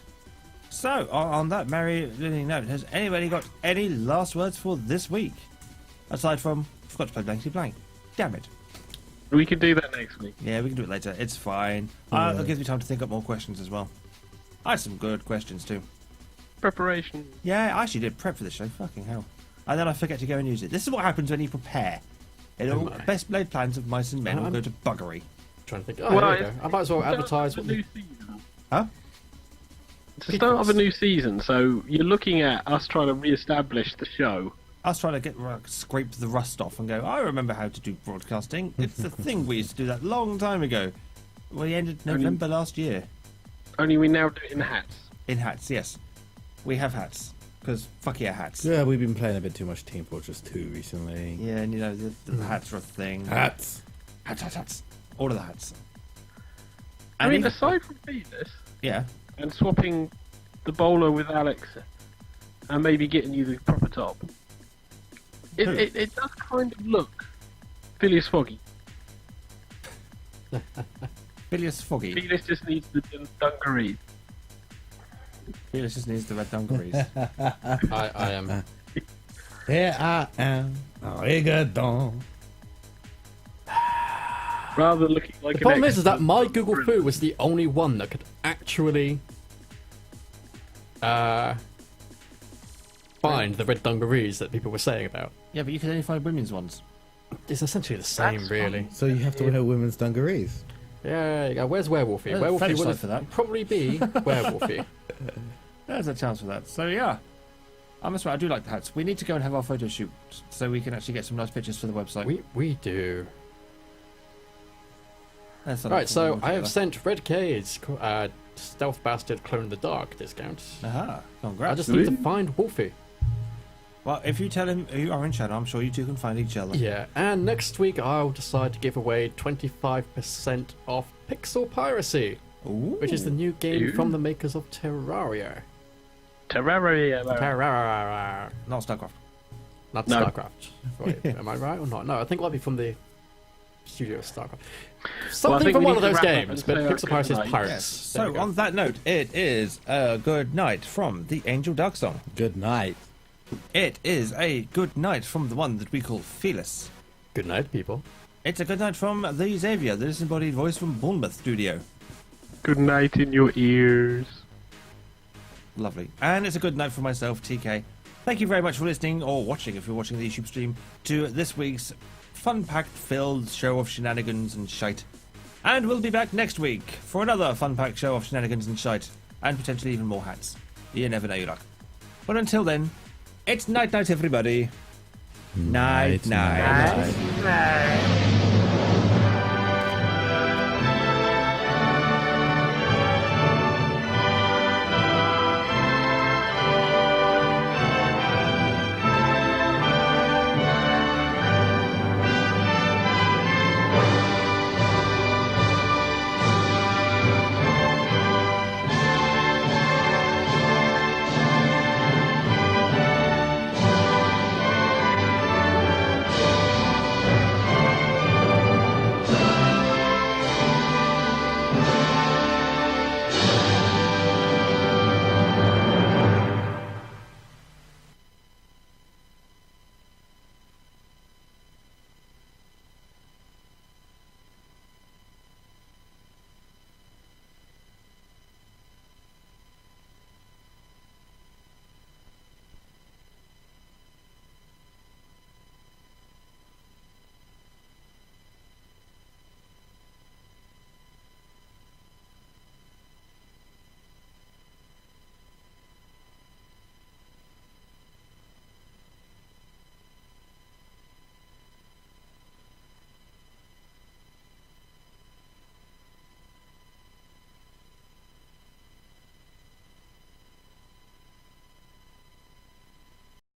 So, on that merry little note, has anybody got any last words for this week? Aside from, forgot to play Blankety Blank. Damn it. We can do that next week. Yeah, we can do it later. It's fine. It gives me time to think up more questions as well. I had some good questions too. Preparation. Yeah, I actually did prep for this show. Fucking hell. And then I forget to go and use it. This is what happens when you prepare. It all my. best laid plans of mice and men all go to buggery. Trying to think. Oh, Well, there we go. I might as well advertise what the the... new season. Huh? It's the start of a new season, so you're looking at us trying to re-establish the show. I was trying to scrape the rust off and go, I remember how to do broadcasting. It's the thing we used to do that long time ago. We ended November last year. Only we now do it in hats. In hats, yes. We have hats. Because fuck yeah, hats. Yeah, we've been playing a bit too much Team Fortress 2 recently. Yeah, and you know, the hats are a thing. Hats. Hats. All of the hats. I And mean, in- aside from this yeah. and swapping the bowler with Alex and maybe getting you the proper top, Who? it does kind of look Phileas Foggy. Phileas Foggy. Phileas just needs the dungarees. Phileas just needs the red dungarees. I am... Here I am. Reggaeton. Rather than looking like The problem is that my Google Foo was the only one that could actually find the red dungarees that people were saying about. Yeah, but you can only find women's ones. It's essentially the same, That's really. So you have to wear women's dungarees. Yeah, you go. Where's Werewolfie? There's a Werewolfie fetish would site for that. probably be Werewolfie. There's a chance for that. So yeah, I must admit, I do like the hats. We need to go and have our photo shoot so we can actually get some nice pictures for the website. We do. That's not Right, so something I have together. sent Red K's Stealth Bastard Clone in the Dark discount. Aha, I congrats. just need to find Wolfie. Well, if you tell him you are in channel, I'm sure you two can find each other. Yeah, and next week I'll decide to give away 25% off Pixel Piracy, Ooh. which is the new game Ooh. from the makers of Terraria. Terraria. Terraria. Not StarCraft. Not No. StarCraft. Wait, am I right or not? No, I think it might be from the studio of StarCraft. Something think from we one need of to those wrap up games, and but say our Pixel Piracy is goodnight. Pirates. Yes. There we So go. on that note, it is a good night from the Angel Dark Song. Good night. It is a good night from the one that we call Felis. Good night, people. It's a good night from the Xavier, the disembodied voice from Bournemouth Studio. Good night in your ears. Lovely. And it's a good night for myself, TK. Thank you very much for listening, or watching if you're watching the YouTube stream, to this week's fun-packed filled show of shenanigans and shite. And we'll be back next week for another fun-packed show of shenanigans and shite. and potentially even more hats. You never know your luck. But until then, it's night-night, everybody. Night-night. Night. Night.